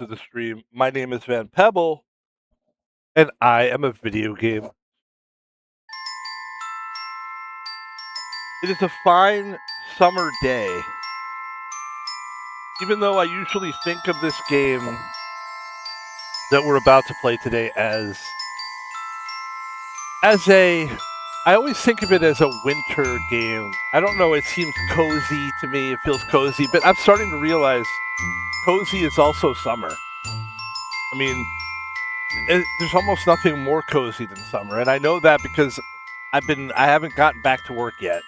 to the stream. My name is Van Pebble, and I am a video game. It is a fine summer day. Even though I usually think of this game that we're about to play today I always think of it as a winter game. I don't know, it seems cozy to me, it feels cozy, but I'm starting to realize cozy is also summer. I mean, there's almost nothing more cozy than summer, and I know that because I haven't gotten back to work yet.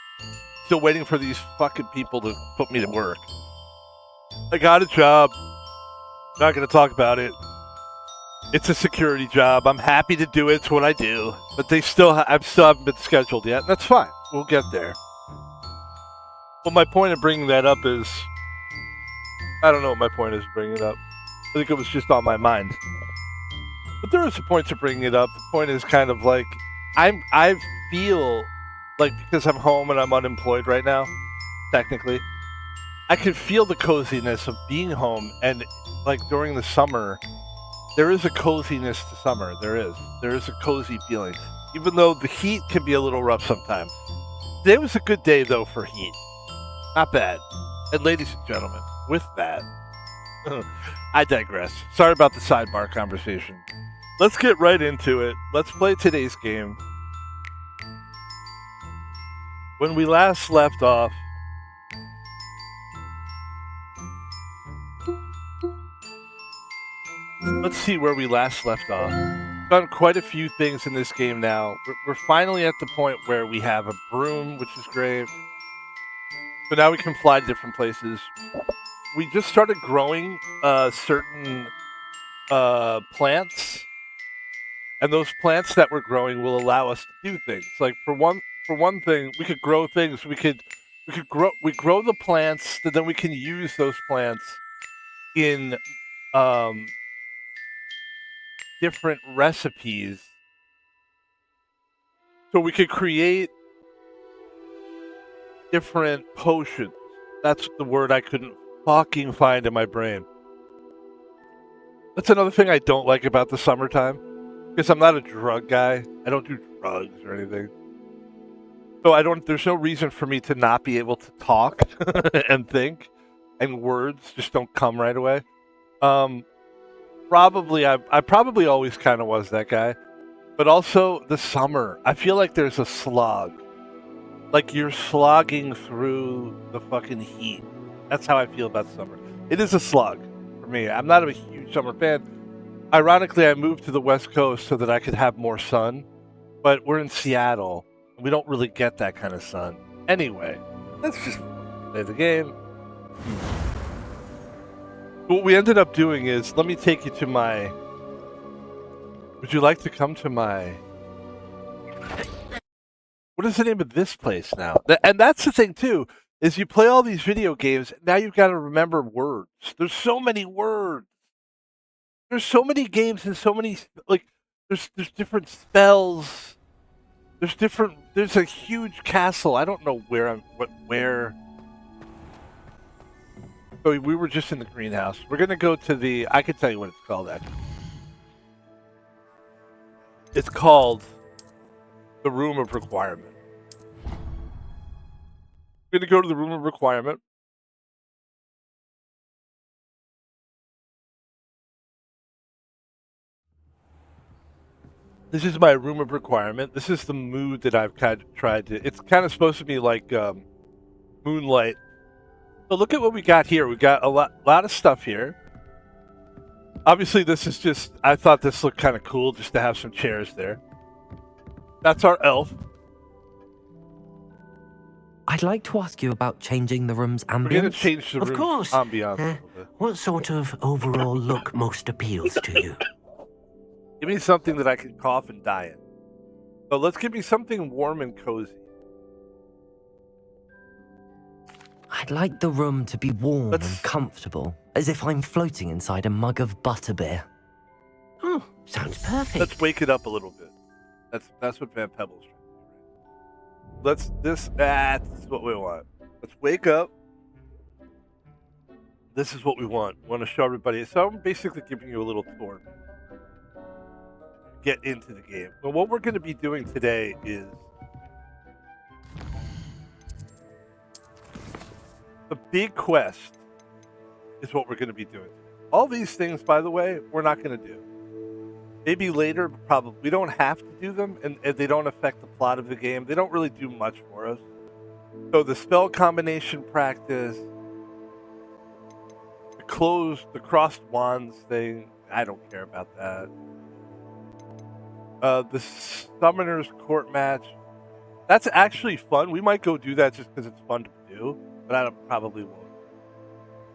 Still waiting for these fucking people to put me to work. I got a job. Not going to talk about it. It's a security job. I'm happy to do it. It's what I do. But I still haven't been scheduled yet. That's fine. We'll get there. Well, my point of bringing that up is, I don't know what my point is bringing it up. I think it was just on my mind. But there is a point to bringing it up. The point is kind of like, I feel like because I'm home and I'm unemployed right now, technically, I can feel the coziness of being home, and like during the summer, there is a coziness to summer. There is a cozy feeling, even though the heat can be a little rough sometimes. Today was a good day though for heat, not bad. And ladies and gentlemen, with that, I digress. Sorry about the sidebar conversation. Let's get right into it. Let's play today's game. When we last left off, let's see where we last left off. We've done quite a few things in this game now. We're finally at the point where we have a broom, which is great. So now we can fly to different places. We just started growing certain plants, and those plants that we're growing will allow us to do things. Like for one thing, we could grow things. We grow the plants, and then we can use those plants in different recipes. So we could create different potions. That's the word I couldn't fucking find in my brain. That's another thing I don't like about the summertime, because I'm not a drug guy. I don't do drugs or anything. So there's no reason for me to not be able to talk and think, and words just don't come right away. I probably always kind of was that guy. But also the summer, I feel like there's a slog. Like you're slogging through the fucking heat. That's how I feel about summer. It is a slog for me. I'm not a huge summer fan. Ironically, I moved to the West Coast so that I could have more sun. But we're in Seattle. And we don't really get that kind of sun. Anyway, let's just play the game. What we ended up doing is, let me take you to my... Would you like to come to my... What is the name of this place now? And that's the thing, too, is you play all these video games, now you've got to remember words. There's so many words. There's so many games and so many, like, there's different spells. There's a huge castle. I don't know where. So we were just in the greenhouse. We're going to go to I can tell you what it's called, actually. It's called the Room of Requirement. We're going to go to the Room of Requirement. This is my Room of Requirement. This is the mood that I've kind of tried to... It's kind of supposed to be like Moonlight. So look at what we got here. We got a lot of stuff here. Obviously, this is just... I thought this looked kind of cool just to have some chairs there. That's our elf. I'd like to ask you about changing the room's ambience. We're going to change the room's ambiance a little bit. What sort of overall look most appeals to you? Give me something that I can cough and die in. So let's give me something warm and cozy. I'd like the room to be warm and comfortable, as if I'm floating inside a mug of butterbeer. Oh, sounds perfect. Let's wake it up a little bit. That's what Van Pebble's trying to do. That's what we want. Let's wake up. this is what we want. We want to show everybody. So I'm basically giving you a little tour. Get into the game. Well, what we're going to be doing today is the big quest is what we're going to be doing. All these things, by the way, we're not going to do. Maybe later, but probably. We don't have to do them, and they don't affect the plot of the game. They don't really do much for us. So the spell combination practice, the crossed wands thing, I don't care about that. The Summoner's Court match, that's actually fun. We might go do that just because it's fun to do, but I probably won't.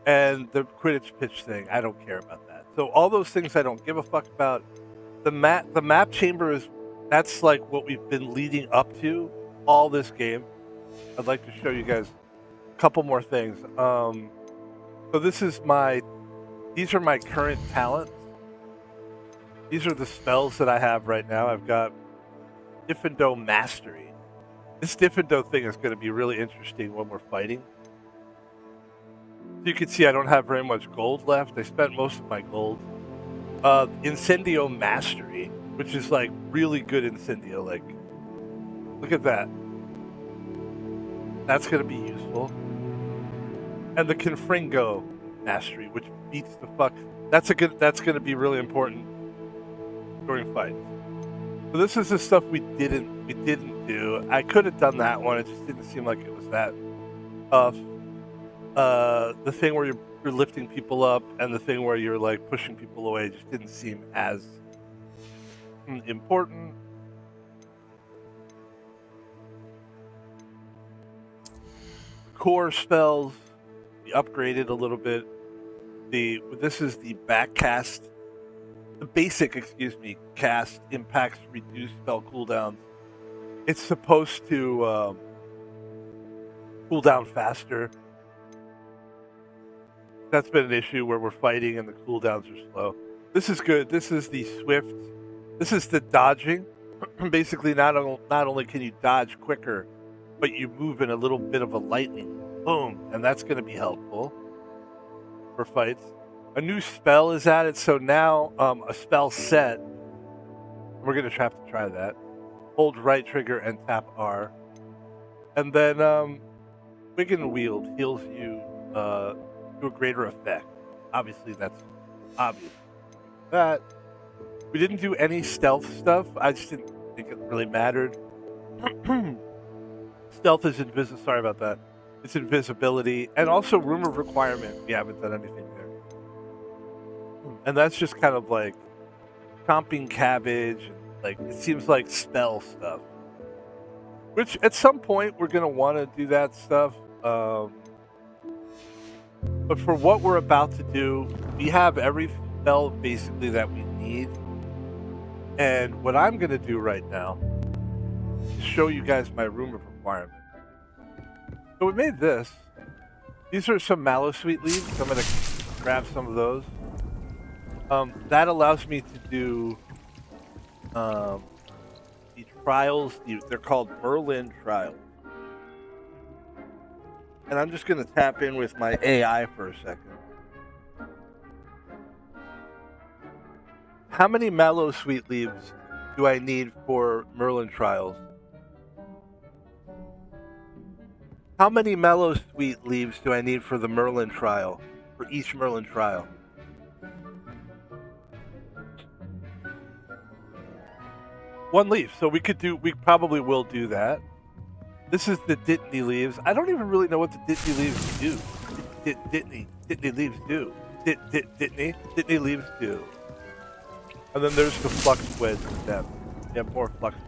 And the Quidditch pitch thing, I don't care about that. So all those things I don't give a fuck about. The map chamber that's like what we've been leading up to all this game. I'd like to show you guys a couple more things. So these are my current talents. These are the spells that I have right now. I've got Diffindo Mastery. This Diffindo thing is going to be really interesting when we're fighting. So you can see I don't have very much gold left. I spent most of my gold. Incendio Mastery, which is like really good Incendio. Like, look at that. That's going to be useful. And the Confringo Mastery, which beats the fuck. That's going to be really important during fights. So this is the stuff we didn't do. I could have done that one. It just didn't seem like it was that tough. The thing where you're lifting people up and the thing where you're like pushing people away just didn't seem as important. Core spells, we upgraded a little bit. This is the backcast. The basic, cast impacts reduce spell cooldowns. It's supposed to cool down faster. That's been an issue where we're fighting and the cooldowns are slow. This is good. This is the swift. This is the dodging. Basically, not only can you dodge quicker, but you move in a little bit of a lightning. Boom. And that's going to be helpful for fights. A new spell is added, so now a spell set. We're going to have to try that. Hold right trigger and tap R. And then Wig and Wield heals you to a greater effect. Obviously, that's obvious. That we didn't do any stealth stuff. I just didn't think it really mattered. Stealth is invisible. Sorry about that. It's invisibility and also room of requirement. We haven't done anything there. And that's just kind of like chomping cabbage. Like it seems like spell stuff. Which at some point we're gonna want to do that stuff. But for what we're about to do, we have every spell basically that we need. And what I'm gonna do right now is show you guys my room of requirement. So we made this. These are some mallow sweet leaves. I'm gonna grab some of those. That allows me to do the trials. They're called Merlin Trilas. And I'm just going to tap in with my AI for a second. How many mallow sweet leaves do I need for Merlin Trials? How many mallow sweet leaves do I need for the Merlin trial? For each Merlin trial? One leaf. So we probably will do that. This is the Dittany leaves. I don't even really know what the Dittany leaves do. Dittany leaves do. Dittany leaves do. And then there's the fluxweed stem. We have more fluxweed.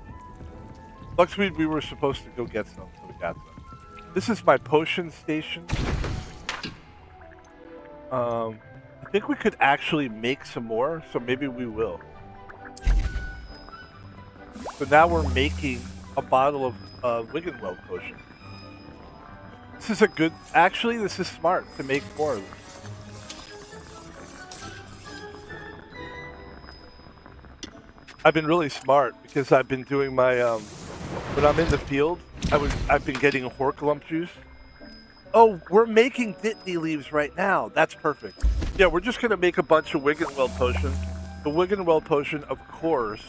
Fluxweed, we were supposed to go get some, so we got some. This is my potion station. I think we could actually make some more, so maybe we will. So now we're making a bottle of Wiggenweld potion. This is actually this is smart to make more of them. I've been really smart because I've been doing my when I'm in the field, I've been getting Horklump juice Oh, we're making Dittany leaves right now. That's perfect. Yeah, we're just going to make a bunch of Wiggenweld potions. The Wiggenweld potion, of course,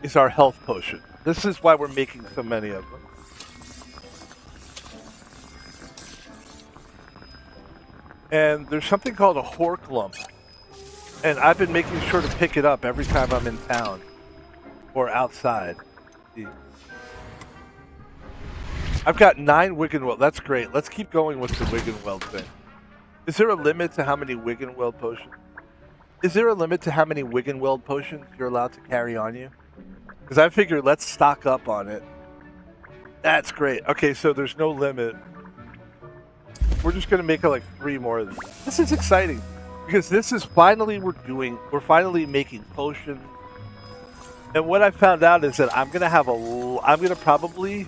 is our health potion. This is why we're making so many of them. And there's something called a Horklump. And I've been making sure to pick it up every time I'm in town or outside. I've got 9 Wiggenweld. That's great. Let's keep going with the Wiggenweld thing. Is there a limit to how many Wiggenweld potions? Is there a limit to how many Wiggenweld potions you're allowed to carry on you? Because I figured let's stock up on it. That's great. Okay, so there's no limit. We're just going to make like 3 more of these. This is exciting because this is finally we're finally making potions. And what I found out is that I'm going to probably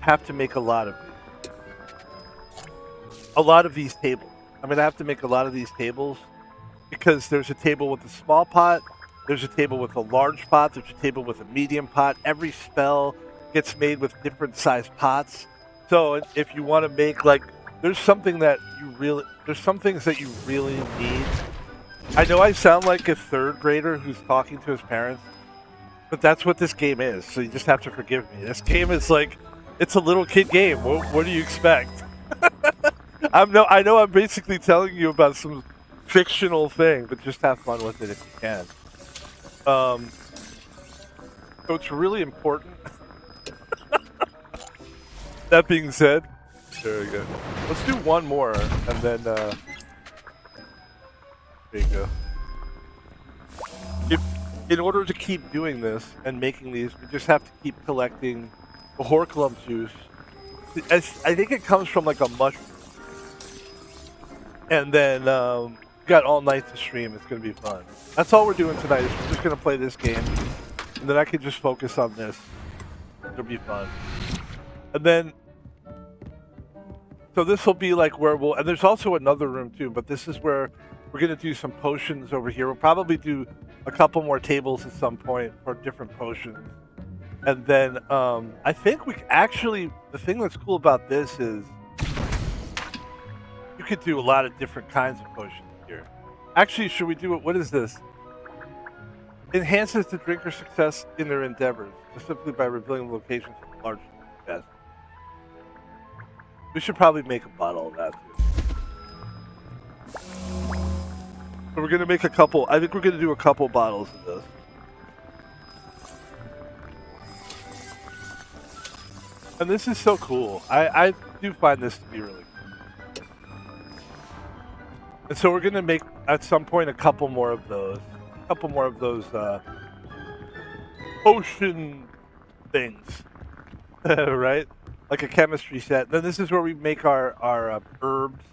have to make a lot of these tables. I'm going to have to make a lot of these tables because there's a table with a small pot, there's a table with a large pot, there's a table with a medium pot. Every spell gets made with different sized pots. So if you want to make there's some things that you really need. I know I sound like a 3rd grader who's talking to his parents, but that's what this game is. So you just have to forgive me. This game is it's a little kid game. What do you expect? I know I'm basically telling you about some fictional thing, but just have fun with it if you can. So it's really important. That being said, there we go. Let's do one more, and then there you go. In order to keep doing this and making these, we just have to keep collecting the Horklump juice. I think it comes from like a mushroom. And then got all night to stream. It's going to be fun. That's all we're doing tonight is we're just going to play this game. And then I can just focus on this. It'll be fun. And then, so this will be like where and there's also another room too, but this is where we're going to do some potions over here. We'll probably do a couple more tables at some point for different potions. And then I think the thing that's cool about this is you could do a lot of different kinds of potions here. Actually, should we do it? What is this? Enhances the drinker's success in their endeavors, specifically by revealing the locations of large chests. We should probably make a bottle of that too. So we're gonna make a couple. I think we're gonna do a couple bottles of this. And this is so cool. I do find this to be really cool. And so we're gonna make at some point a couple more of those. Potion things. Right? Like a chemistry set. Then this is where we make our herbs.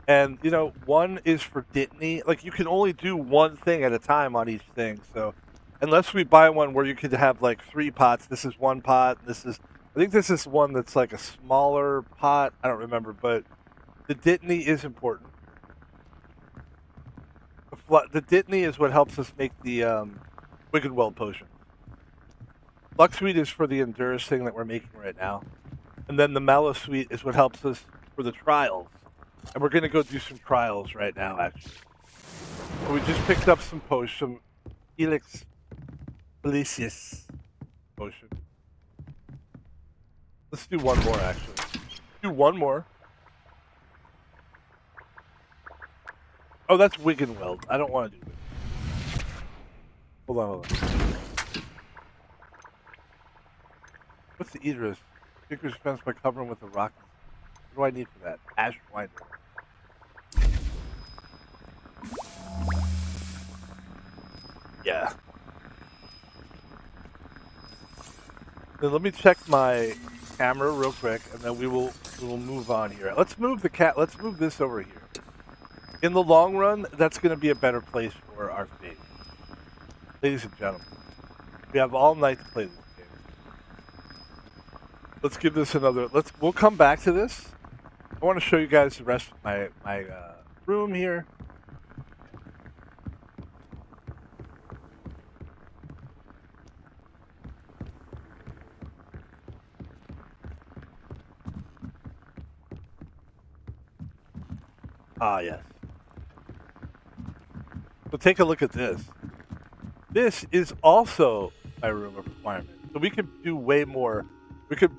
And one is for Dittany. Like you can only do one thing at a time on each thing. So unless we buy one where you could have like 3 pots, this is 1 pot. I think this is one that's like a smaller pot. I don't remember, but the Dittany is important. The Dittany is what helps us make the Wiggenweld potion. Luxweed is for the Endurance thing that we're making right now. And then the Mallowsweet is what helps us for the trials. And we're going to go do some trials right now, actually. So we just picked up some potion. Helix Felicius potion. Let's do one more, actually. Do one more. Oh, that's Wiggenweld. I don't want to do it. Hold on. What's the Idris? Drinker's defense by covering with a rock. What do I need for that? Ash Winder. Yeah. Then let me check my camera real quick, and then we will move on here. Let's move this over here. In the long run, that's going to be a better place for our fate. Ladies and gentlemen, we have all night to play this game. Let's give this another. We'll come back to this. I want to show you guys the rest of my room here. Ah, yes. So take a look at this. This is also my room of requirement. So we could do way more.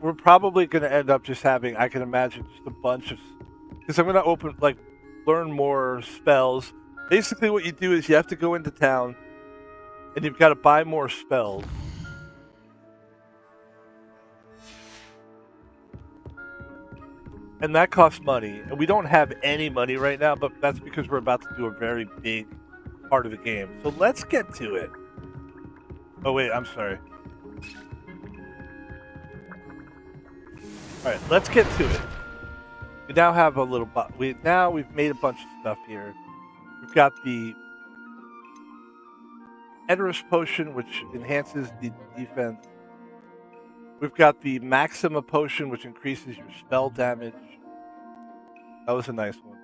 We're probably going to end up just having, I can imagine, just a bunch of, because I'm going to learn more spells. Basically what you do is you have to go into town and you've got to buy more spells. And that costs money. And we don't have any money right now, but that's because we're about to do a very big part of the game. So let's get to it. Oh, wait, I'm sorry. All right, let's get to it. We now have a little... we've made a bunch of stuff here. We've got the Edorus Potion, which enhances the defense. We've got the Maxima Potion, which increases your spell damage. That was a nice one.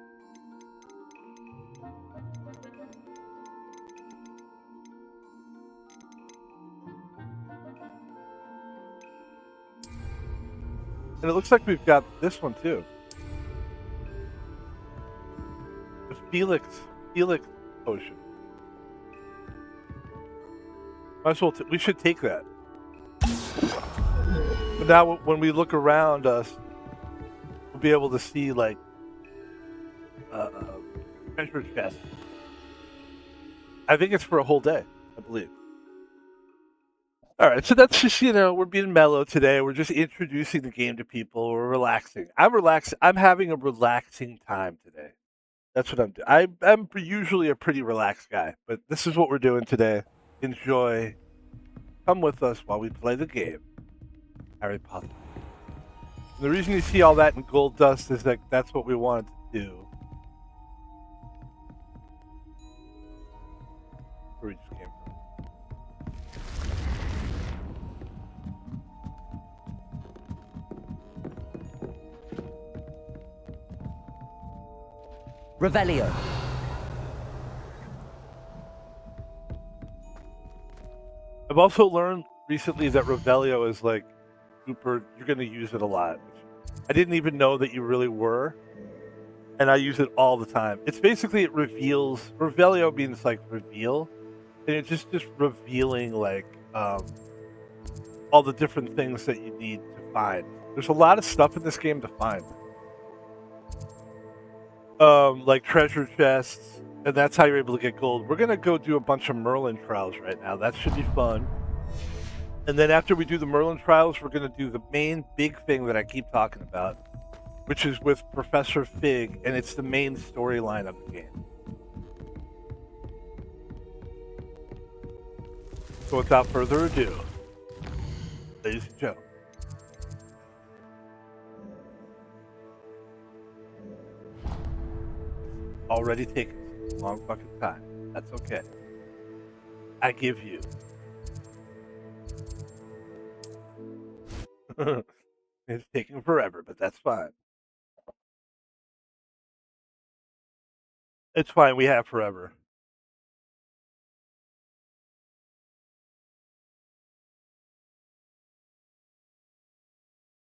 And it looks like we've got this one too. The Felix Potion. Might as well we should take that. But now when we look around us, we'll be able to see like treasure chests. I think it's for a whole day, I believe. All right, so that's just, we're being mellow today. We're just introducing the game to people. We're relaxing. I'm relaxed. I'm having a relaxing time today. That's what I'm doing. I'm usually a pretty relaxed guy, but this is what we're doing today. Enjoy. Come with us while we play the game. Harry Potter. And the reason you see all that in gold dust is that that's what we wanted to do. Where we just came from. Revelio. I've also learned recently that Revelio is like super, you're going to use it a lot. I didn't even know that you really were, and I use it all the time. It's basically, it reveals, Revelio means like reveal, and it's just revealing like all the different things that you need to find. There's a lot of stuff in this game to find. Like treasure chests, and that's how you're able to get gold. We're gonna go do a bunch of Merlin trials right now. That should be fun. And then after we do the Merlin trials, we're gonna do the main big thing that I keep talking about, which is with Professor Fig, and it's the main storyline of the game. So without further ado, ladies and gentlemen, already taken a long fucking time. That's okay. I give you. It's taking forever, but that's fine. It's fine. We have forever.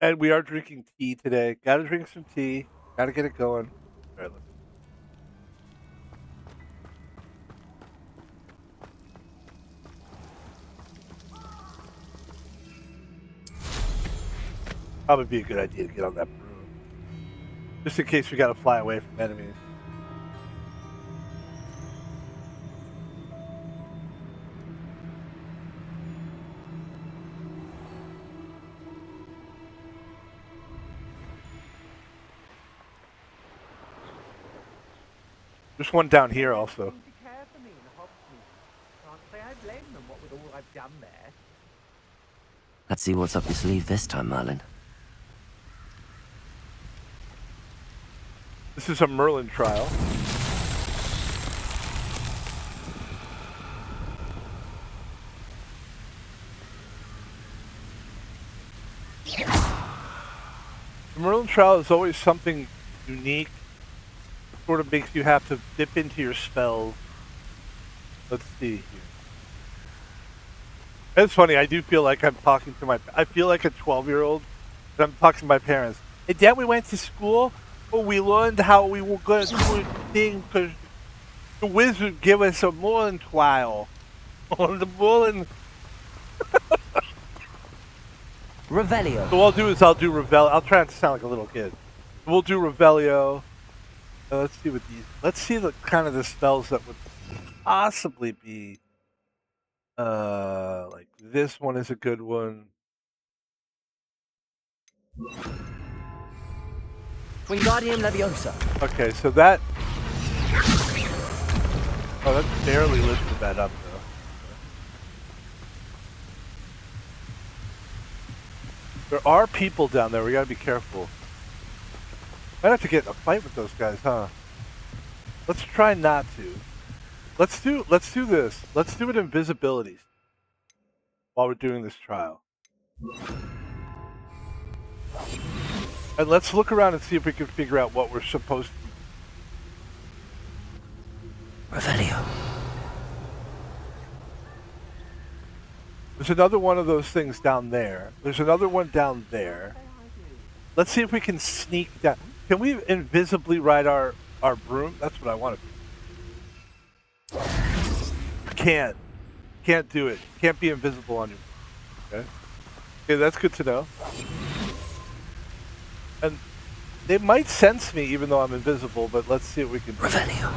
And we are drinking tea today. Gotta drink some tea. Gotta get it going. All right, let's. Probably be a good idea to get on that broom. Just in case we gotta fly away from enemies. There's one down here also. Let's see what's up your sleeve this time, Merlin. This is a Merlin trial. The Merlin trial is always something unique. It sort of makes you have to dip into your spells. Let's see here. It's funny, I do feel like I'm talking to I feel like a 12-year-old, and I'm talking to my parents. Hey, Dad, we went to school. Oh, we learned how we were gonna do a thing because the wizard gave us a Merlin trial on the Merlin. Revelio. So what I'll do is I'll do Revelio. I'll try not to sound like a little kid. We'll do Revelio. Let's see what these. Let's see the kind of the spells that would possibly be. Like this one is a good one. Wingardium Leviosa. Okay, so that. Oh, that barely lifted that up though. There are people down there. We gotta be careful. Might have to get in a fight with those guys, huh? Let's try not to. Let's do this. Let's do it invisibility while we're doing this trial. And let's look around and see if we can figure out what we're supposed to do. Revelio. There's another one of those things down there. There's another one down there. Let's see if we can sneak down. Can we invisibly ride our broom? That's what I want to do. Can't. Can't do it. Can't be invisible on you. Okay. Okay, that's good to know. And they might sense me even though I'm invisible, but let's see what we can do. Revelio.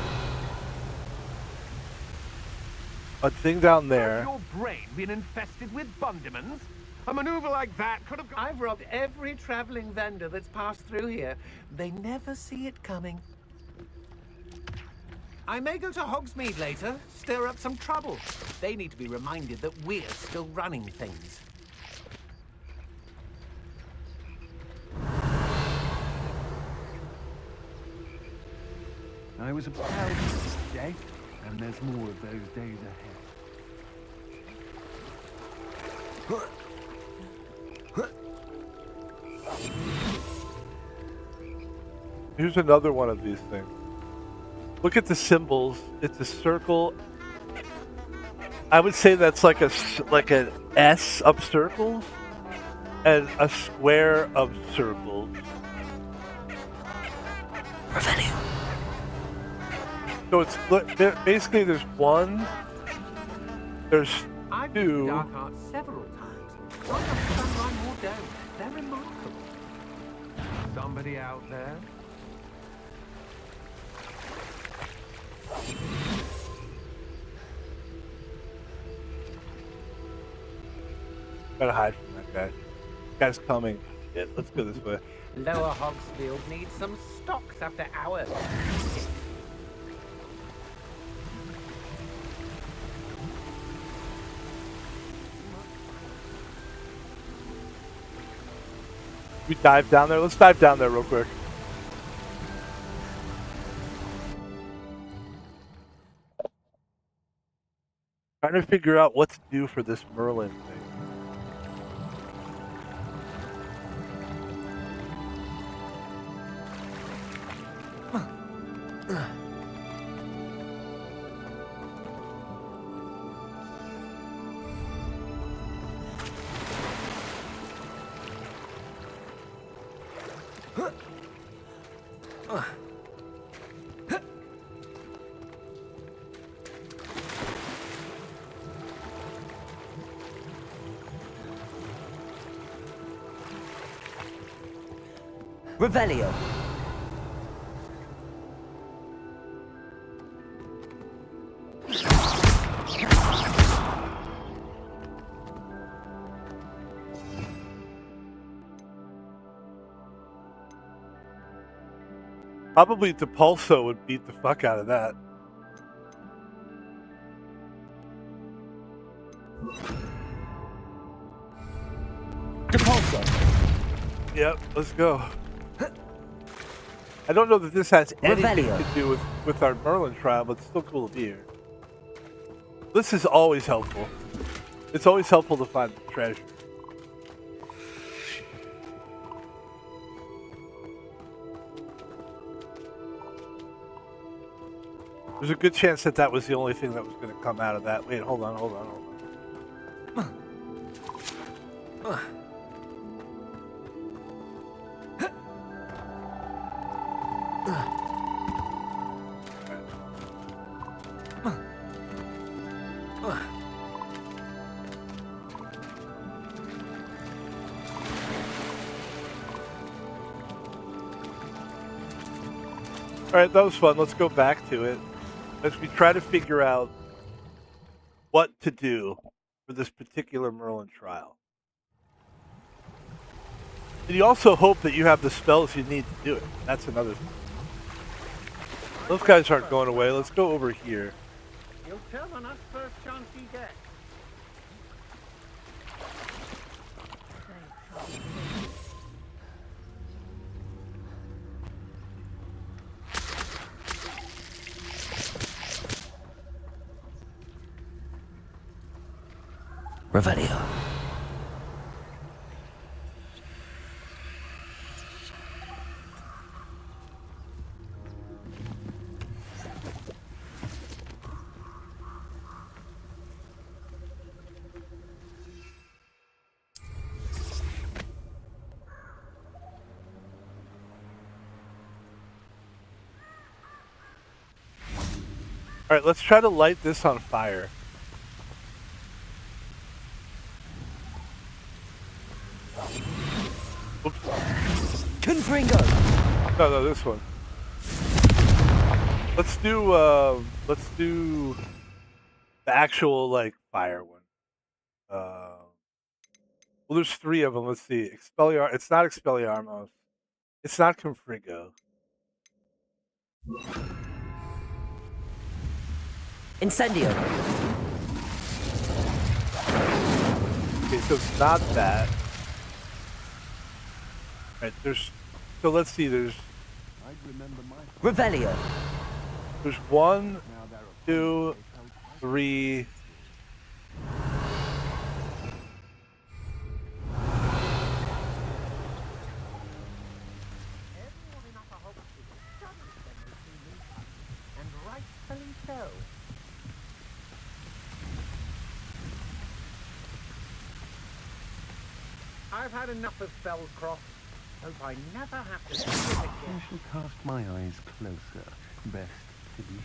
A thing down there. Has your brain been infested with bundimans? A maneuver like that could have... I've robbed every traveling vendor that's passed through here. They never see it coming. I may go to Hogsmeade later, stir up some trouble. They need to be reminded that we're still running things. I was a proud of this day, and there's more of those days ahead. Here's another one of these things. Look at the symbols. It's a circle. I would say that's like an S of circles and a square of circles. Revelio. So it's basically there's one, there's I've used two. dark arts several times. Why not sunrise more down? They're remarkable. Somebody out there? Gotta hide from that guy. Guy's coming. Yeah, let's go this way. Lower Hogsfield needs some stocks after hours. We dive down there. Let's dive down there real quick. Trying to figure out what to do for this Merlin thing. Revelio. Probably Depulso would beat the fuck out of that. Depulso. Yep, let's go. I don't know that this has anything Revelio. to do with our Merlin trial, but it's still cool to be here. This is always helpful. It's always helpful to find treasure. There's a good chance that that was the only thing that was going to come out of that. Wait, hold on. All right, that was fun. Let's go back to it as we try to figure out what to do for this particular Merlin trial. And you also hope that you have the spells you need to do it. That's another thing. Those guys aren't going away. Let's go over here. You'll turn on us first chance you get. Revelio. All right, let's try to light this on fire. Oops. Confringo. No, this one. Let's do the actual like fire one. Well, there's 3 of them. Let's see. Expelliar. It's not Expelliarmus. It's not Confringo. Incendio. Okay, so it's not that. Right, so let's see, there's Revelio. There's 1, 2, 3. And rightfully so. I've had enough of Spellcroft. Hope I never have to do it again. I shall cast my eyes closer. Best to be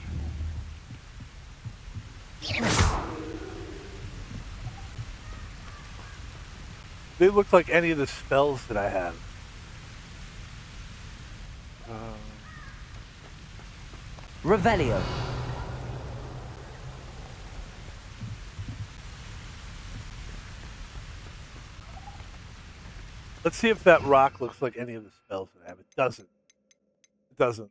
sure. They look like any of the spells that I have. Revelio. Let's see if that rock looks like any of the spells that I have. It doesn't. It doesn't.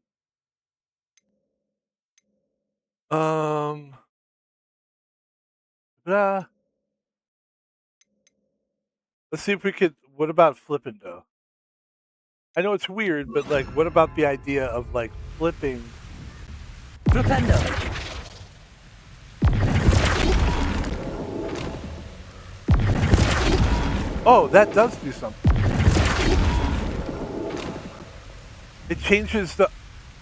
Let's see if we could. What about Flippendo? I know it's weird, but like, what about the idea of like flipping? Flipendo. Oh, that does do something. It changes the.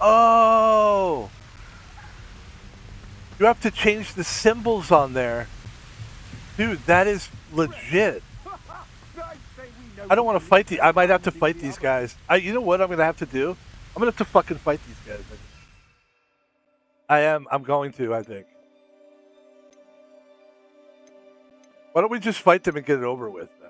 Oh! You have to change the symbols on there. Dude, that is legit. I don't want to fight I might have to fight these guys. You know what I'm going to have to do? I'm going to have to fucking fight these guys. I'm going to, I think. Why don't we just fight them and get it over with then?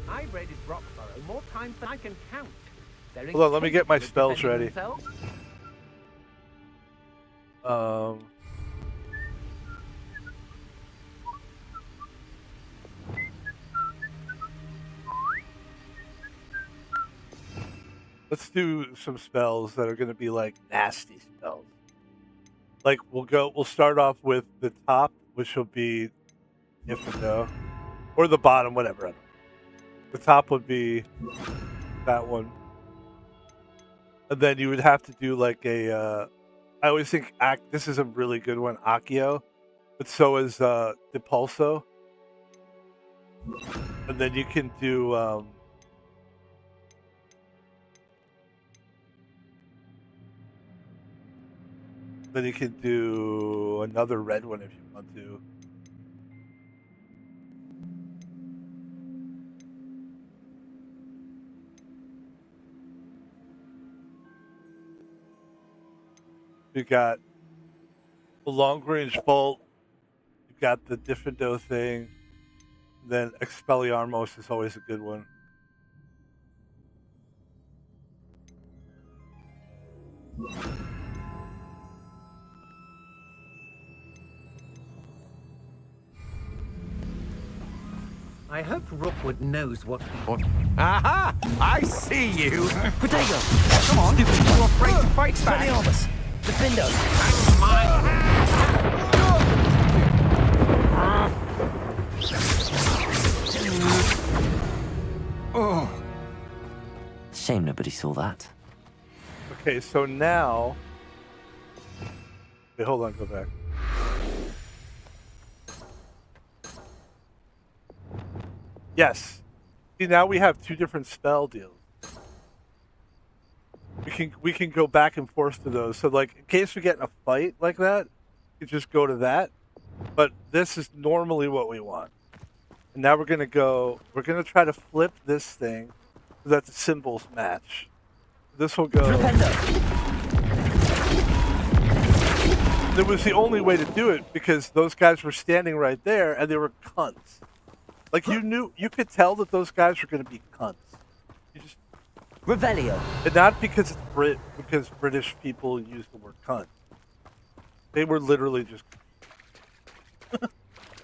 I've raided Roxborough more times than I can count. Hold on, let me get my spells ready. Let's do some spells that are going to be like nasty spells. Like we'll start off with the top, which will be if and no, or the bottom, whatever. I don't know. The top would be that one, and then you would have to do like a. I always think this is a really good one, Accio, but so is Depulso, and then you can do. Then you can do another red one if you want to. You got the long range bolt. You got the Diffindo thing. Then Expelliarmus is always a good one. I hope Rookwood knows what. Aha! I see you! Potato! Come on! You are afraid to fight back! Expelliarmus! Defend us! That's mine! Oh. Shame nobody saw that. Okay, so now... Wait, hold on, go back. Yes. See, now we have two different spell deals. We can go back and forth to those. So, like, in case we get in a fight like that, you just go to that. But this is normally what we want. And now we're gonna try to flip this thing so that the symbols match. This will go. It was the only way to do it because those guys were standing right there and they were cunts. Like you could tell that those guys were going to be cunts. You just Revelio. And not because it's because British people use the word cunt. They were literally just. You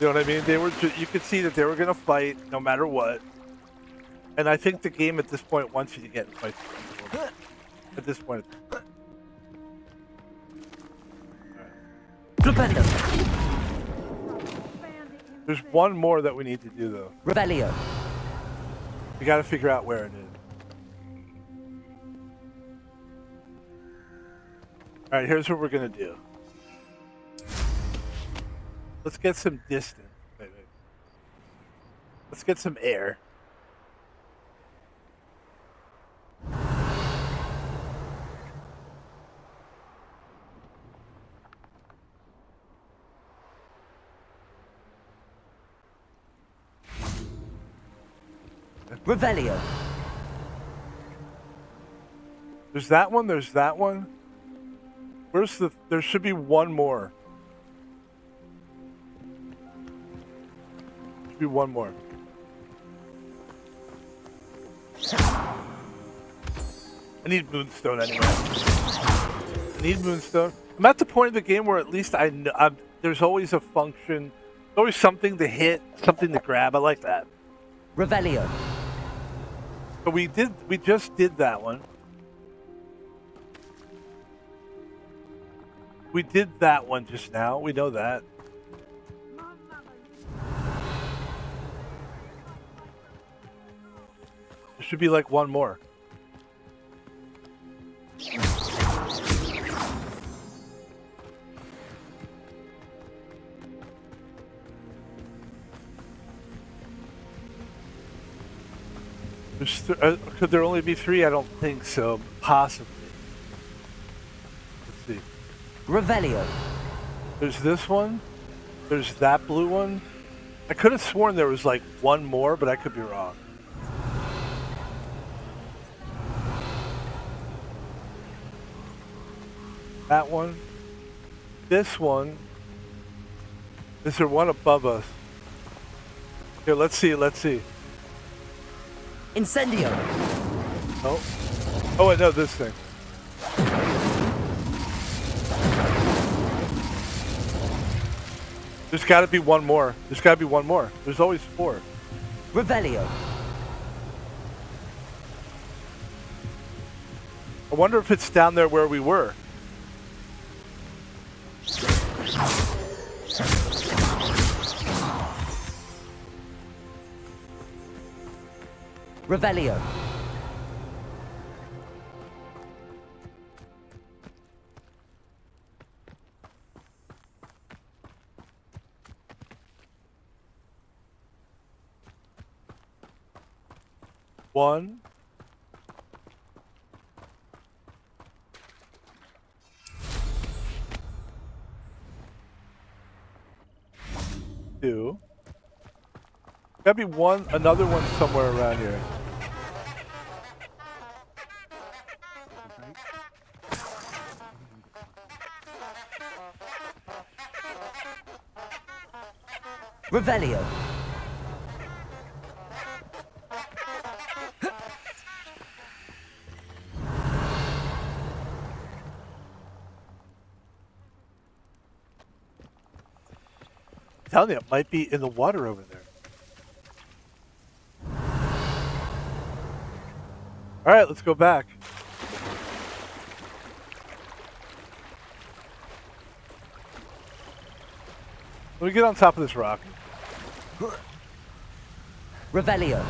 know what I mean? They were. You could see that they were going to fight no matter what. And I think the game at this point wants you to get in fights. At this point. Flipendo. There's one more that we need to do though. Revelio. We got to figure out where it is. All right, here's what we're gonna do. Let's get some distance. Wait. Let's get some air. Revelio. There's that one. There's that one. Where's the? There should be one more. Should be one more. I need Moonstone anyway. I need Moonstone. I'm at the point of the game where at least I know there's always a function, always something to hit, something to grab. I like that. Revelio. But we just did that one. We did that one just now. We know that. There should be like one more. Could there only be three? I don't think so. Possibly. Let's see. Revelio. There's this one. There's that blue one. I could have sworn there was like one more, but I could be wrong. That one. This one. Is there one above us? Here, let's see. Let's see. Incendio. Oh. Oh, I know this thing. There's got to be one more. There's got to be one more. There's always four. Revelio. I wonder if it's down there where we were. Revelio. One. Two. Gotta be another one somewhere around here. Revelio. telling you, it might be in the water over there. All right, let's go back. Let me get on top of this rock. Revelio.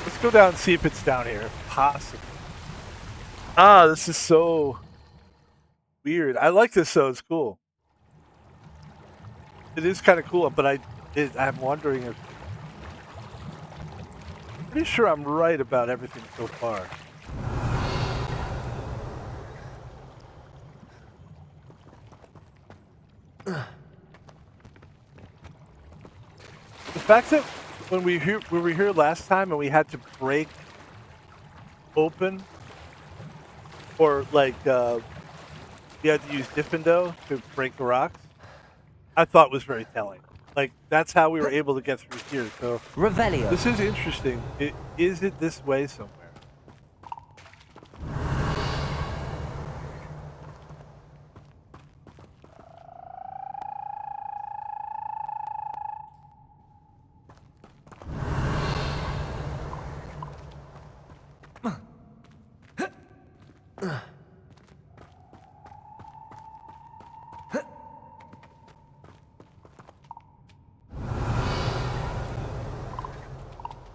Let's go down and see if it's down here. Possibly. Ah, this is so weird. I like this though. It's cool. It is kind of cool, but I'm wondering if. Pretty sure I'm right about everything so far. The fact that when we were here last time and we had to break open, or like we had to use Diffindo to break the rocks, I thought was very telling. Like that's how we were able to get through here. So Revelio. This is interesting. Is it this way somewhere?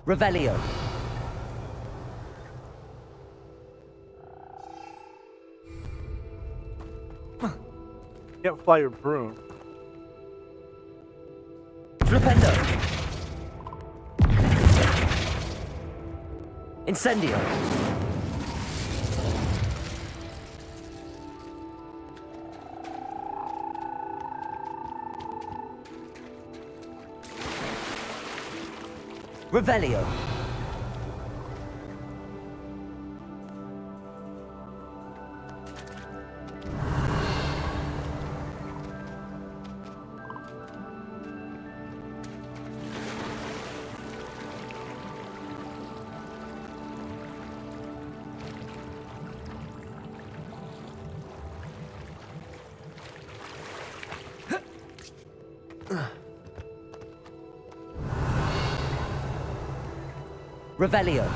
Revelio. Can't fly your broom. Flipendo. Incendio. Revelio. Revelio.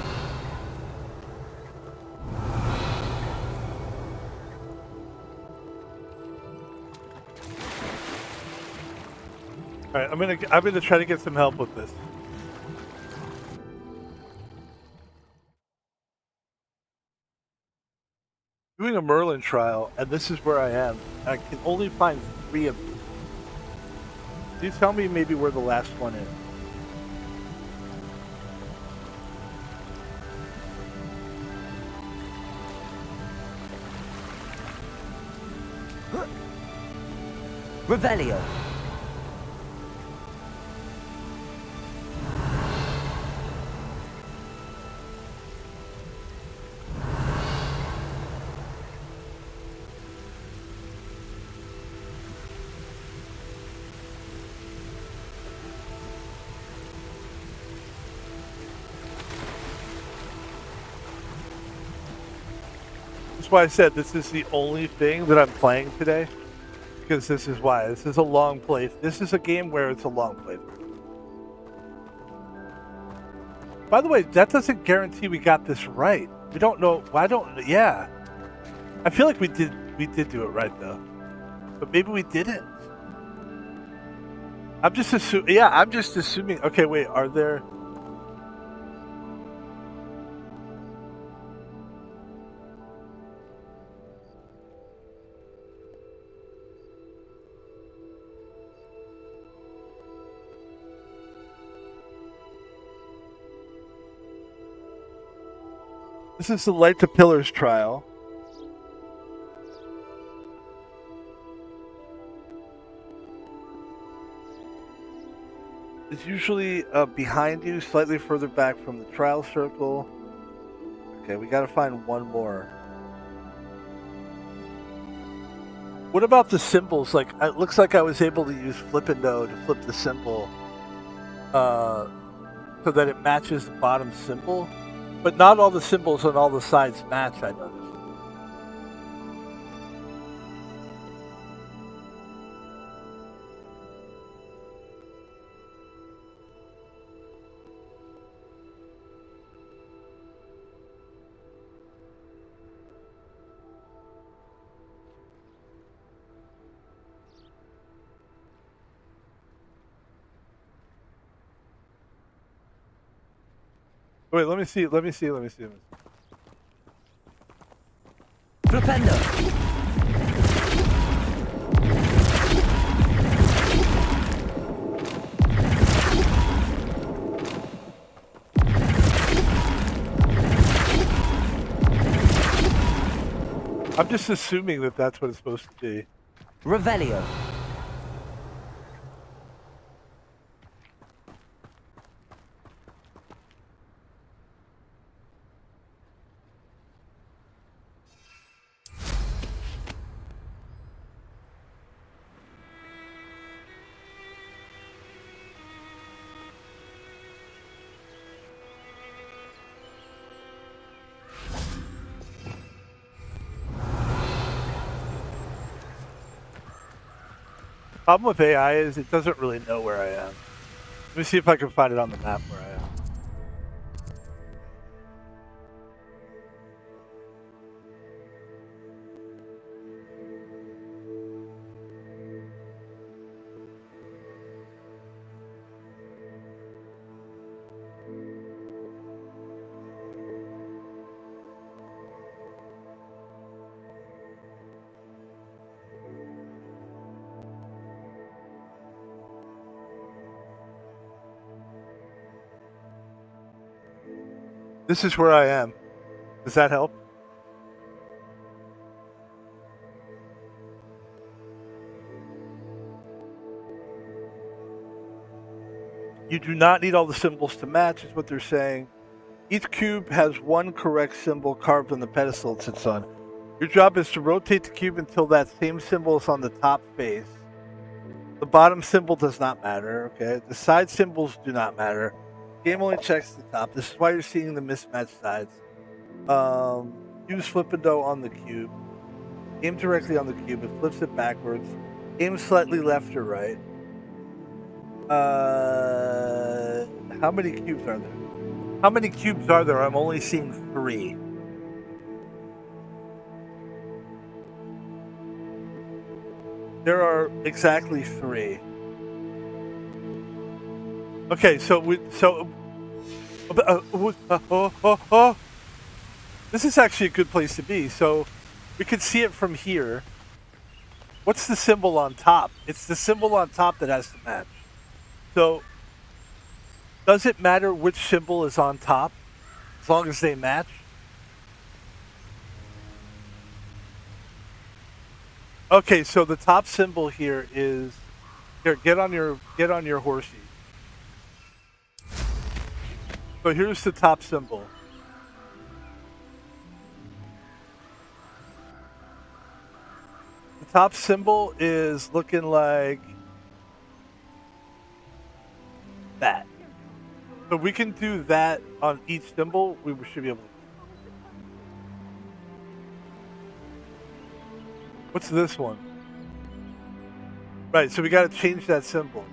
All right, I'm gonna try to get some help with this. Doing a Merlin trial, and this is where I am. I can only find 3 of them. Can you tell me maybe where the last one is? Revelio. That's why I said this is the only thing that I'm playing today. Because this is why. This is a long play. This is a game where it's a long playthrough. By the way, that doesn't guarantee we got this right. We don't know. I don't. Yeah, I feel like we did. We did do it right though, but maybe we didn't. I'm just assuming. Yeah, I'm just assuming. Okay, wait. Are there? This is the Light to Pillars trial. It's usually behind you, slightly further back from the trial circle. Okay, we gotta find one more. What about the symbols? Like, it looks like I was able to use Flippendo to flip the symbol so that it matches the bottom symbol. But not all the symbols on all the sides match, I noticed. Wait, let me see. Flipendo. I'm just assuming that that's what it's supposed to be. Revelio. Problem with AI is it doesn't really know where I am. Let me see if I can find it on the map where I am. This is where I am. Does that help? You do not need all the symbols to match, is what they're saying. Each cube has one correct symbol carved on the pedestal it sits on. Your job is to rotate the cube until that same symbol is on the top face. The bottom symbol does not matter, okay? The side symbols do not matter. Game only checks the top. This is why you're seeing the mismatched sides. Use Flipendo on the cube. Aim directly on the cube. It flips it backwards. Aim slightly left or right. How many cubes are there? How many cubes are there? I'm only seeing 3. There are exactly 3. Okay, this is actually a good place to be. So we can see it from here. What's the symbol on top? It's the symbol on top that has to match. So does it matter which symbol is on top as long as they match? Okay, so the top symbol here is here. Get on your horsey. So here's the top symbol. The top symbol is looking like that. So we can do that on each symbol. We should be able to. What's this one? Right, so we got to change that symbol.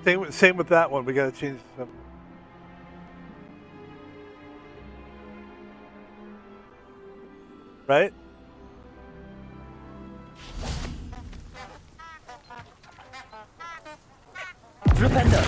Same with that one. We got to change the symbol. Right? Flipendo.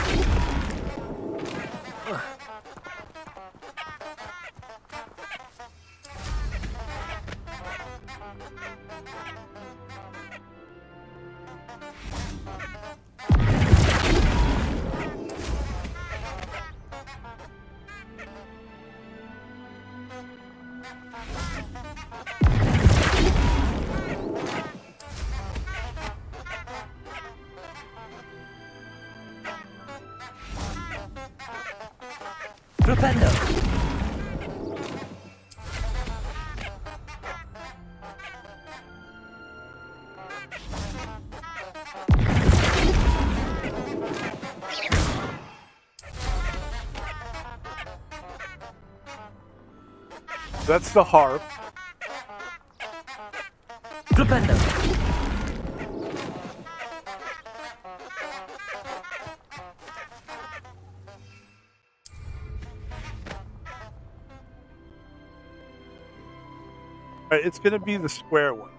Flipendo. That's the harp. Flipendo. All right, it's going to be the square one.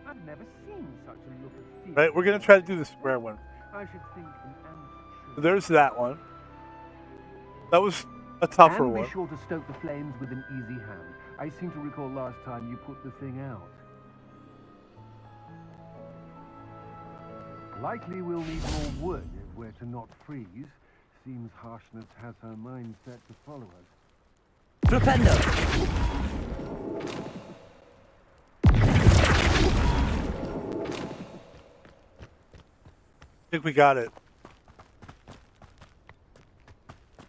I've never seen such a look of fear. Right, we're going to try to do the square one. I should think an ant So should. there's that one. That was a tougher And one. be sure to stoke the flames with an easy hand. I seem to recall last time you put the thing out. Likely we'll need more wood if we're to not freeze. Seems harshness has her mind set to follow us. Flipendo. I think we got it.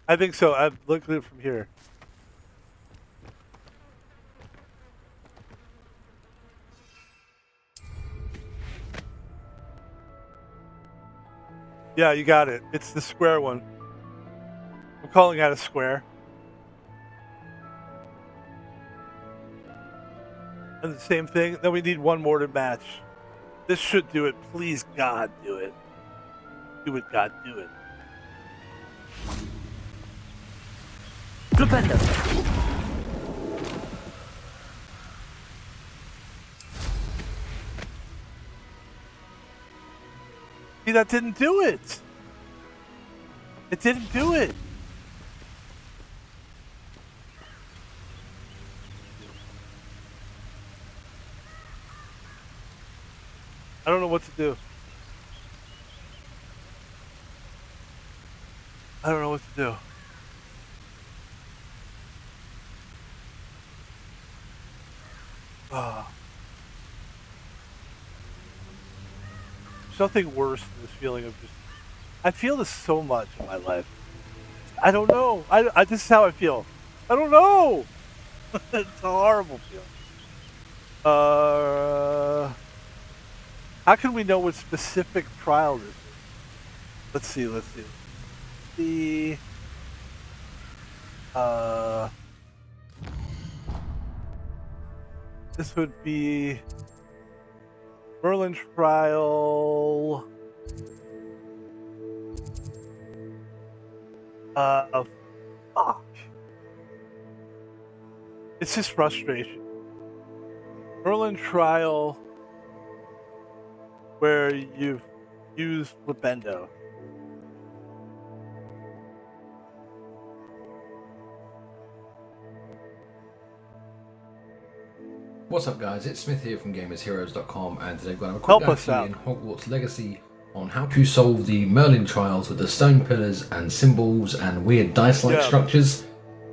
I think so. I'm looking at it from here. Yeah, you got it. It's the square one. I'm calling that a square. And the same thing. Then we need one more to match. This should do it. Please, God, do it. Do it, God, do it. Flipendo. See, that didn't do it. It didn't do it. I don't know what to do. I don't know what to do. Ah. There's nothing worse than this feeling of just... I feel this so much in my life. I don't know. This is how I feel. I don't know. It's a horrible feeling. How can we know what specific trial this is? Let's see. This would be Merlin trial. Fuck. It's just frustration. Merlin trial where you've used Flipendo. What's up, guys? It's Smith here from GamersHeroes.com, and today we're going to have a quick Help guide us to you out. in Hogwarts Legacy on how to solve the Merlin trials with the stone pillars and symbols and weird dice-like structures.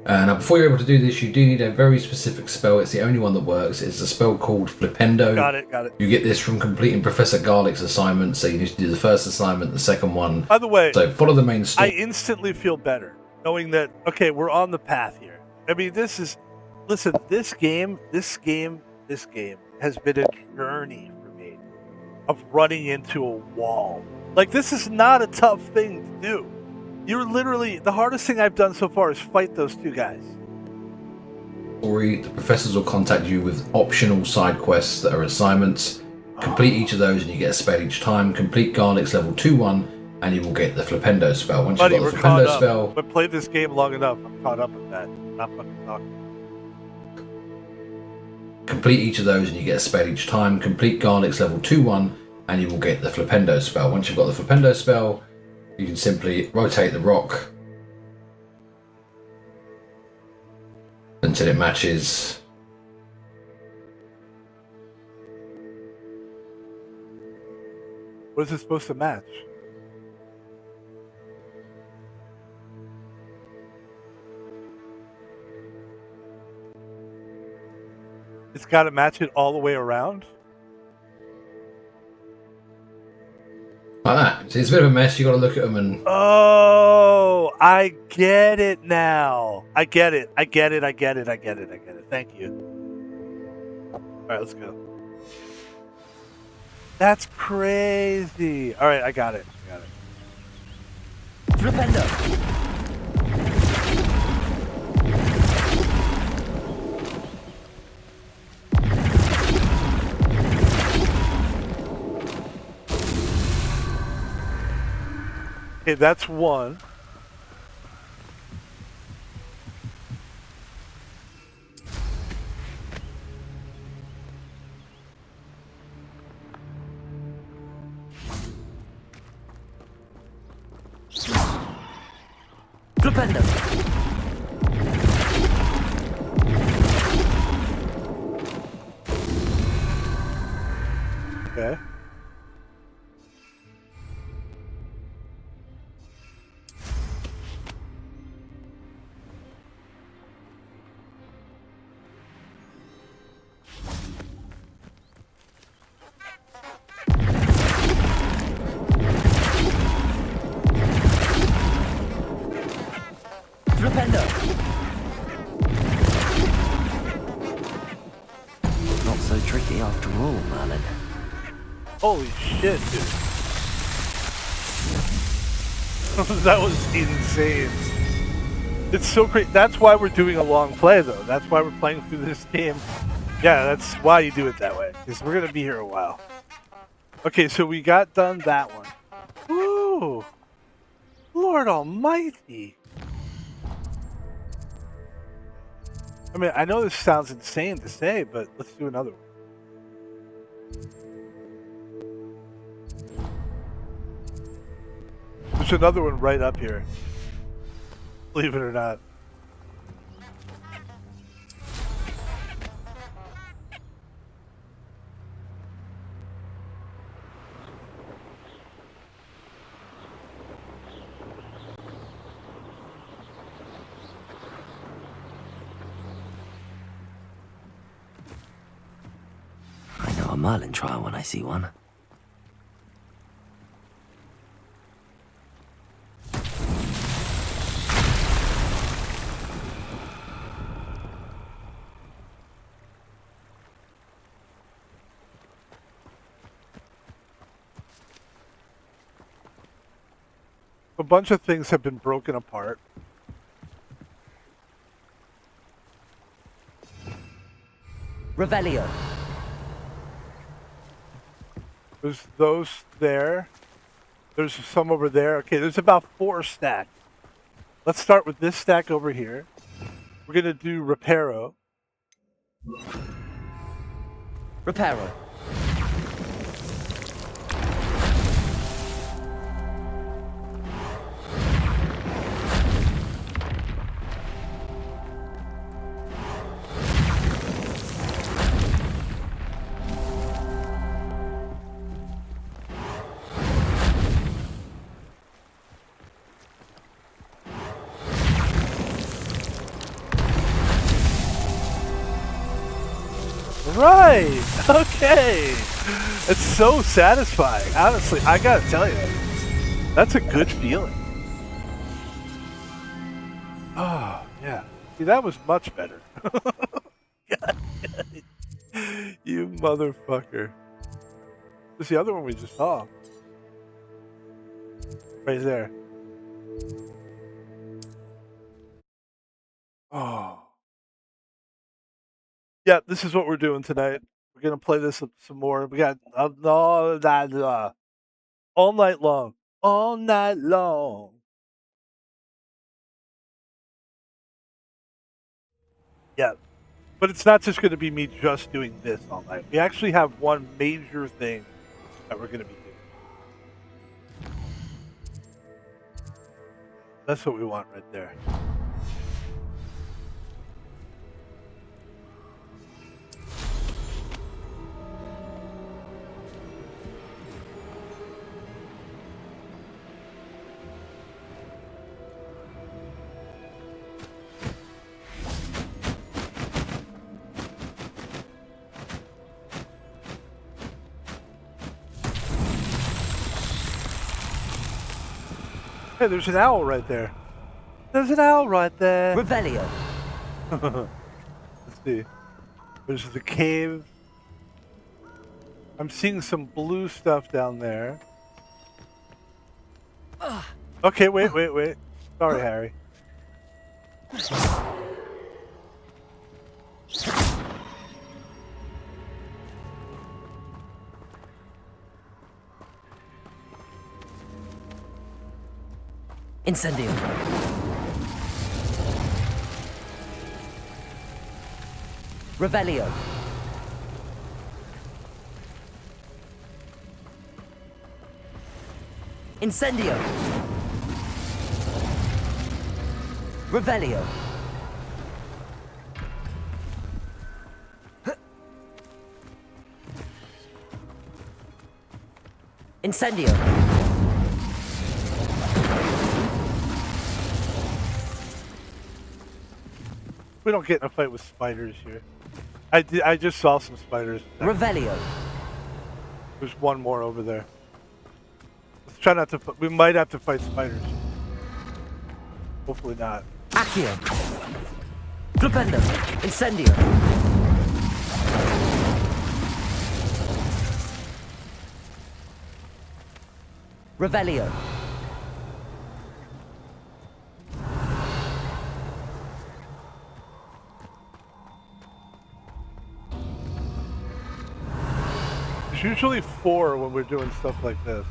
Now, before you're able to do this, you do need a very specific spell. It's the only one that works. It's a spell called Flipendo. Got it. You get this from completing Professor Garlick's assignment, so you need to do the first assignment, the second one. By the way, So follow the main I story. instantly feel better knowing that, okay, we're on the path here. I mean, listen, this game has been a journey for me of running into a wall. Like, this is not a tough thing to do. You're literally, the hardest thing I've done so far is fight those two guys. The professors will contact you with optional side quests that are assignments. Complete each of those and you get a spell each time. Complete Garlick's level 2-1 and you will get the Flipendo spell. Once Buddy, you've we're got the caught Flipendo up. spell, I've played this game long enough. I'm caught up with that. Not fucking talking. complete each of those and you get a spell each time. Complete Garlick's level 2-1 and you will get the Flipendo spell. Once you've got the Flipendo spell, you can simply rotate the rock until it matches. What is it supposed to match? It's got to match it all the way around? Like that. So it's a bit of a mess. You got to look at them and Oh, I get it now. I get it. Thank you. All right, let's go. That's crazy. All right, I got it. Flipendo. Okay, that's one. Flipendo. Okay. Flipendo. Not so tricky after all, Merlin. Holy shit, dude. That was insane. It's so great. That's why we're doing a long play, though. That's why we're playing through this game. Yeah, that's why you do it that way. Because we're going to be here a while. Okay, so we got done that one. Ooh. Lord almighty. I mean, I know this sounds insane to say, but let's do another one. There's another one right up here. Believe it or not. I know a Merlin trial when I see one. A bunch of things have been broken apart. Revelio. There's those there. There's some over there. Okay, there's about 4 stacks. Let's start with this stack over here. We're going to do Reparo. Reparo. Right. Okay. It's so satisfying. Honestly, I gotta tell you, that's a good feeling. Oh, yeah. See, that was much better. You motherfucker. What's the other one we just saw? Right there. Oh. Yeah, this is what we're doing tonight. We're gonna play this some more. We got all that all night long. All night long. Yeah. But it's not just gonna be me just doing this all night. We actually have one major thing that we're gonna be doing. That's what we want right there. Hey, there's an owl right there. There's an owl right there. Revelio. Let's see. There's the cave. I'm seeing some blue stuff down there. Okay, wait. Sorry, Harry. Incendio. Revelio. Incendio. Revelio. Incendio. We don't get in a fight with spiders here. I just saw some spiders. Revelio. There's one more over there. Let's try not to. We might have to fight spiders. Hopefully not. Accio. Flipendo. Incendio. Revelio. There's usually 4 when we're doing stuff like this.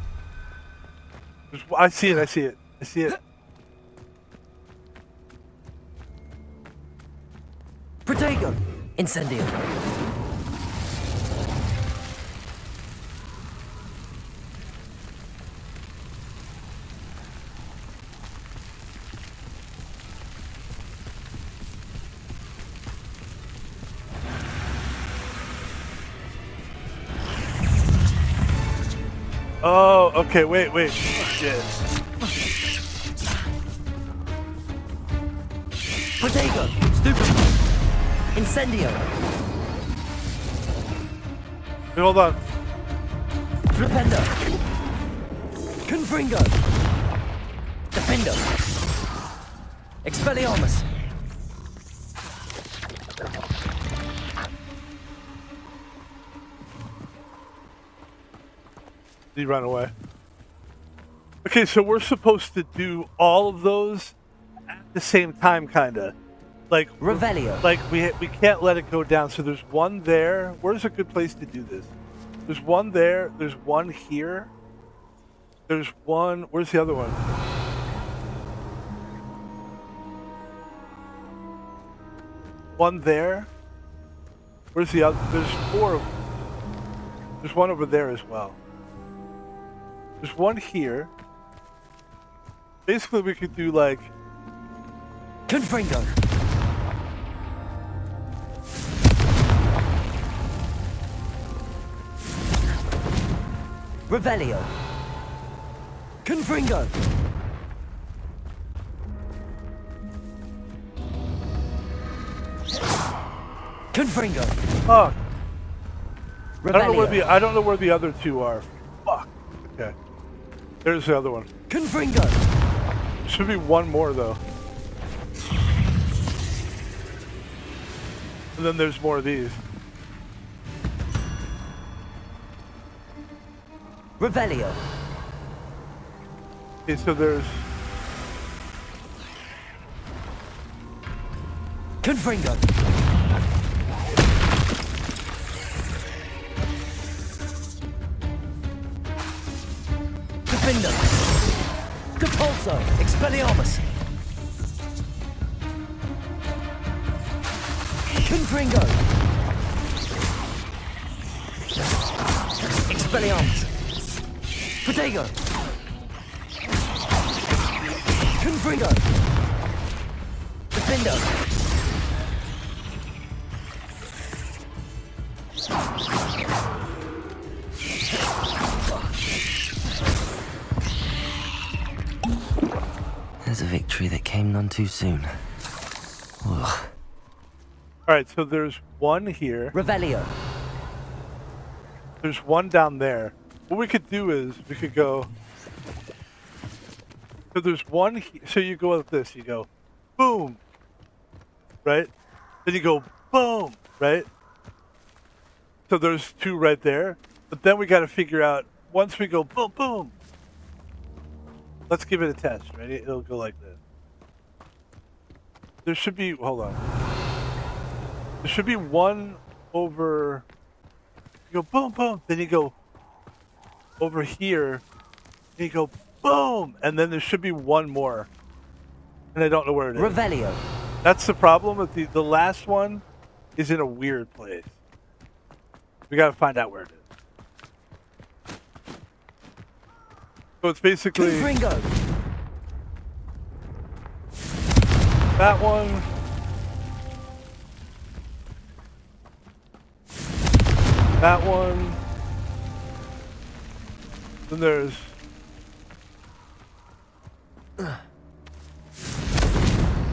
I see it. I see it. I see it. Protego. Incendio. Oh, okay. Wait. Shit. Protego. Stupid. Incendio. Hey, hold on. Flipendo. Confringo. Defendo. Expelliarmus. He ran away. Okay, so we're supposed to do all of those at the same time, kinda. Like Revelio. Like we can't let it go down. So there's one there. Where's a good place to do this? There's one there. There's one here. There's one. Where's the other one? One there. Where's the other? There's 4 of them. There's one over there as well. There's one here. Basically, we could do like Confringo. Revelio. Confringo. Confringo. oh, Revelio. I don't know where the other 2 are. Fuck. Okay. There's the other one. Confringo. Should be one more though. And then there's more of these. Revelio. Okay, so there's Confringo. Defender. Depulso. Expelliarmus. Confringo. Expelliarmus. Protego. Confringo. Defender. There's a victory that came none too soon. Ugh. Alright, so there's one here. Revelio. There's one down there. What we could do is we could go. So there's one. So you go like this. You go, boom. Right. Then you go, boom. Right. So there's 2 right there. But then we got to figure out once we go boom, boom. Let's give it a test. Ready? It'll go like this. There should be. Hold on. There should be one over. You go boom, boom. Then you go over here. And you go Boom! And then there should be one more. And I don't know where it is. Revelio. That's the problem with the last one is in a weird place. We gotta find out where it is. So it's basically Confringo. that one. That one. Then there's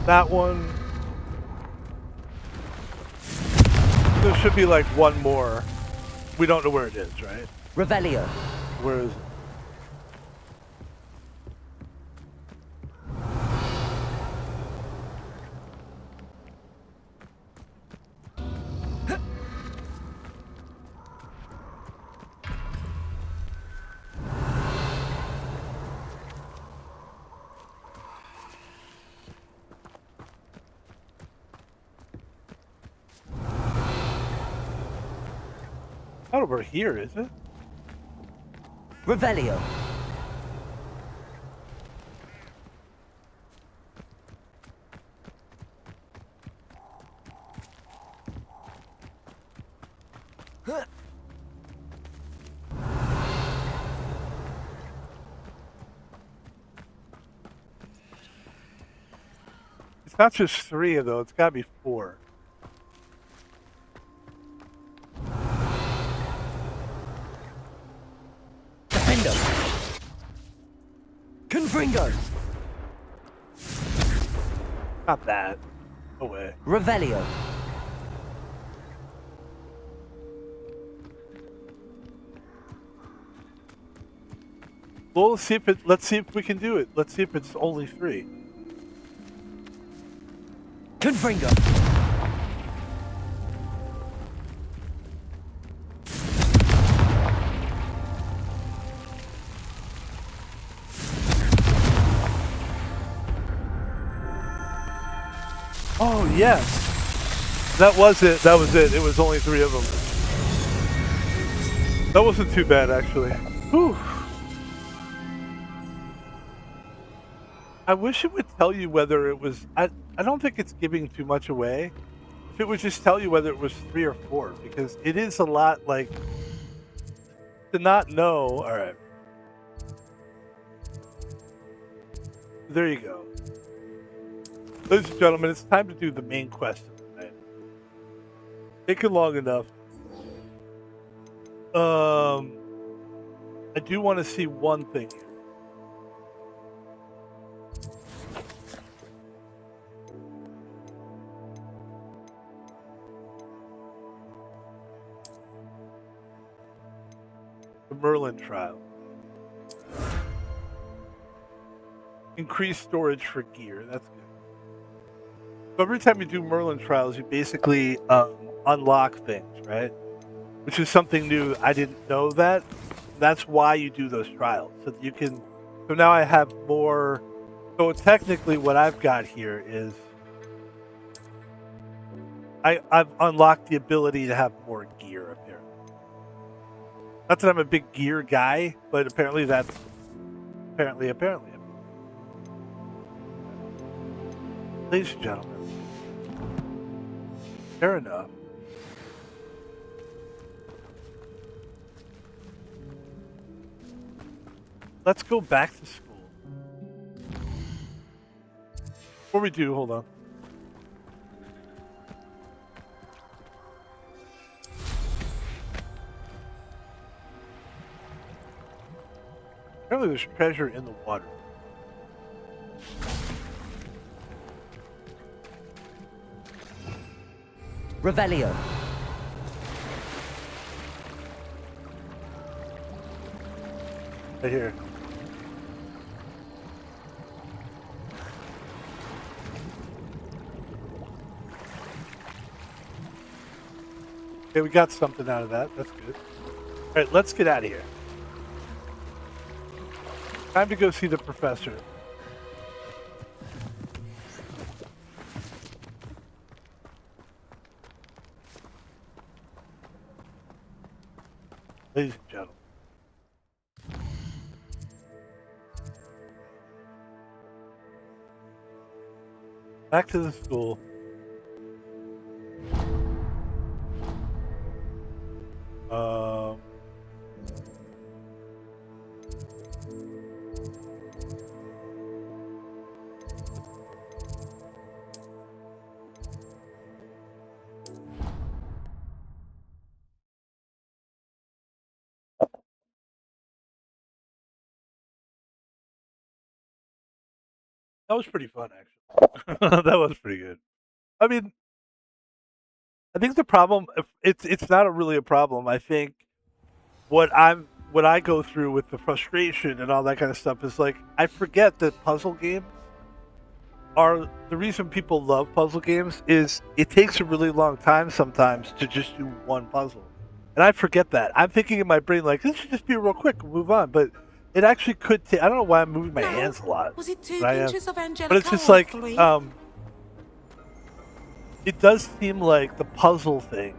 that one. There should be like one more. We don't know where it is, right? Revelio. Where is it? Not over here, is it? Revelio. It's not just 3 though, it's gotta be 4. Defendo. Confringo. Not that. No way. Revelio. Well, let's see if we can do it. Let's see if it's only 3. Confringo. Oh, yes. That was it. That was it. It was only 3 of them. That wasn't too bad, actually. Whew. I wish it would tell you whether it was... I don't think it's giving too much away. If it would just tell you whether it was 3 or 4, because it is a lot, like... To not know... Alright. There you go. Ladies and gentlemen, it's time to do the main quest of the night. Taken long enough. I do want to see one thing here. The Merlin trial. Increased storage for gear. That's good. So every time you do Merlin trials, you basically unlock things, right? Which is something new. I didn't know that. That's why you do those trials, so that you can. So now I have more. So technically, what I've got here is I've unlocked the ability to have more gear. Apparently, not that I'm a big gear guy, but apparently that's apparently. Ladies and gentlemen, fair enough. Let's go back to school. Before we do, hold on. Apparently there's treasure in the water. Revelio. Right here. Okay, we got something out of that. That's good. All right, let's get out of here. Time to go see the professor. Ladies and gentlemen. Back to the school. That was pretty fun, actually. That was pretty good. I mean, I think the problem it's not really a problem. I think what I go through with the frustration and all that kind of stuff is like I forget that puzzle games are the reason people love puzzle games is it takes a really long time sometimes to just do one puzzle. And I forget that. I'm thinking in my brain like this should just be real quick, move on, but it actually could take I don't know why I'm moving my hands a lot. Was it 2 but pinches of Angelica but it's just or like 3? it does seem like the puzzle thing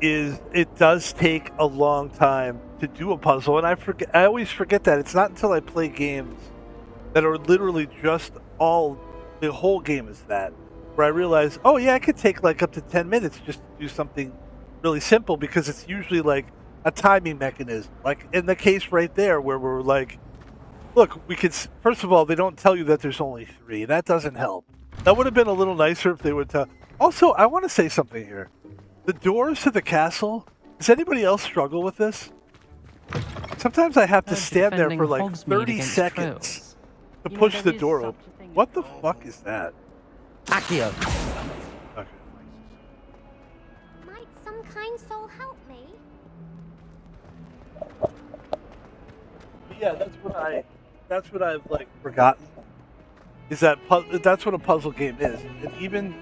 is it does take a long time to do a puzzle, and I always forget that. It's not until I play games that are literally just the whole game is that where I realize, oh yeah, I could take like up to 10 minutes just to do something really simple because it's usually like a timing mechanism. Like in the case right there where we're like, look, we could first of all, they don't tell you that there's only 3. That doesn't help. That would have been a little nicer if they would tell. Also, I want to say something here. The doors to the castle, does anybody else struggle with this? Sometimes I have to stand there for like 30 seconds to push the door open. What the fuck is that? Accio. Okay. Might some kind soul help me? Yeah, that's what I've like forgotten. Is that that's what a puzzle game is. And even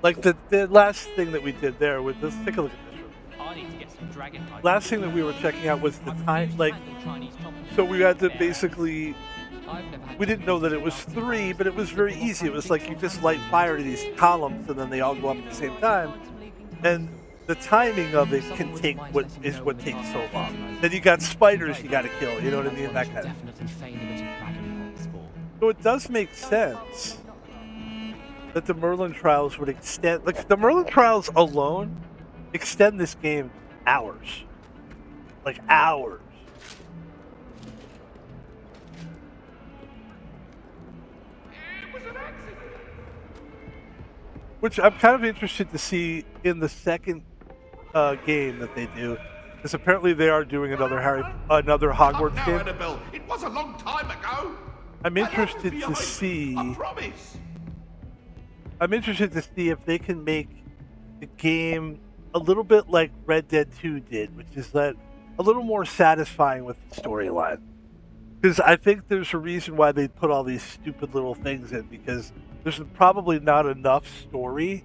like the last thing that we did there with let's take a look at this room. I need to get some dragon pipes. Last thing that we were checking out was the time like so we had to basically we didn't know that it was 3, but it was very easy. It was like you just light fire to these columns and then they all go up at the same time. And the timing of it can take what takes so long. Then you got spiders you got to kill. You know what I mean? That kind of. So it does make sense that the Merlin Trials would extend. Like the Merlin Trials alone extend this game hours, like hours. Which I'm kind of interested to see in the second game that they do, because apparently they are doing another Hogwarts game. Annabelle. It was a long time ago. I'm interested to see. I promise. I'm interested to see if they can make the game a little bit like Red Dead 2 did, which is that a little more satisfying with the storyline. Because I think there's a reason why they put all these stupid little things in, because there's probably not enough story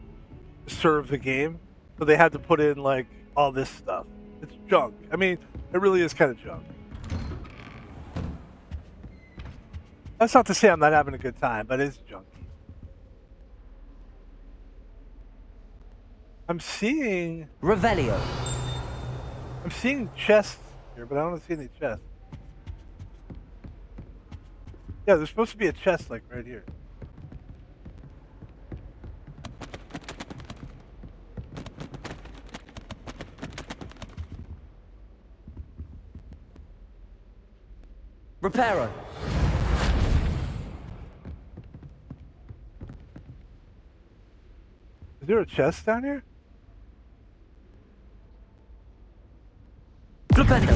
to serve the game, so they had to put in like all this stuff. It's junk. I mean, it really is kind of junk. That's not to say I'm not having a good time, but it's junky. I'm seeing Revelio. I'm seeing chests here, but I don't see any chests. Yeah, there's supposed to be a chest like right here. Reparo. Is there a chest down here? Flipendo.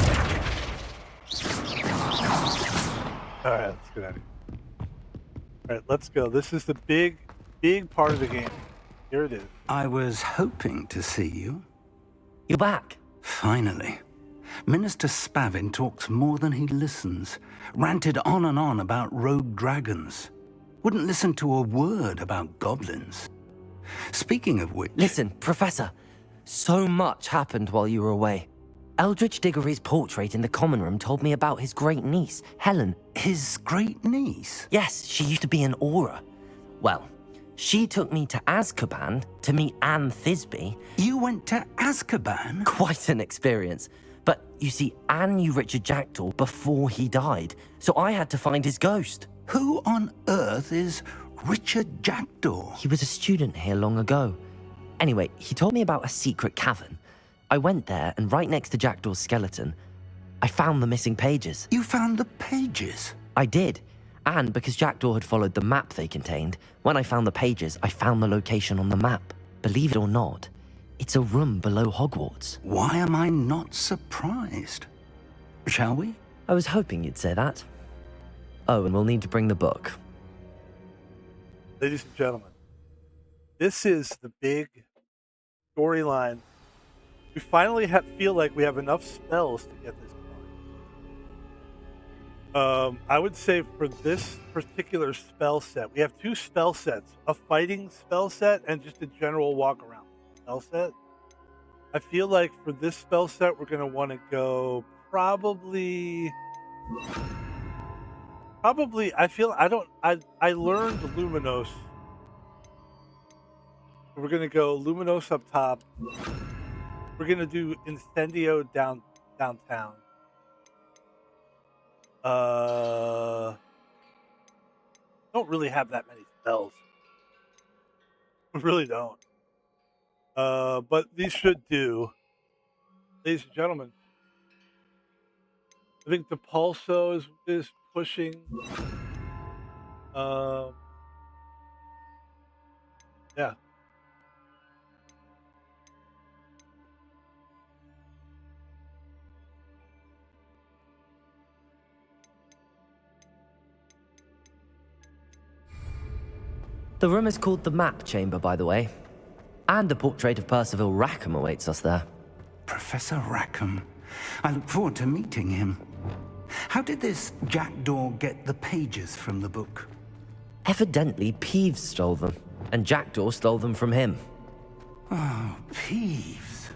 Alright, let's get out of here. Alright, let's go. This is the big part of the game. Here it is. I was hoping to see you. You're back. Finally. Minister Spavin talks more than he listens. Ranted on and on about rogue dragons. Wouldn't listen to a word about goblins. Speaking of which... Listen, Professor. So much happened while you were away. Eldridge Diggory's portrait in the common room told me about his great niece, Helen. His great niece? Yes, she used to be an Auror. Well, she took me to Azkaban to meet Anne Thisbe. You went to Azkaban? Quite an experience. But you see, Anne knew Richard Jackdaw before he died, so I had to find his ghost. Who on earth is Richard Jackdaw. He was a student here long ago. Anyway, he told me about a secret cavern. I went there, and right next to Jackdaw's skeleton, I found the missing pages. You found the pages? I did. And because Jackdaw had followed the map they contained, when I found the pages, I found the location on the map. Believe it or not, it's a room below Hogwarts. Why am I not surprised? Shall we? I was hoping you'd say that. Oh, and we'll need to bring the book. Ladies and gentlemen, this is the big storyline. We finally feel like we have enough spells to get this going. I would say for this particular spell set, we have 2 spell sets, a fighting spell set and just a general walk around spell set. I feel like for this spell set, we're going to want to go probably, I learned Luminos. We're going to go Luminos up top. We're going to do Incendio downtown. Don't really have that many spells. We really don't. But these should do. Ladies and gentlemen, I think the Pulso is pushing. Yeah. The room is called the Map Chamber, by the way. And a portrait of Percival Rackham awaits us there. Professor Rackham. I look forward to meeting him. How did this Jackdaw get the pages from the book? Evidently, Peeves stole them, and Jackdaw stole them from him. Oh, Peeves.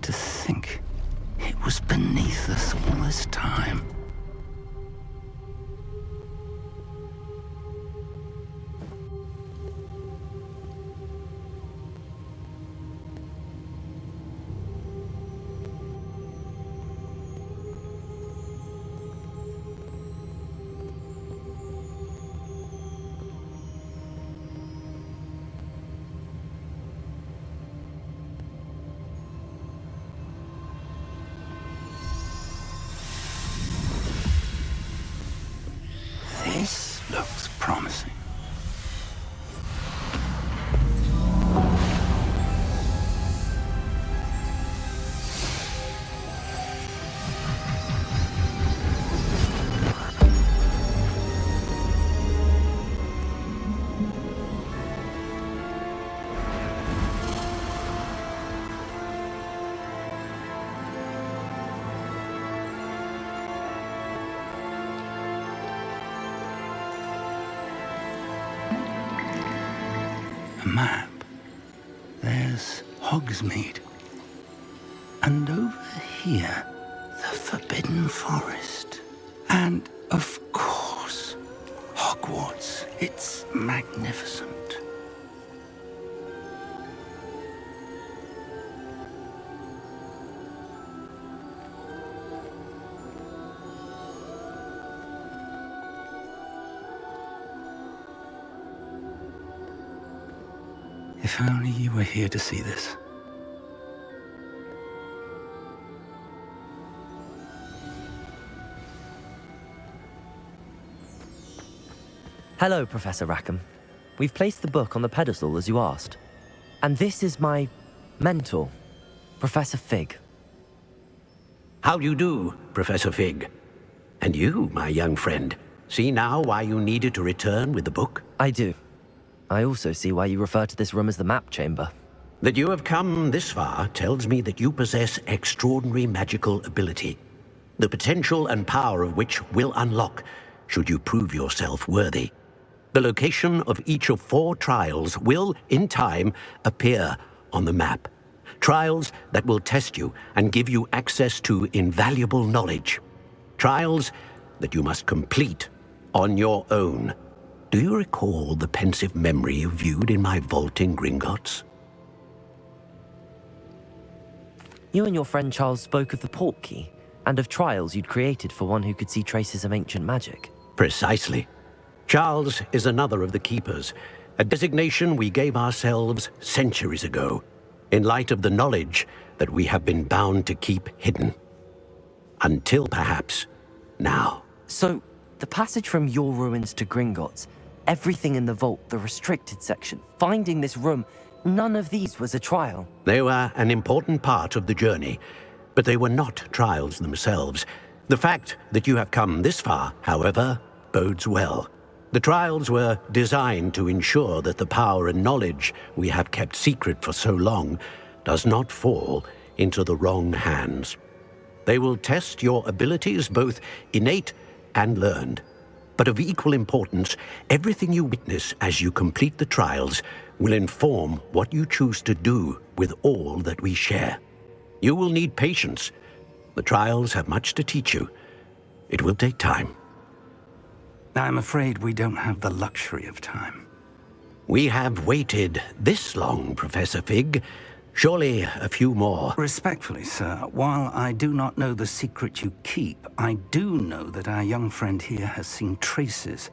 To think it was beneath us all this time. This looks promising. A map. There's Hogsmeade. And over here, the Forbidden Forest. And, of course, Hogwarts. It's magnificent. If only you were here to see this. Hello, Professor Rackham. We've placed the book on the pedestal as you asked. And this is my mentor, Professor Fig. How do you do, Professor Fig? And you, my young friend, see now why you needed to return with the book? I do. I also see why you refer to this room as the Map Chamber. That you have come this far tells me that you possess extraordinary magical ability, the potential and power of which will unlock should you prove yourself worthy. The location of each of 4 trials will, in time, appear on the map. Trials that will test you and give you access to invaluable knowledge. Trials that you must complete on your own. Do you recall the pensive memory you viewed in my vault in Gringotts? You and your friend Charles spoke of the port key, and of trials you'd created for one who could see traces of ancient magic. Precisely. Charles is another of the keepers, a designation we gave ourselves centuries ago, in light of the knowledge that we have been bound to keep hidden. Until perhaps now. So, the passage from your ruins to Gringotts, everything in the vault, the restricted section, finding this room, none of these was a trial. They were an important part of the journey, but they were not trials themselves. The fact that you have come this far, however, bodes well. The trials were designed to ensure that the power and knowledge we have kept secret for so long does not fall into the wrong hands. They will test your abilities, both innate and learned. But of equal importance, everything you witness as you complete the trials will inform what you choose to do with all that we share. You will need patience. The trials have much to teach you. It will take time. I'm afraid we don't have the luxury of time. We have waited this long, Professor Fig. Surely a few more. Respectfully, sir, while I do not know the secret you keep, I do know that our young friend here has seen traces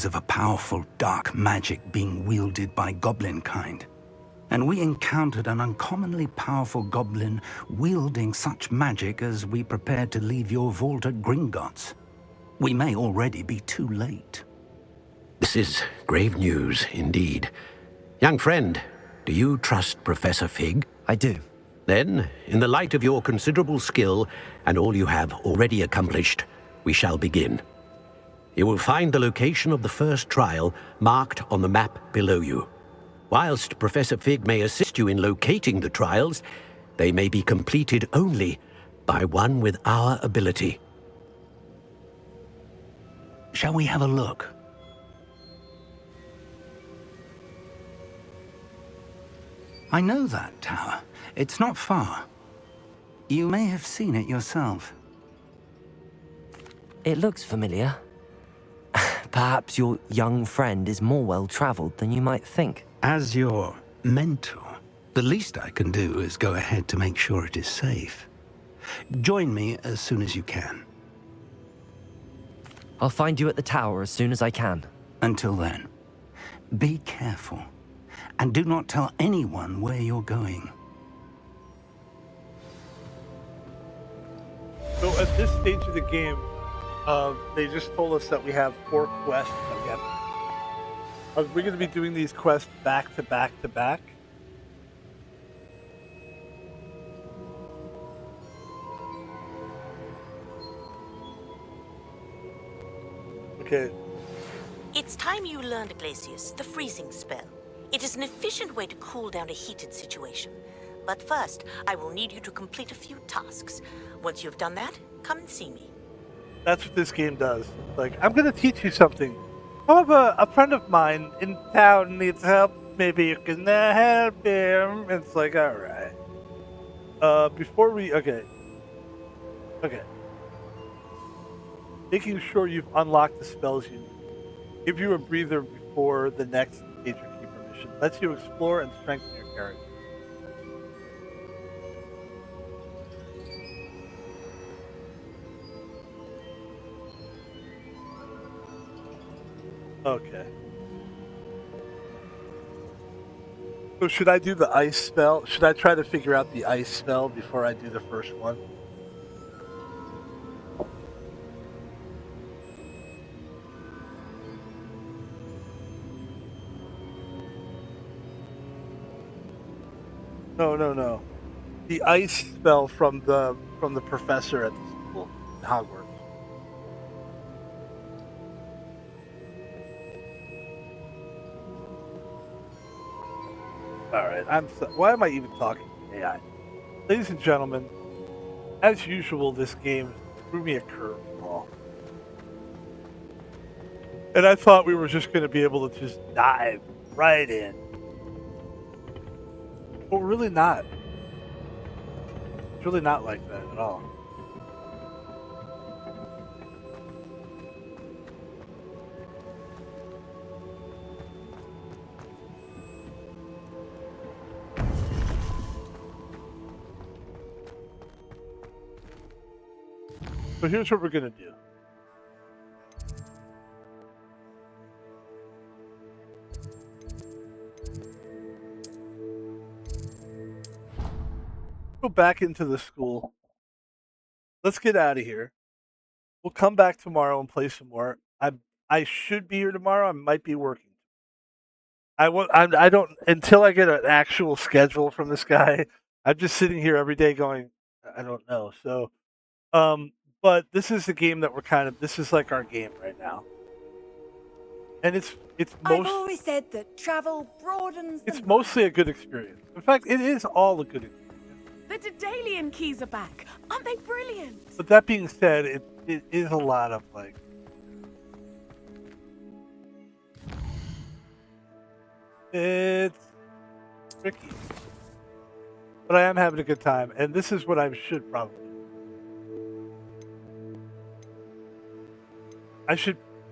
of a powerful dark magic being wielded by goblin kind. And we encountered an uncommonly powerful goblin wielding such magic as we prepared to leave your vault at Gringotts. We may already be too late. This is grave news indeed. Young friend, do you trust Professor Fig? I do. Then, in the light of your considerable skill and all you have already accomplished, we shall begin. You will find the location of the first trial marked on the map below you. Whilst Professor Fig may assist you in locating the trials, they may be completed only by one with our ability. Shall we have a look? I know that tower. It's not far. You may have seen it yourself. It looks familiar. Perhaps your young friend is more well-traveled than you might think. As your mentor, the least I can do is go ahead to make sure it is safe. Join me as soon as you can. I'll find you at the tower as soon as I can. Until then, be careful. And do not tell anyone where you're going. So at this stage of the game, they just told us that we have 4 quests that we have. We're going to be doing these quests back to back to back. Okay. It's time you learned, Glacius, the freezing spell. It is an efficient way to cool down a heated situation. But first, I will need you to complete a few tasks. Once you've done that, come and see me. That's what this game does. Like, I'm going to teach you something. A friend of mine in town needs help. Maybe you can help him. It's like, all right. Okay. Making sure you've unlocked the spells you need. Give you a breather before the next major keeper mission. Lets you explore and strengthen your character. Okay. So should I do the ice spell? Should I try to figure out the ice spell before I do the first one? No. The ice spell from the professor at the school in Hogwarts. Alright, why am I even talking to AI? Ladies and gentlemen, as usual, this game threw me a curveball. And I thought we were just going to be able to just dive right in. But we're really not. It's really not like that at all. So here's what we're gonna do. Go back into the school. Let's get out of here. We'll come back tomorrow and play some more. I should be here tomorrow. I might be working. I don't until I get an actual schedule from this guy. I'm just sitting here every day going, I don't know. So, but this is the game that we're kind of. This is like our game right now, and it's I've always said that travel broadens the it's mostly a good experience. In fact, it is all a good experience. The Daedalian keys are back. Aren't they brilliant? But that being said, it is a lot of like. It's tricky. But I am having a good time, and this is what I should probably do.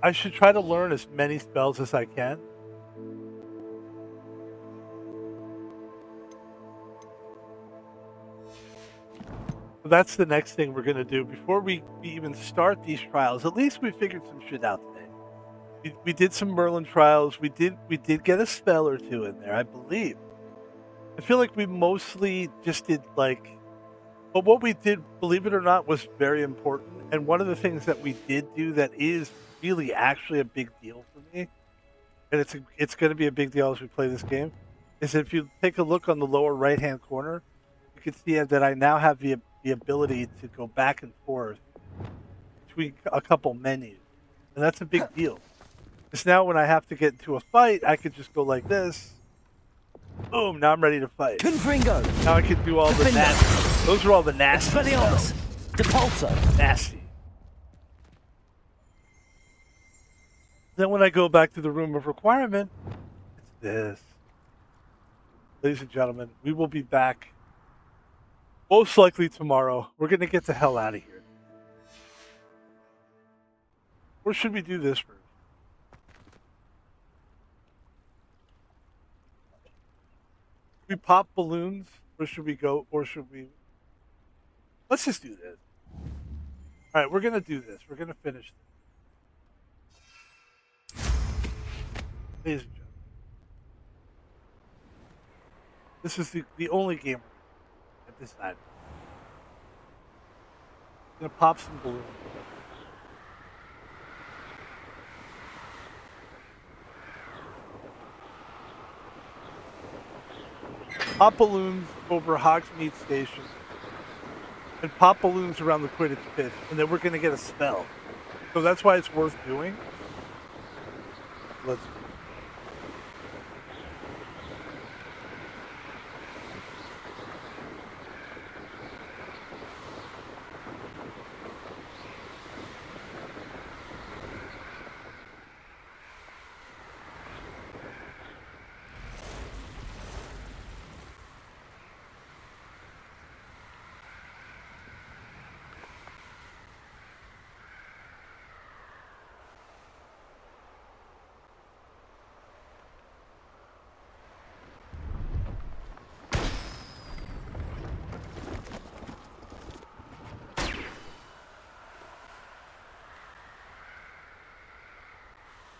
I should try to learn as many spells as I can. So that's the next thing we're going to do. Before we even start these trials, at least we figured some shit out today. We did some Merlin trials. We did get a spell or two in there, I believe. I feel like we mostly just did like, but what we did, believe it or not, was very important. And one of the things that we did do that is really actually a big deal for me, and it's going to be a big deal as we play this game, is if you take a look on the lower right-hand corner, you can see that I now have the ability to go back and forth between a couple menus, and that's a big deal. Because now when I have to get into a fight, I could just go like this. Boom! Now I'm ready to fight. Confringo. Now I can do all the nasty. Those are all the nasty. Expelliarmus. Depulso. Nasty. Then when I go back to the room of requirement, it's this. Ladies and gentlemen, we will be back most likely tomorrow. We're going to get the hell out of here. Or should we do this first? We pop balloons, or should we go, or should we? Let's just do this. All right, we're going to do this. We're going to finish this. Ladies and gentlemen, this is the only game at this time. I'm going to pop some balloons. Pop balloons over Hogsmeade Station, and pop balloons around the Quidditch pitch, and then we're going to get a spell. So that's why it's worth doing. Let's.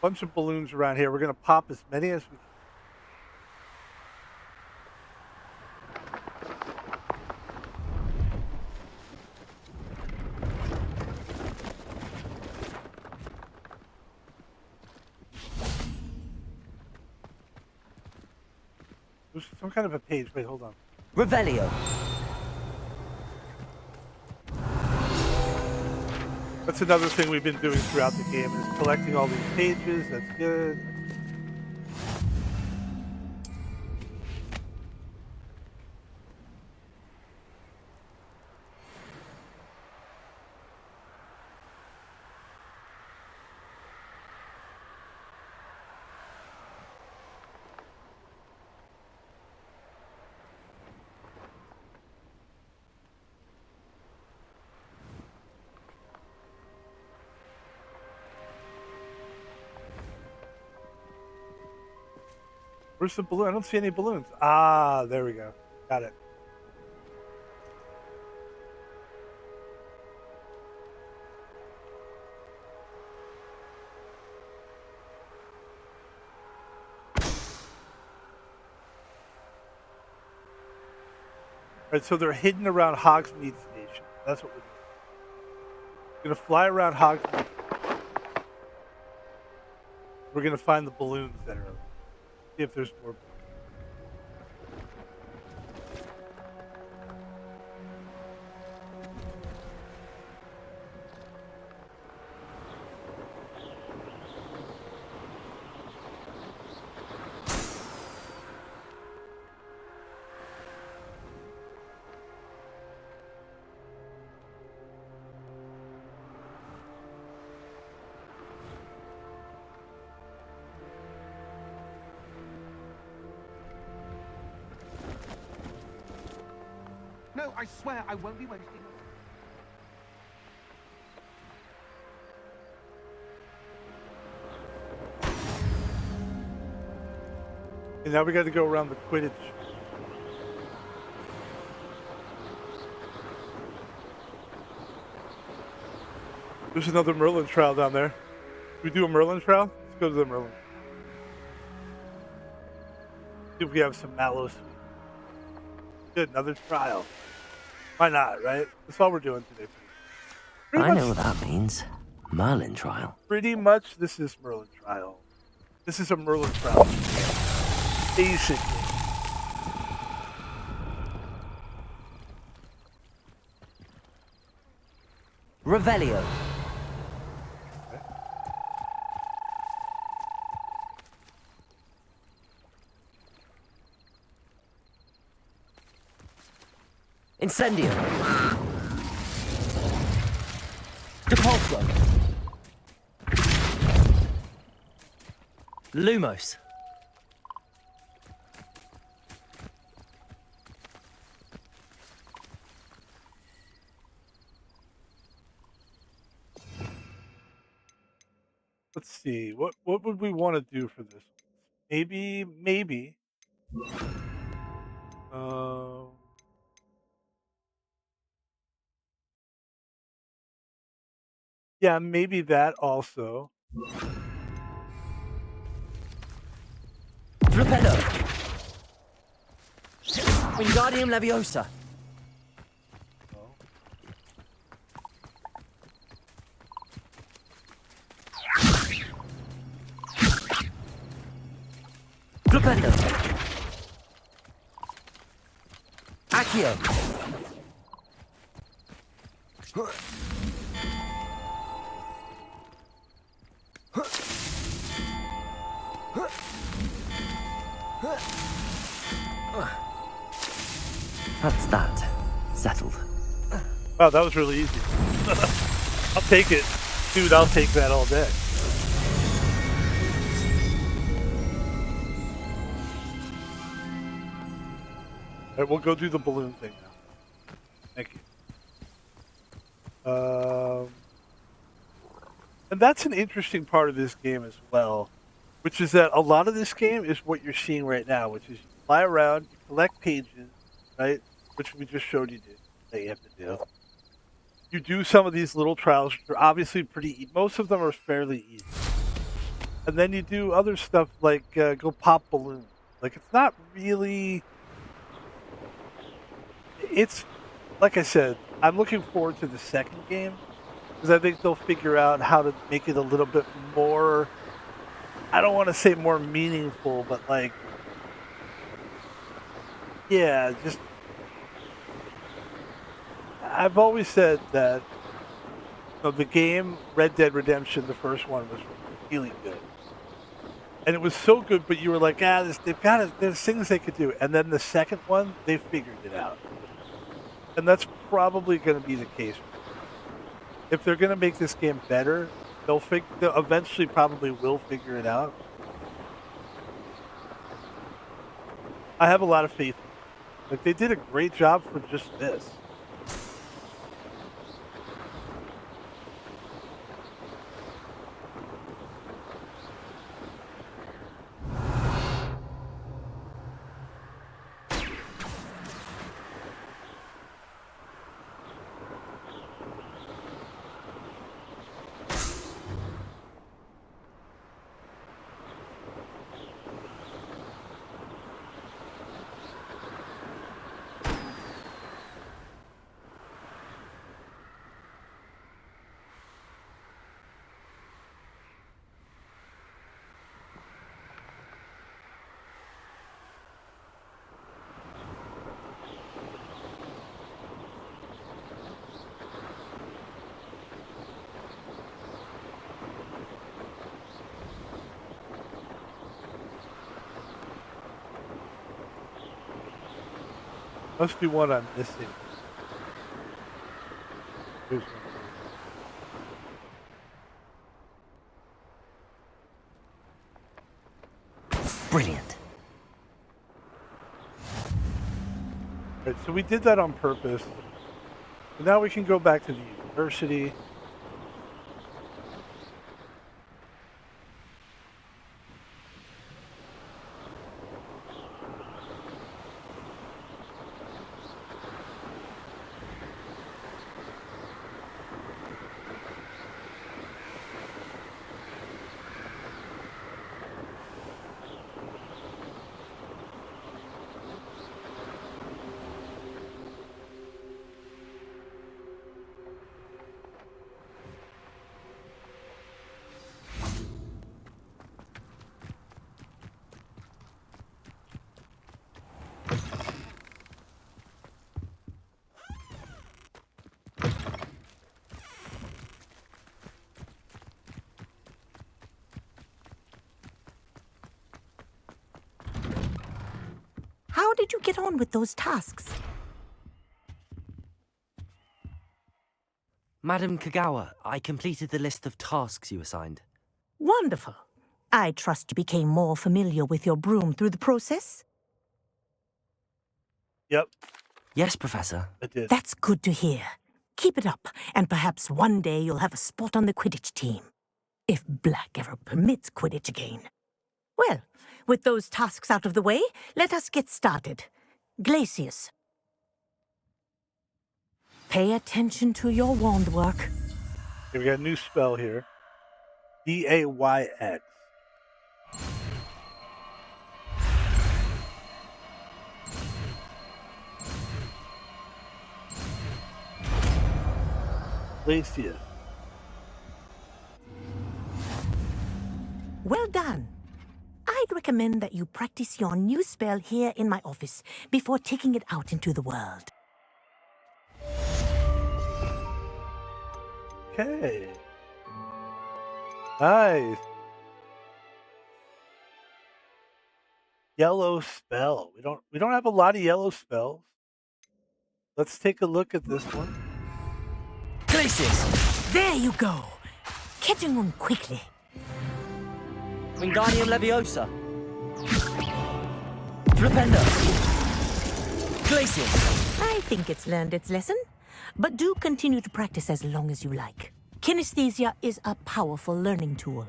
Bunch of balloons around here. We're going to pop as many as we can. There's some kind of a page. Wait, hold on. Revelio. That's another thing we've been doing throughout the game, is collecting all these pages. That's good. Where's the balloon? I don't see any balloons. Ah, there we go. Got it. Right, so they're hidden around Hogsmeade Station. That's what we're doing. We're gonna fly around Hogsmeade. We're gonna find the balloons that are. See if there's more. No, I swear I won't be wasting. And now we got to go around the Quidditch. There's another Merlin trial down there. Should we do a Merlin trial? Let's go to the Merlin. See if we have some mallow sweet. Good, another trial. Why not, right? That's all we're doing today. I know what that means. Merlin trial. Pretty much, this is Merlin trial. This is a Merlin trial. Basically. Revelio. Incendio. Depulso. Lumos. Let's see. What would we want to do for this? Maybe. Yeah, maybe that also. Flipendo. Wingardium Leviosa. Flipendo. Accio. That's that. Settled. Wow, that was really easy. I'll take it. Dude, I'll take that all day. All right, we'll go do the balloon thing now. Thank you. And that's an interesting part of this game as well, which is that a lot of this game is what you're seeing right now, which is you fly around, you collect pages, right? Which we just showed you that you have to do. You do some of these little trials, which are obviously pretty most of them are fairly easy. And then you do other stuff like go pop balloons. Like, it's not really... It's, like I said, I'm looking forward to the second game, because I think they'll figure out how to make it a little bit more, I don't want to say more meaningful, but like, yeah, just, I've always said that the game Red Dead Redemption, the first one, was really good. And it was so good, but you were like, there's things they could do. And then the second one, they figured it out. And that's probably going to be the case. If they're going to make this game better, they'll eventually probably will figure it out. I have a lot of faith. Like, they did a great job for just this. Must be one I'm missing. Here's one. Brilliant. Right, so we did that on purpose. And now we can go back to the university. How did you get on with those tasks? Madam Kagawa, I completed the list of tasks you assigned. Wonderful. I trust you became more familiar with your broom through the process? Yep. Yes, Professor. I did. That's good to hear. Keep it up, and perhaps one day you'll have a spot on the Quidditch team. If Black ever permits Quidditch again. Well, with those tasks out of the way, let us get started. Glacius. Pay attention to your wand work. Okay, we got a new spell here. D-A-Y-X. Glacius. Well done. I'd recommend that you practice your new spell here in my office before taking it out into the world. Okay. Nice. Yellow spell. We don't have a lot of yellow spells. Let's take a look at this one. Glacius! There you go. Catching on quickly. Wingardium Leviosa. Flipendo. Glacius. I think it's learned its lesson, but do continue to practice as long as you like. Kinesthesia is a powerful learning tool.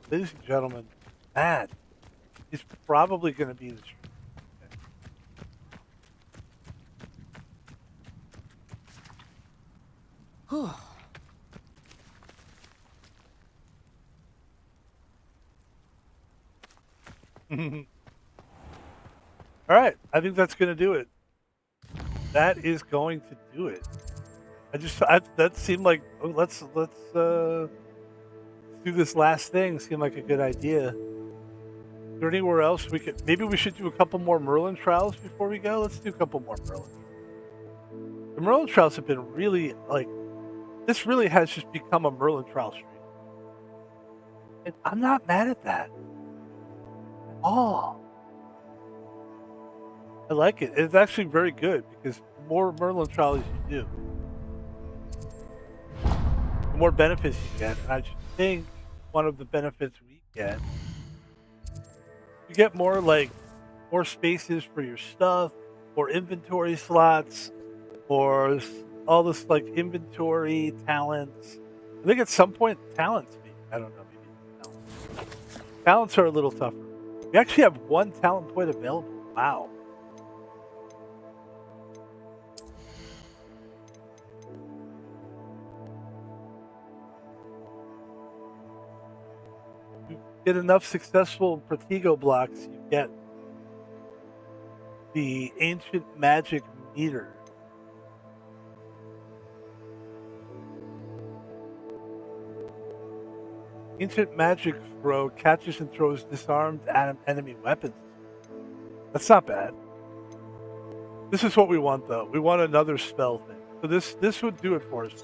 Ladies and gentlemen, that is probably going to be the truth. All right, I think that's going to do it. That is going to do it. That seemed like let's do this last thing. Seemed like a good idea. Is there anywhere else maybe we should do a couple more Merlin trials before we go? Let's do a couple more Merlin. The Merlin trials have been really this really has just become a Merlin trial stream. And I'm not mad at that at all. I like it. It's actually very good because the more Merlin trials you do, the more benefits you get. And I just think one of the benefits we get, you get more more spaces for your stuff, more inventory slots, or all this inventory talents. I think at some point talents, I don't know, maybe talents are a little tougher. We actually have one talent point available. Wow. Get enough successful Protego blocks, you get the ancient magic meter. Ancient magic throw catches and throws disarmed enemy weapons. That's not bad. This is what we want, though. We want another spell thing. So this would do it for us.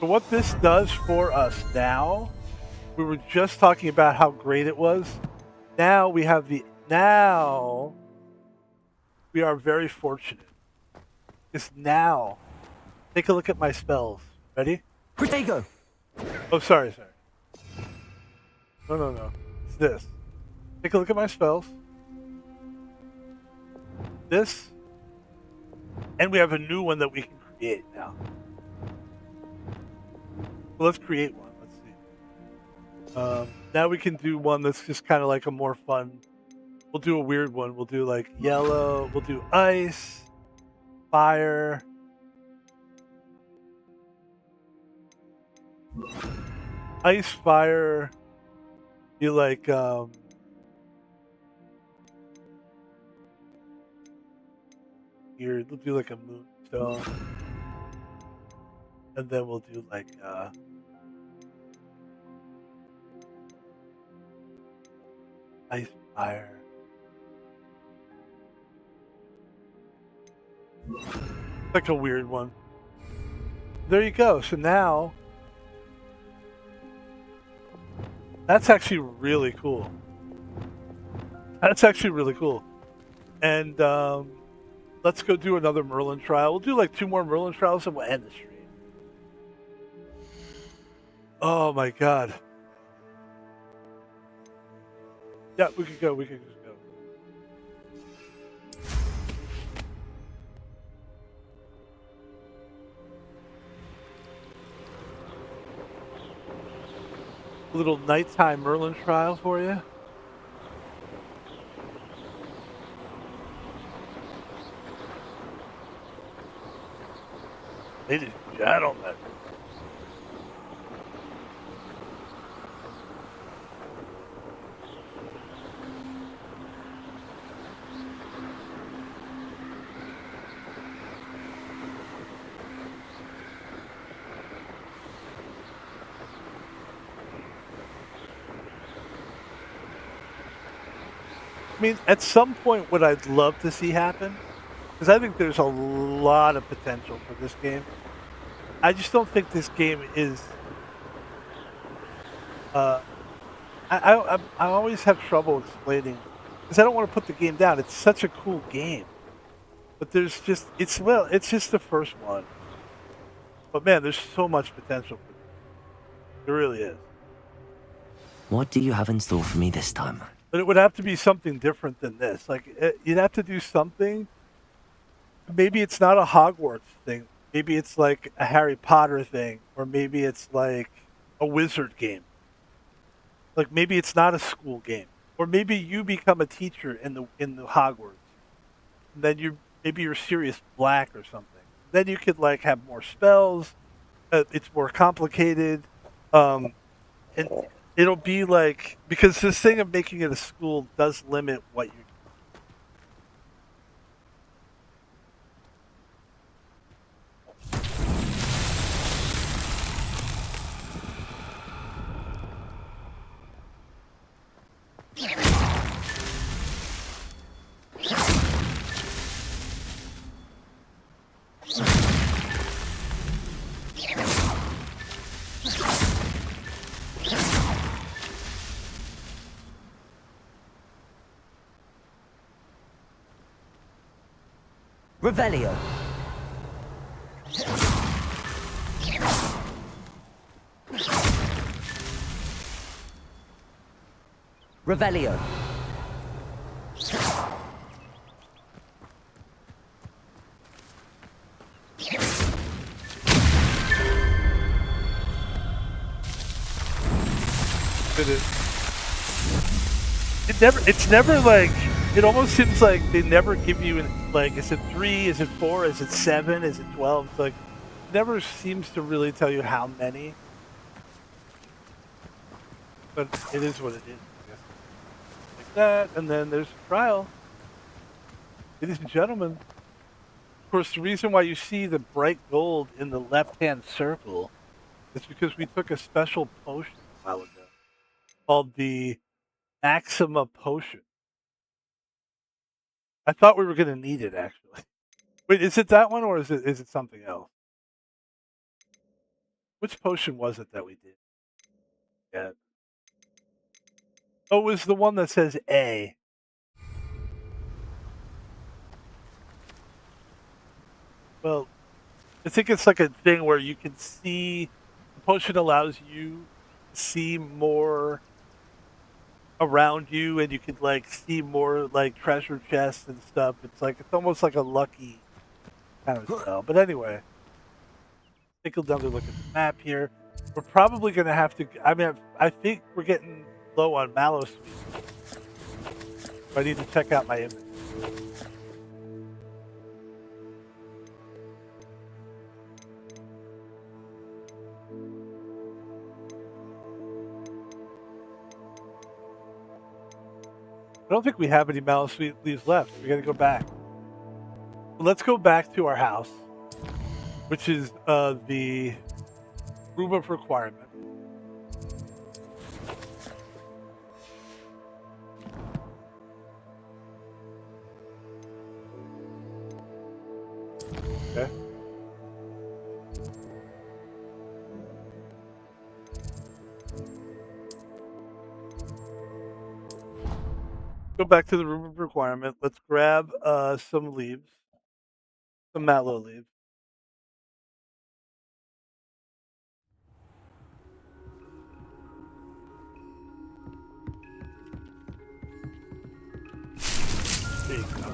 So what this does for us now, we were just talking about how great it was. Now we have now we are very fortunate. Because now, take a look at my spells. Ready? Protego! Oh, sorry. No. It's this. Take a look at my spells. This. And we have a new one that we can create now. So let's create one. Let's see. Now we can do one that's just kind of like a more fun. We'll do a weird one. We'll do like yellow. We'll do ice, fire. Ice, fire. Be like here. We'll do like a moonstone, and then we'll do like ice, fire. Like a weird one. There you go. So now that's actually really cool. And let's go do another Merlin trial. We'll do like 2 more Merlin trials and we'll end the stream. Oh my god. Yeah, we could go. Just go. A little nighttime Merlin trial for you. Ladies and gentlemen. I mean, at some point, what I'd love to see happen, because I think there's a lot of potential for this game. I just don't think this game is. I always have trouble explaining because I don't want to put the game down. It's such a cool game, but it's just the first one. But man, there's so much potential for it. There really is. What do you have in store for me this time? But it would have to be something different than this. Like you'd have to do something. Maybe it's not a Hogwarts thing. Maybe it's like a Harry Potter thing, or maybe it's like a wizard game. Like maybe it's not a school game, or maybe you become a teacher in the Hogwarts. And then maybe you're Sirius Black or something. Then you could like have more spells. It's more complicated, and it'll be like because this thing of making it a school does limit what you. Revelio. Revelio. It's never like, it almost seems like they never give you, like, is it 3, is it 4, is it 7, is it 12? It's like, it never seems to really tell you how many. But it is what it is, I guess. Like that, and then there's a trial. Ladies and gentlemen, of course, the reason why you see the bright gold in the left-hand circle is because we took a special potion a while ago called the Maxima Potion. I thought we were going to need it, actually. Wait, is it that one or is it something else? Which potion was it that we did? Yeah. Oh, it was the one that says A. Well, I think it's like a thing where you can see the potion allows you to see more around you, and you can like see more like treasure chests and stuff. It's almost like a lucky kind of spell. But anyway, take another look at the map here. We're probably gonna have to. I mean, I think we're getting low on mallow sweet. I need to check out my inventory. I don't think we have any mallow sweet leaves left. We gotta go back. Let's go back to our house, which is the room of requirement. Okay. Go back to the room of requirement. Let's grab some leaves, some mallow leaves. There you go.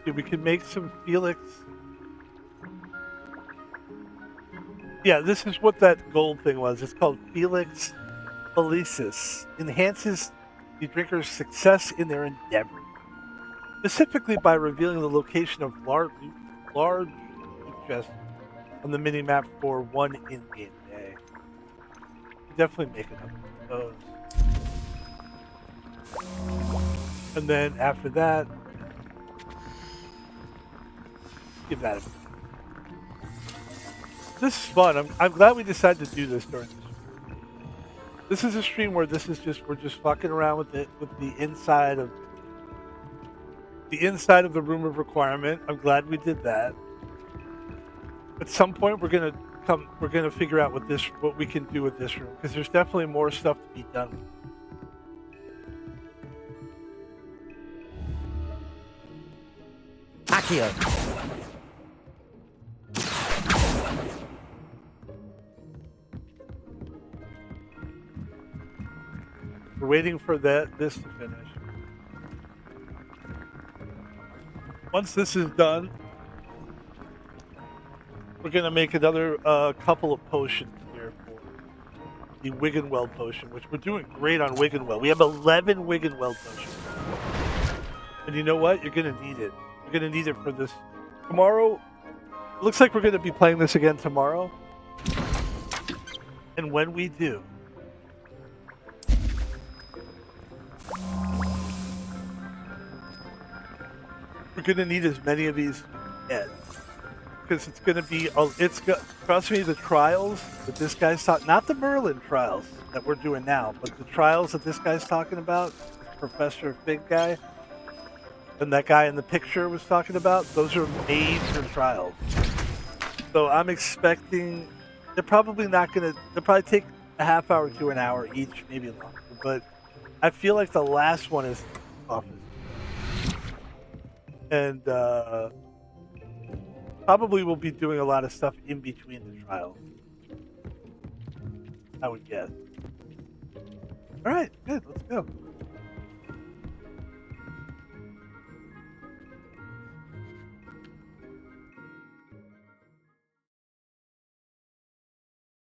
Okay, we can make some Felix. Yeah, this is what that gold thing was. It's called Felix Felicis. Enhances the drinker's success in their endeavor, specifically by revealing the location of large loot chests on the mini map for one in-game day. Definitely make enough of those. And then after that, give that a minute. This is fun. I'm glad we decided to do this during this. This is a stream where we're just fucking around with the inside of the room of requirement. I'm glad we did that. At some point we're gonna figure out what we can do with this room, because there's definitely more stuff to be done with. Accio. We're waiting for this to finish. Once this is done, we're gonna make another couple of potions here for the Wiggenweld potion, which we're doing great on Wiggenweld. We have 11 Wiggenweld potions. And you know what? You're gonna need it. You're gonna need it for this. Tomorrow, it looks like we're gonna be playing this again tomorrow. And when we do, we're gonna need as many of these as, because it's gonna be, trust me, the trials that this guy's talking, not the Merlin trials that we're doing now, but the trials that this guy's talking about, Professor Fig guy, and that guy in the picture was talking about, those are major trials. So I'm expecting, they'll probably take a half hour to an hour each, maybe longer, but I feel like the last one is toughest. And probably we'll be doing a lot of stuff in between the trials, I would guess. All right, good, let's go.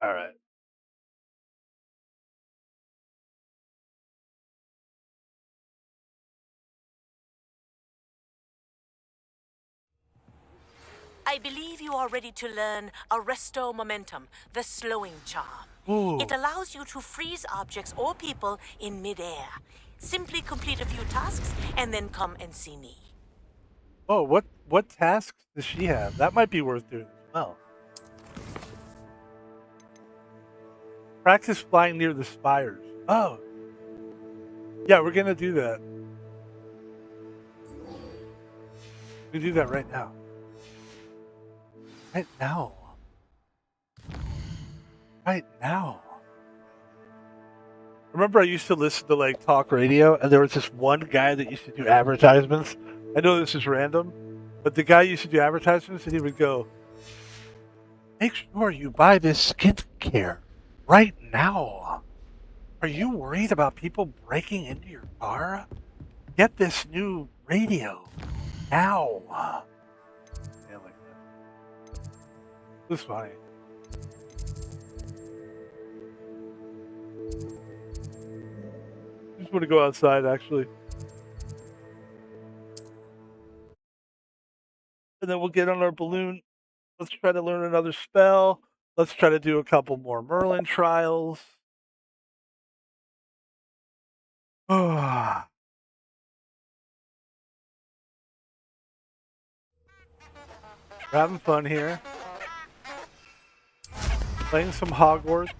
All right. I believe you are ready to learn Arresto Momentum, the slowing charm. Ooh. It allows you to freeze objects or people in midair. Simply complete a few tasks and then come and see me. Oh, what tasks does she have? That might be worth doing as well. Practice flying near the spires. Oh. Yeah, we're gonna do that. We do that right now. Right now. Right now. Remember, I used to listen to like talk radio, and there was this one guy that used to do advertisements. I know this is random, but the guy used to do advertisements, and he would go, "Make sure you buy this skincare right now. Are you worried about people breaking into your car? Get this new radio now." Yeah, like that. It was funny. I just want to go outside, actually. And then we'll get on our balloon. Let's try to learn another spell. Let's try to do a couple more Merlin trials. We're having fun here. Playing some Hogwarts.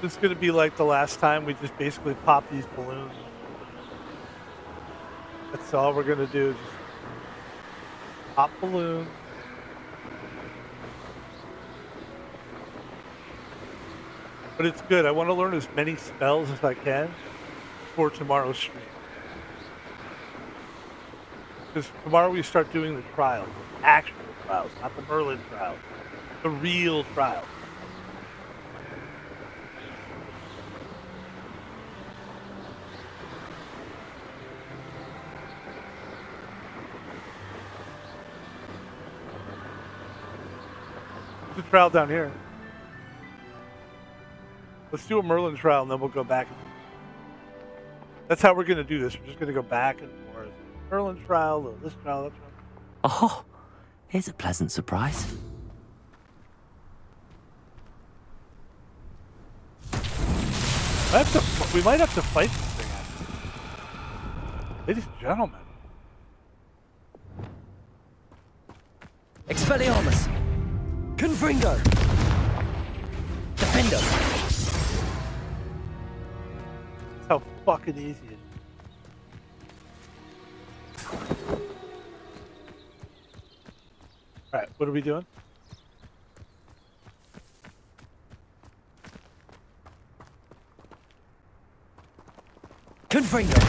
This is going to be like the last time we just basically pop these balloons. That's all we're going to do. Just pop balloons. But it's good. I want to learn as many spells as I can for tomorrow's stream. Because tomorrow we start doing the trials. The actual trials, not the Merlin trials. The real trials. There's a trial down here. Let's do a Merlin trial and then we'll go back. That's how we're going to do this. We're just going to go back and forth. Merlin trial, this trial, that trial. Oh, here's a pleasant surprise. We might have to fight this thing, actually. Ladies and gentlemen. Expelliarmus! Confringo! Defender! That's how fucking easy it is. Alright, what are we doing? Confringo!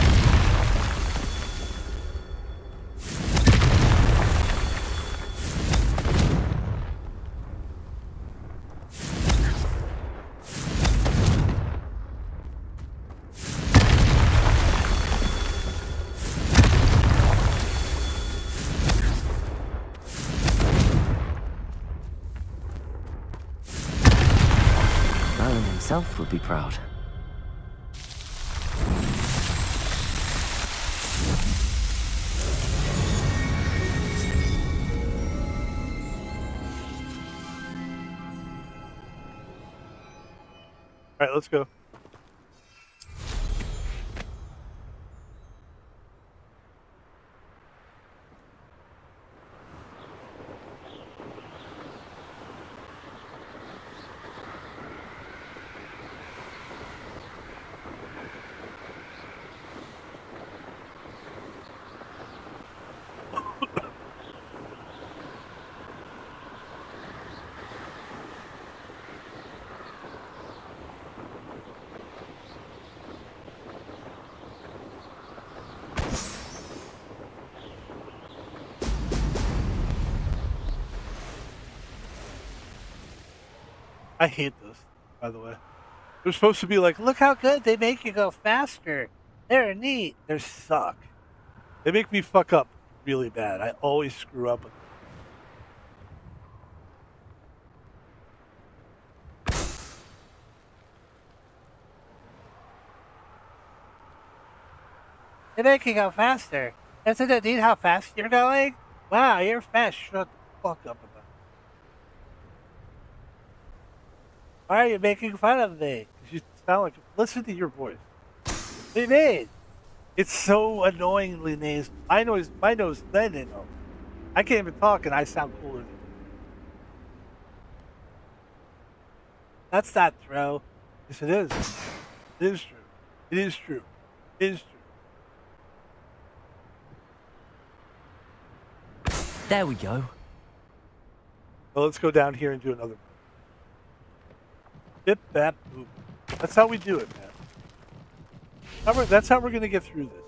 Merlin himself would be proud. All right, let's go. I hate this, by the way. They're supposed to be like, look how good they make you go faster. They're neat. They suck. They make me fuck up really bad. I always screw up with them. They make you go faster. Isn't it neat how fast you're going? Wow, you're fast. Shut the fuck up about it. Why are you making fun of me? You sound like. Listen to your voice. They made. It's so annoyingly nasal. My nose, then you know. I can't even talk, and I sound cooler than you. That's not true. Yes, it is. It is true. It is true. It is true. There we go. Well, let's go down here and do another. Bip, bap, boop. That's how we do it, man. That's how we're going to get through this.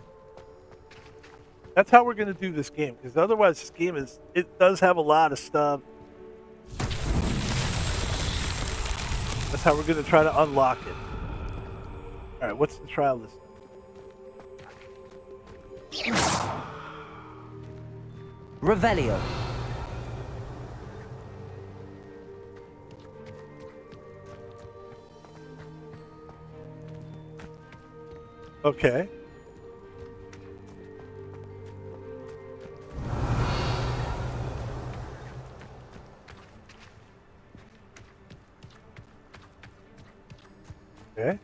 That's how we're going to do this game, because otherwise this game it does have a lot of stuff. That's how we're going to try to unlock it. All right, what's the trial list? Revelio. Okay. Okay.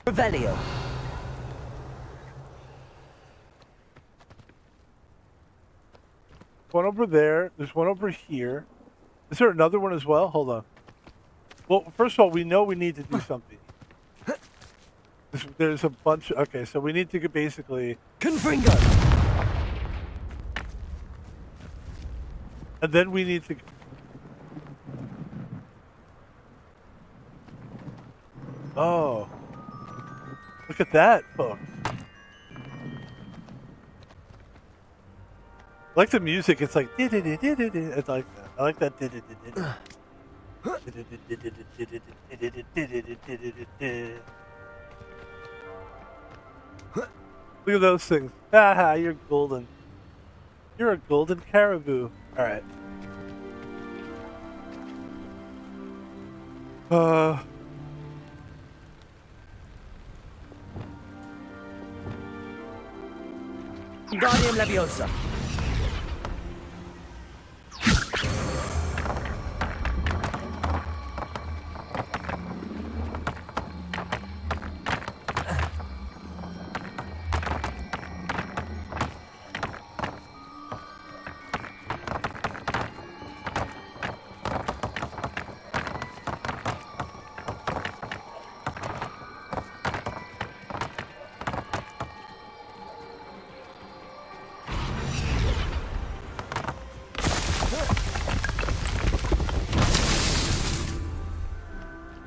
Revelio. One over there. There's one over here. Is there another one as well? Hold on. Well, first of all, we know we need to do something. There's a bunch. Okay, so we need to get basically. Confringo. And then we need to. Oh. Look at that, folks. I like the music. It's like. It's like that. I like that. Look at those things. Haha, you're golden. You're a golden caribou. Alright. Guardium Leviosa.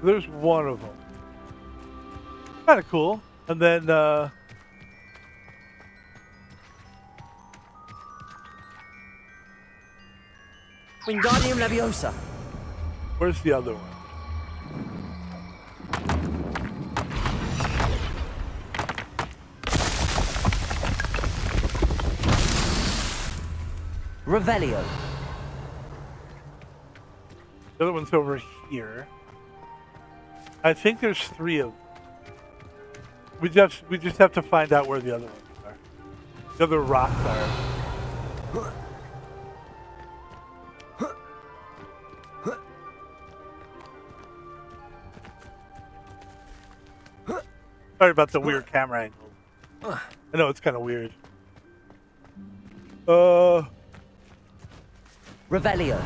There's one of them. Kind of cool. And then, Wingardium Leviosa. Where's the other one? Revelio. The other one's over here. I think there's 3 of them. We just have to find out where the other ones are. The other rocks are. Sorry about the weird camera angle. I know it's kind of weird. Revelio.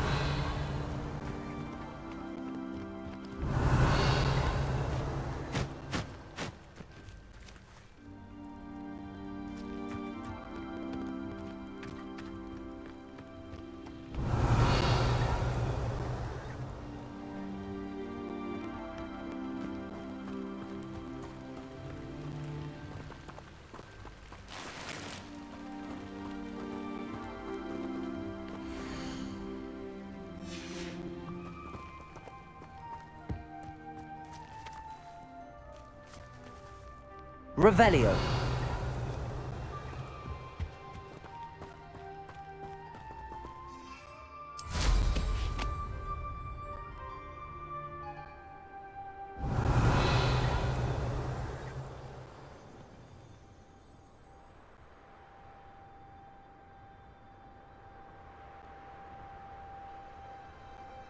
Revelio.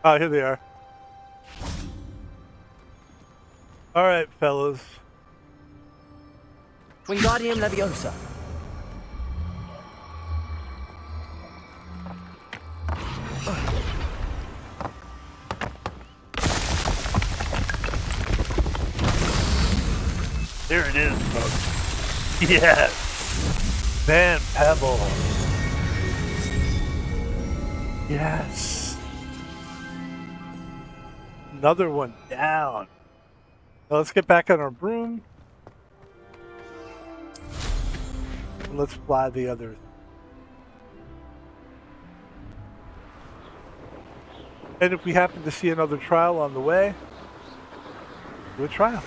Oh, here they are. All right, fellas. Wingardium Leviosa. There it is, folks. Yes. Man, Pebble. Yes. Another one down. Now let's get back on our broom. And let's fly the others. And if we happen to see another trial on the way, do a trial.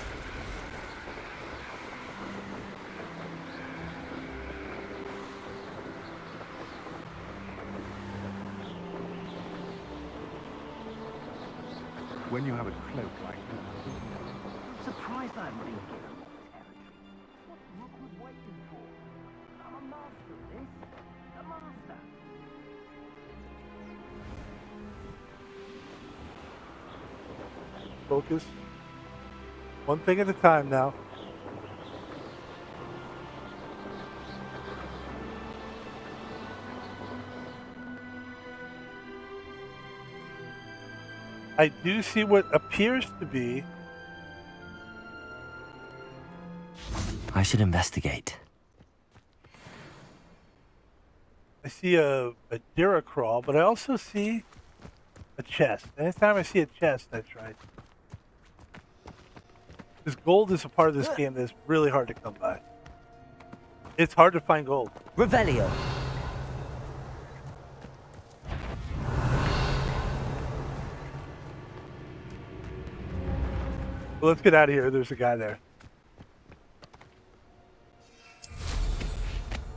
When you have a cloak like this, I'm surprised I haven't been given more territory. What Rook was waiting for? I'm a master of this. A master. Focus. One thing at a time now. I do see what appears to be. I should investigate. I see a Duracrawl, but I also see a chest. Anytime I see a chest, that's right. Because gold is a part of this game that's really hard to come by. It's hard to find gold. Revelio. Well, let's get out of here. There's a guy there.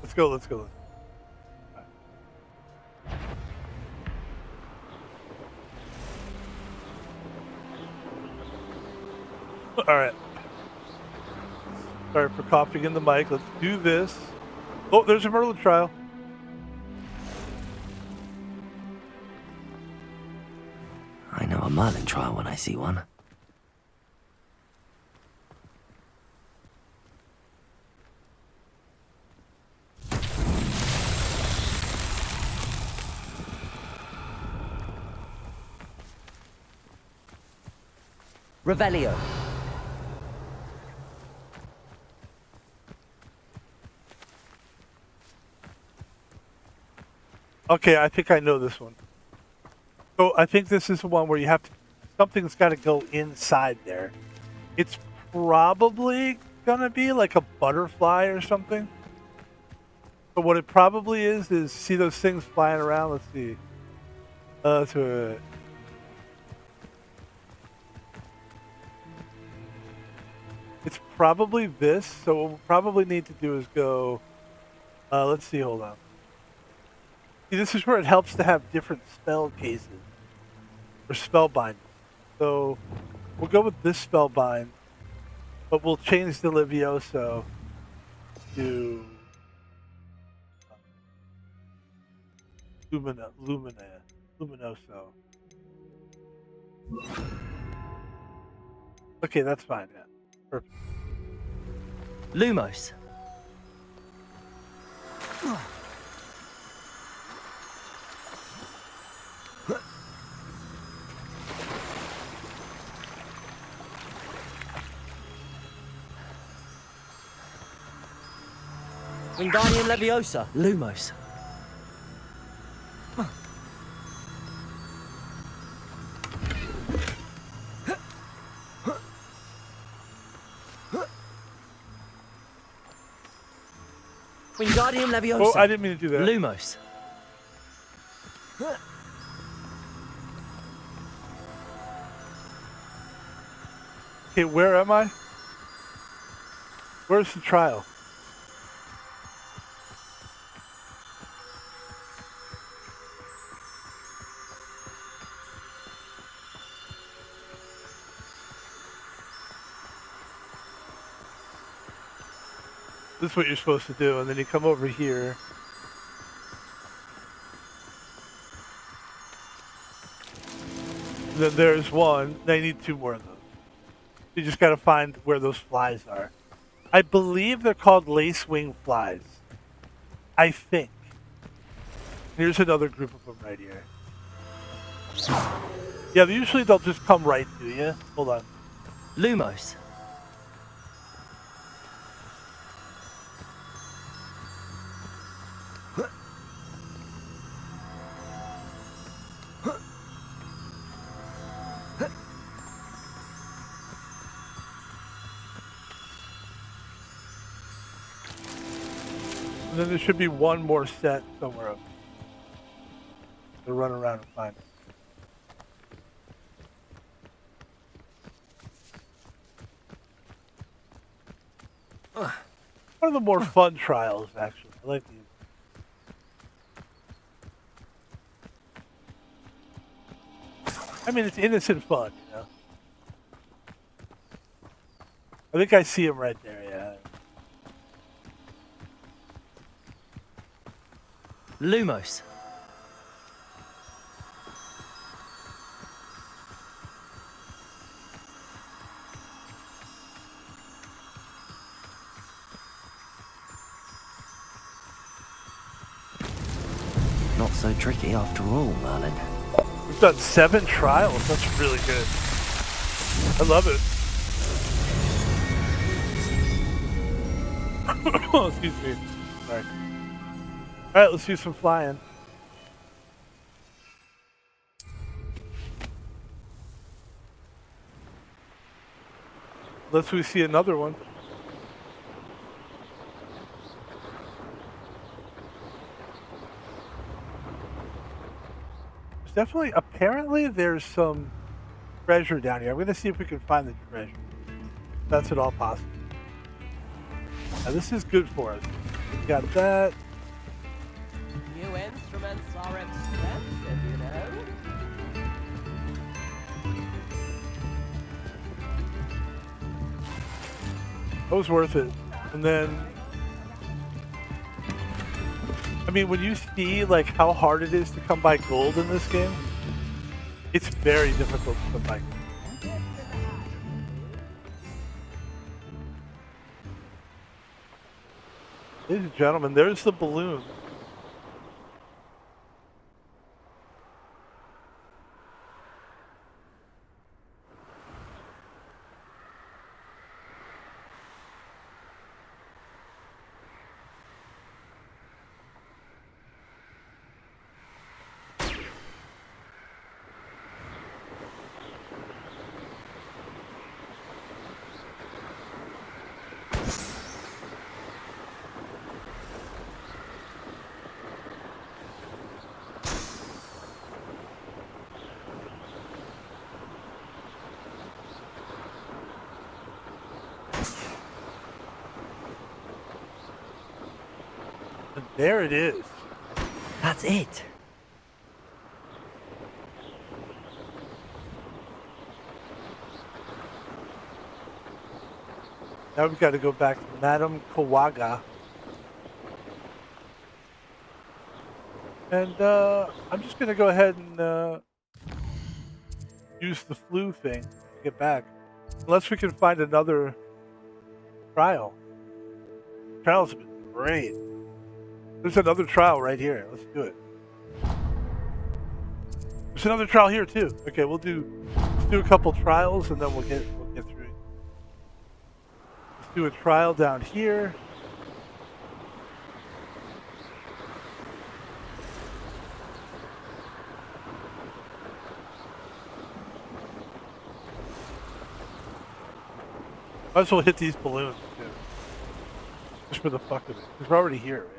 Let's go, let's go. All right. Sorry for coughing in the mic. Let's do this. Oh, there's a Merlin trial. I know a Merlin trial when I see one. Revelio. Okay, I think I know this one. So I think this is the one where you have to, something's got to go inside there. It's probably gonna be like a butterfly or something. But what it probably is see those things flying around. Let's see. It's probably this. So what we'll probably need to do is go. Let's see. Hold on. See, this is where it helps to have different spell cases or spellbind. So we'll go with this spellbind, but we'll change the Levioso to Luminoso. Okay, that's fine. Yeah, perfect. Lumos. Wingardium Leviosa. Lumos. Wingardium Leviosa. Oh, I didn't mean to do that. Lumos. Okay, where am I? Where's the trial? This is what you're supposed to do, and then you come over here. And then there's one. They need 2 more of those. You just got to find where those flies are. I believe they're called lacewing flies. I think. Here's another group of them right here. Yeah, usually they'll just come right to you. Hold on. Lumos. And then there should be one more set somewhere up. To run around and find it. One of the more fun trials, actually. I like these. I mean, it's innocent fun, you know. I think I see him right there, yeah. Lumos. Not so tricky after all, Merlin. We've done 7 trials. That's really good. I love it. Oh, excuse me. Sorry. All right, let's do some flying. Unless we see another one. There's definitely, apparently there's some treasure down here. I'm going to see if we can find the treasure. If that's at all possible. Now, this is good for us. We got that. New instruments are expensive, you know. That was worth it. And then, I mean, when you see like how hard it is to come by gold in this game, it's very difficult to come by gold. Ladies and gentlemen, there's the balloon. And there it is. That's it. Now we've got to go back to Madame Kawaga. And I'm just going to go ahead and use the flu thing to get back. Unless we can find another trial. Trials have been great. There's another trial right here. Let's do it. There's another trial here too. Okay, let's do a couple trials and then we'll get through it. Let's do a trial down here. Might as well hit these balloons too. Just for the fuck of it. Because we're already here, right?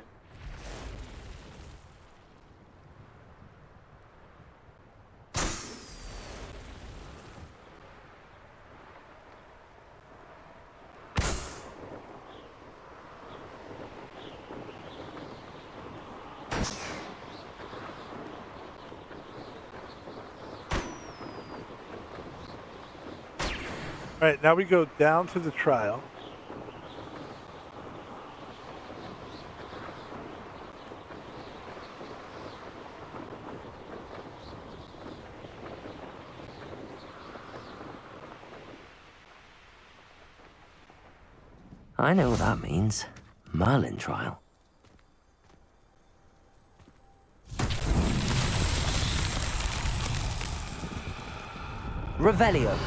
All right, now we go down to the trial. I know what that means. Merlin trial. Revelio.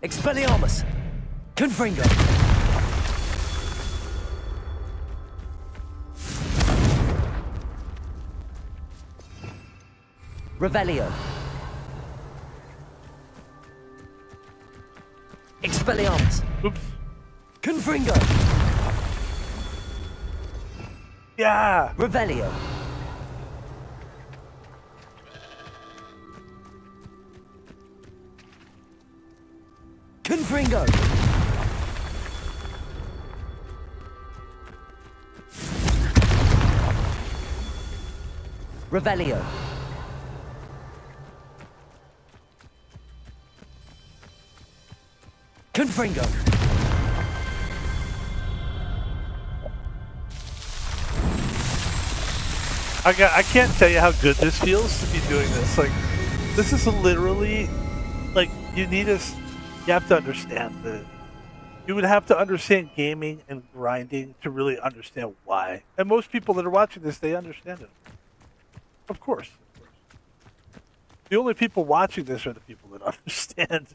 Expelliarmus. Confringo. Revelio. Expelliarmus. Oops. Confringo. Yeah. Revelio. Confringo. Revelio. Confringo. I can't tell you how good this feels to be doing this. Like, this is literally, like, you have to understand you would have to understand gaming and grinding to really understand why. And most people that are watching this, they understand it. Of course. The only people watching this are the people that understand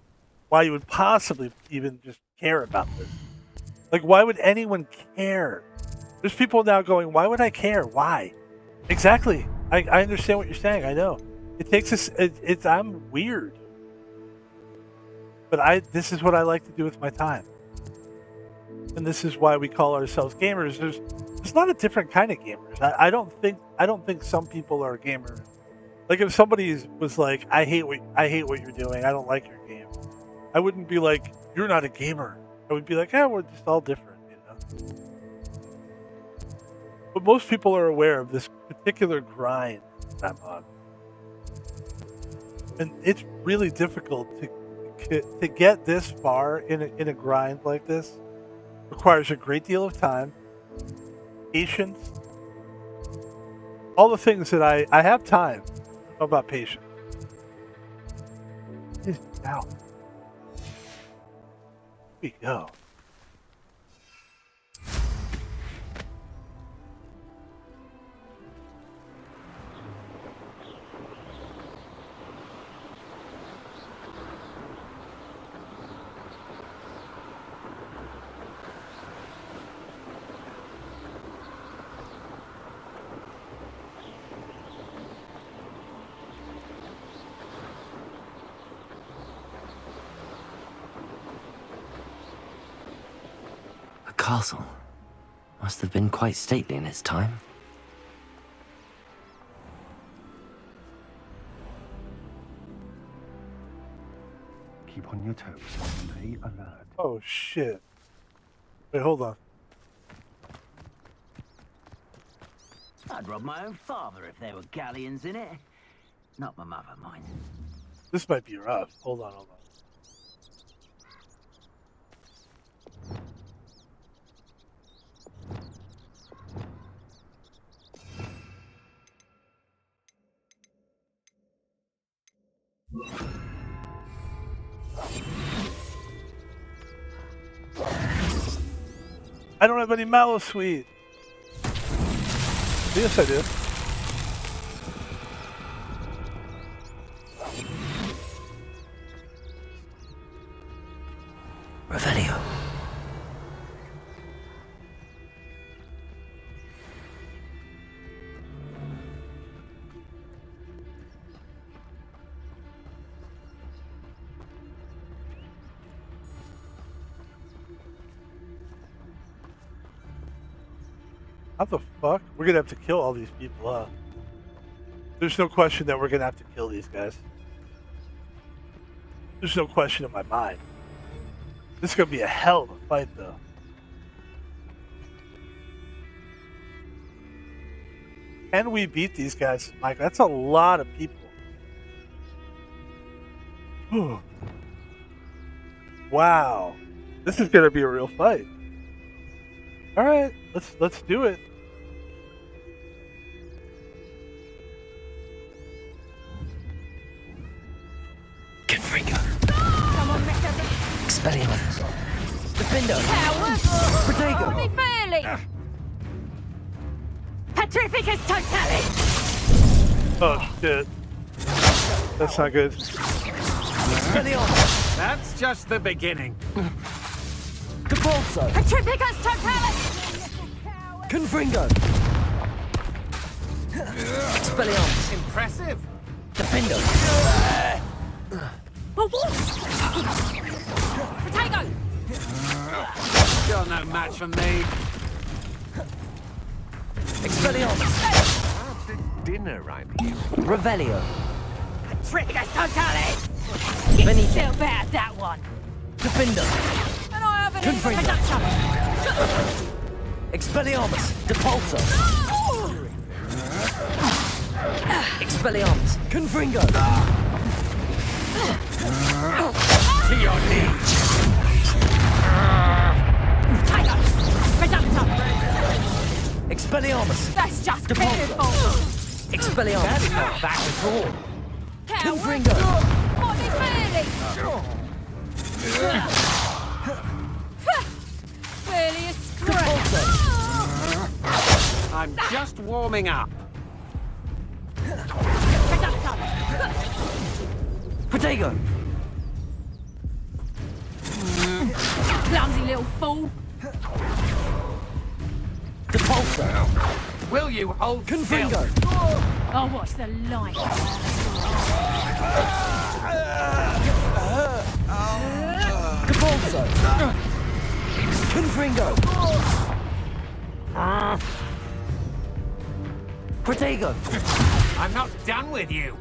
why you would possibly even just care about this. Like, why would anyone care? There's people now going, why would I care? Why? Exactly. I understand what you're saying. I know. It takes us. I'm weird, but this is what I like to do with my time, and this is why we call ourselves gamers. There's a lot of different kind of gamers. I don't think some people are gamers. Like if somebody was like, I hate what you're doing. I don't like your game. I wouldn't be like, you're not a gamer. I would be like, we're just all different, you know. But most people are aware of this particular grind that I'm on. And it's really difficult to get this far in a grind like this. Requires a great deal of time, patience, all the things that I have time. I don't know about patience. Now, here we go. Castle must have been quite stately in its time. Keep on your toes. Stay alert. Oh shit! Wait, hold on. I'd rob my own father if there were galleons in it. Not my mother, mind. This might be rough. Hold on. I don't have any mallow sweet. Yes, I do. Revelio. How the fuck? We're gonna have to kill all these people, huh? There's no question that we're gonna have to kill these guys. There's no question in my mind. This is gonna be a hell of a fight, though. Can we beat these guys, Mike? That's a lot of people. Whew. Wow. This is gonna be a real fight. All right, let's do it. Defendo. Coward! Protego. Only fairly! Petrificus totalis! Oh shit. That's not good. That's just the beginning. Capulso. Petrificus totalis! Confringo. Expelliarmus. Impressive. Defendo. Oh, what? Protego! You're no match for me. Expelliarmus. Perhaps it's dinner I'm here. Revelio. Petrificus totalis! Benito. You feel bad, that one. Defendo. And I haven't Confringo. even production. Expelliarmus. Depulso. Expelliarmus. Confringo. To your knees. Protego! Reductor! Expelliarmus. That's just Depulso. pitiful! Expelliarmus. That is not back at all. Coward! Confringo. Only fairly! Fairly a scrap! Depulso. I'm just warming up. Reductor! Protego. Clumsy little fool! Depulso. Will you hold Confringo. still? I'll watch the light. Capulso. Confringo. Protego. I'm not done with you.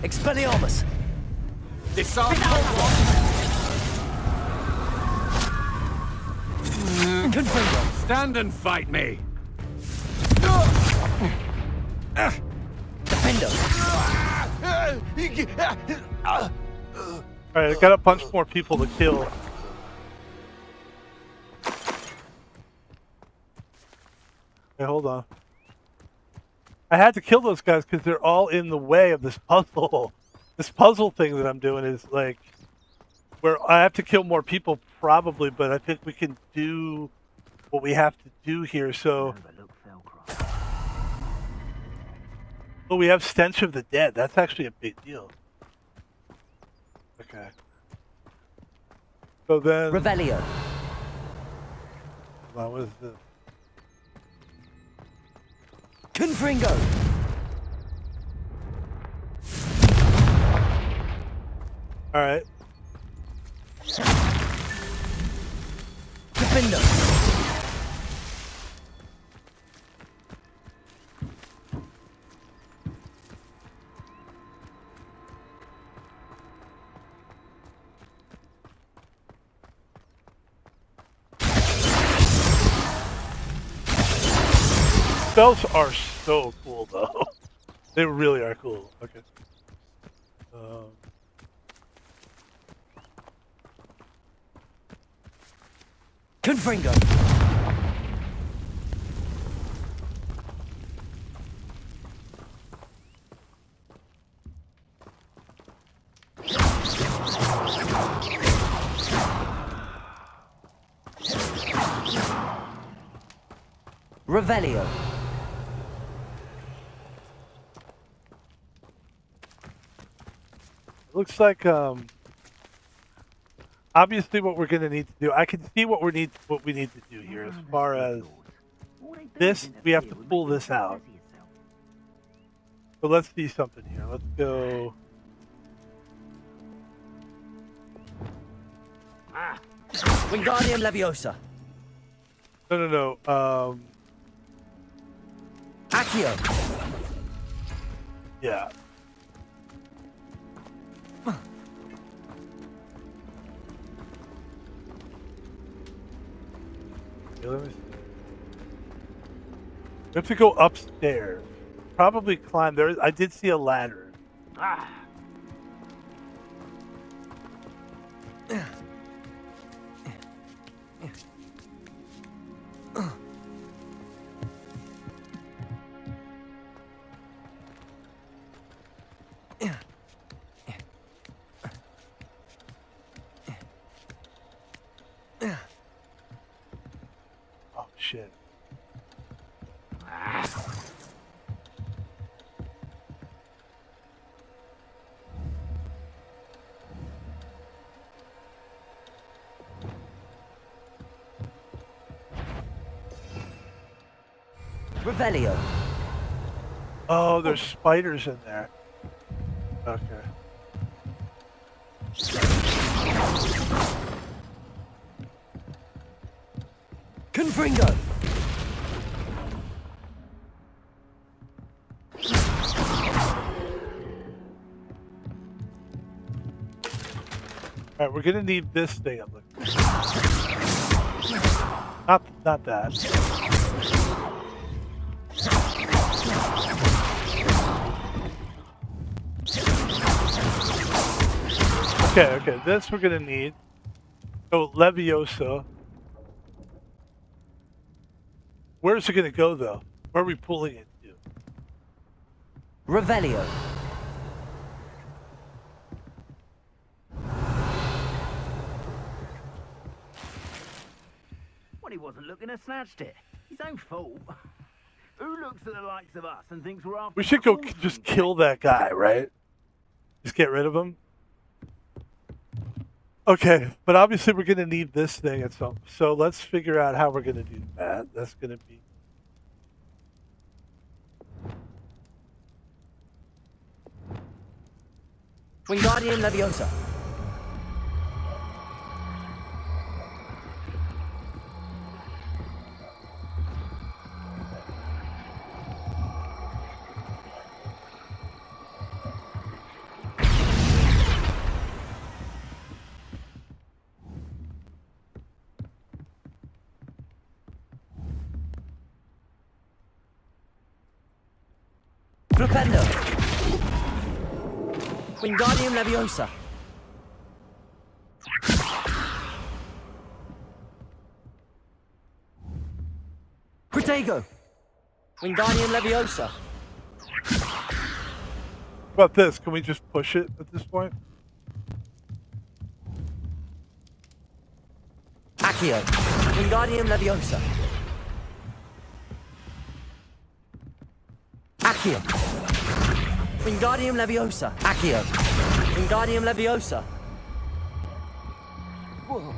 Expelliarmus. Disarm. Confringo. Stand and fight me. Defendo. Alright, I got a bunch more people to kill. Okay, hold on. I had to kill those guys because they're all in the way of this puzzle. This puzzle thing that I'm doing is like where I have to kill more people probably, but I think we can do what we have to do here. So, oh, we have Stench of the Dead. That's actually a big deal. Okay. So then, Revelio. what was this? Confringo. All right. Defendo. Spells are so cool, though. They really are cool. Okay. Confringo. Revelio. Looks like obviously what we're gonna need to do. I can see what we need to do here as far as this. We have to pull this out. So let's see something here. Let's go. Wingardium Leviosa. No. Accio. Yeah. Okay, let me see. We have to go upstairs. Probably climb there. I did see a ladder. shit. Revelio. Oh, there's spiders in there. Okay. Confringo. All right, we're gonna need this thing. I'm looking. Not that. Okay, this we're gonna need. Oh, Leviosa. Where's it gonna go though? Where are we pulling it to? Revelio. Well, he wasn't looking to snatched it. His own fault. Who looks at the likes of us and thinks we're after We should go the just kill that guy, right? Just get rid of him. Okay, but obviously we're gonna need this thing at some. So let's figure out how we're gonna do that. That's gonna be. Wingardium Leviosa. Flipendo. Wingardium Leviosa. Protego. Wingardium Leviosa. What about this? Can we just push it at this point? Accio. Wingardium Leviosa. Accio. Wingardium Leviosa. Accio. Wingardium Leviosa. Whoa.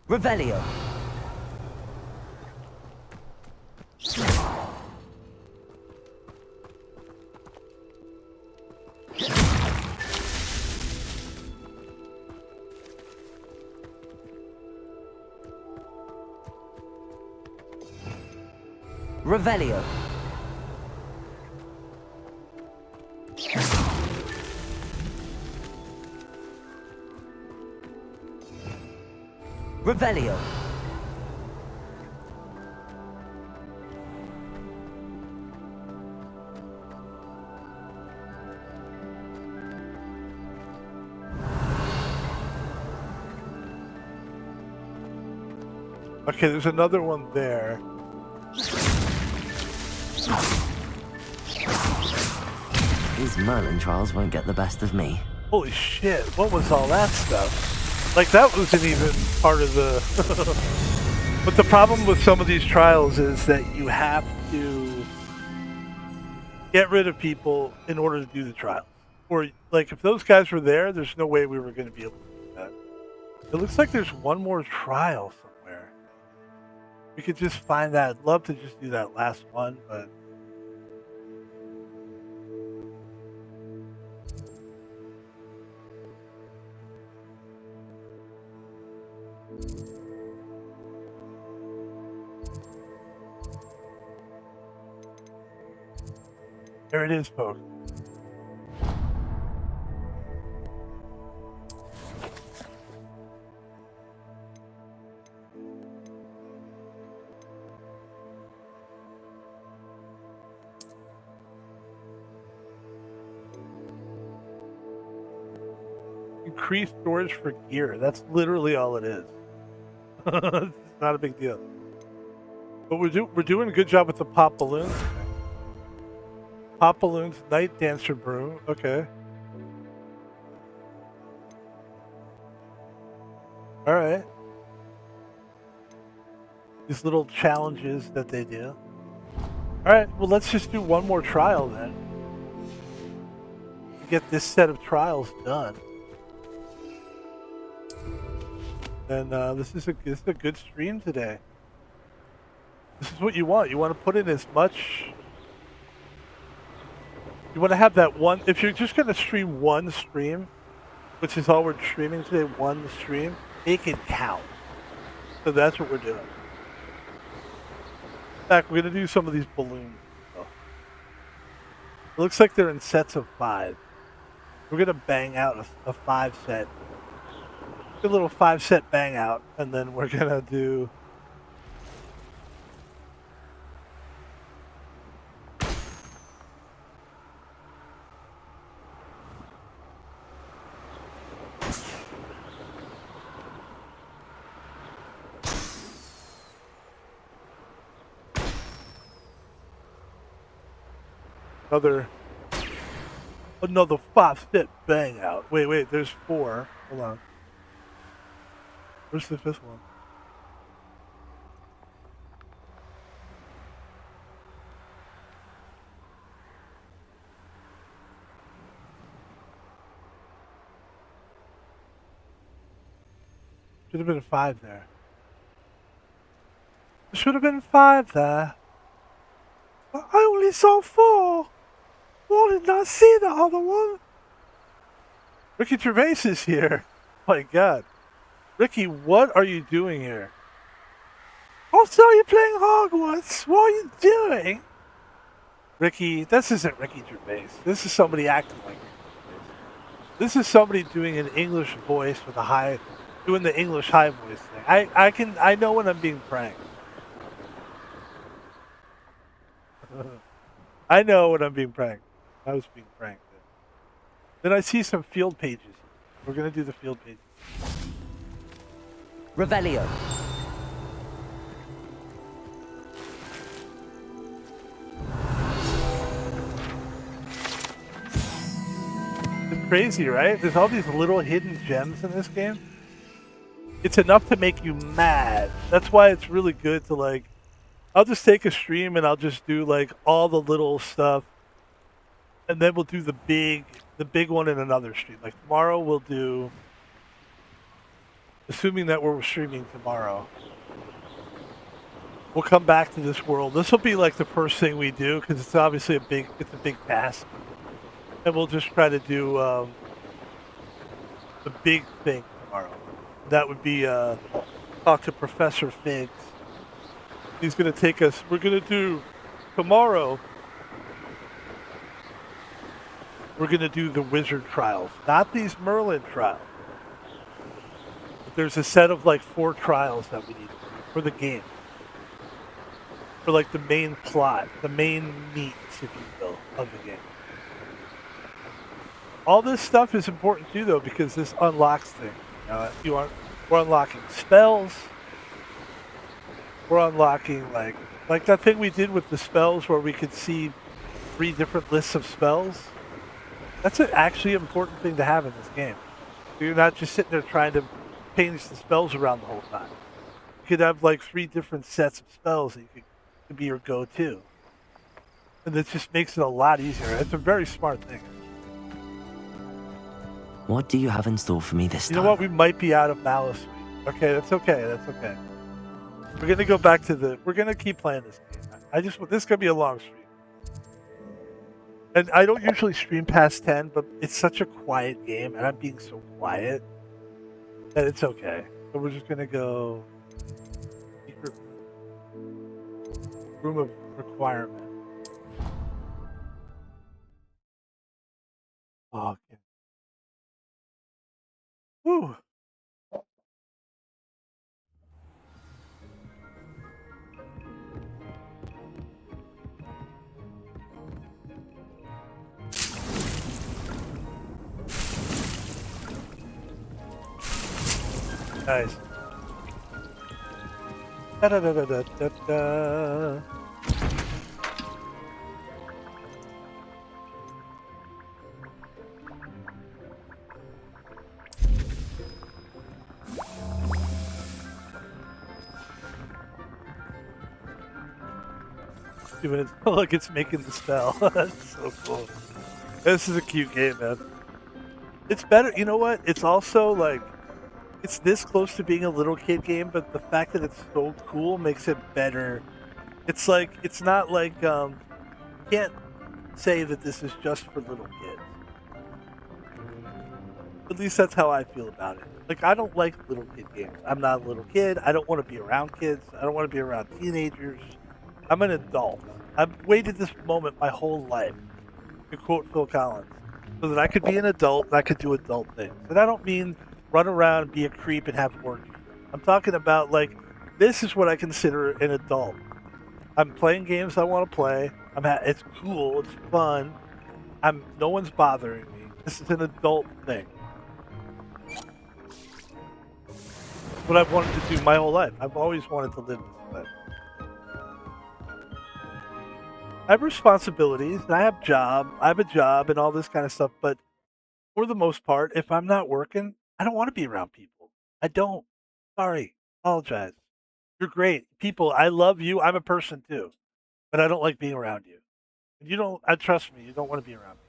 Revelio. Revelio. Revelio. Okay, there's another one there. These Merlin trials won't get the best of me. Holy shit, what was all that stuff? Like, that wasn't even part of the... But the problem with some of these trials is that you have to get rid of people in order to do the trial. Or, like, if those guys were there, there's no way we were going to be able to do that. It looks like there's one more trial somewhere. We could just find that. I'd love to just do that last one, but... There it is, folks. Increase storage for gear. That's literally all it is. It's not a big deal. But we're doing a good job with the pop balloons. Pop balloons, night dancer brew. Okay. All right. These little challenges that they do. All right. Well, let's just do one more trial then. Get this set of trials done. And this is a good stream today. This is what you want. You want to put in as much. You want to have that one. If you're just going to stream one stream, which is all we're streaming today, one stream, make it count. So that's what we're doing. In fact, we're going to do some of these balloons. It looks like they're in sets of 5. We're going to bang out a 5 set. A little 5 set bang out, and then we're going to do. Another 5 set bang out. Wait, there's 4. Hold on. Where's the 5th one? Should have been 5 there. There should have been 5 there. But I only saw 4. Why did not see the other one? Ricky Gervais is here. My God. Ricky, what are you doing here? Oh, so you're playing Hogwarts. What are you doing? Ricky, this isn't Ricky Gervais. This is somebody acting like Ricky Gervais. This is somebody doing an English voice with doing the English high voice thing. I know when I'm being pranked. I know when I'm being pranked. I was being pranked. Then I see some field pages. We're going to do the field pages. Revelio. It's crazy, right? There's all these little hidden gems in this game. It's enough to make you mad. That's why it's really good to like. I'll just take a stream and I'll just do like all the little stuff, and then we'll do the big one in another stream. Like tomorrow we'll do. Assuming that we're streaming tomorrow, we'll come back to this world. This will be like the first thing we do because it's obviously a big task, and we'll just try to do the big thing tomorrow. That would be talk to Professor Figs. He's going to take us. We're going to do tomorrow. We're going to do the wizard trials, not these Merlin trials. There's a set of like 4 trials that we need for the game. For like the main plot, the main meat, if you will, of the game. All this stuff is important too, though, because this unlocks things. We're unlocking spells. We're unlocking like that thing we did with the spells, where we could see 3 different lists of spells. That's an actually important thing to have in this game. So you're not just sitting there trying to change the spells around the whole time. You could have like 3 different sets of spells that could be your go-to. And it just makes it a lot easier. It's a very smart thing. What do you have in store for me this time? You know what? We might be out of Malice Suite. Okay, that's okay. That's okay. We're going to go back to we're going to keep playing this game. This is going to be a long stream. And I don't usually stream past 10, but it's such a quiet game, and I'm being so quiet that it's okay. So we're just going to go secret room of requirement. Oh, okay. Woo. Nice. Da-da-da-da-da-da-da. Look, it's making the spell. That's so cool. This is a cute game, man. It's better. You know what? It's also like, it's this close to being a little kid game, but the fact that it's so cool makes it better. It's like, it's not like, can't say that this is just for little kids. At least that's how I feel about it. Like, I don't like little kid games. I'm not a little kid. I don't want to be around kids. I don't want to be around teenagers. I'm an adult. I've waited this moment my whole life, to quote Phil Collins, so that I could be an adult and I could do adult things. And I don't mean run around, be a creep, and have orgies. I'm talking about, like, this is what I consider an adult. I'm playing games I want to play. It's cool. It's fun. No one's bothering me. This is an adult thing. What I've wanted to do my whole life. I've always wanted to live this life. I have responsibilities, and I have a job and all this kind of stuff, but for the most part, if I'm not working, I don't want to be around people. I don't. Sorry. Apologize. You're great. People, I love you. I'm a person too. But I don't like being around you. And you don't, trust me, you don't want to be around me.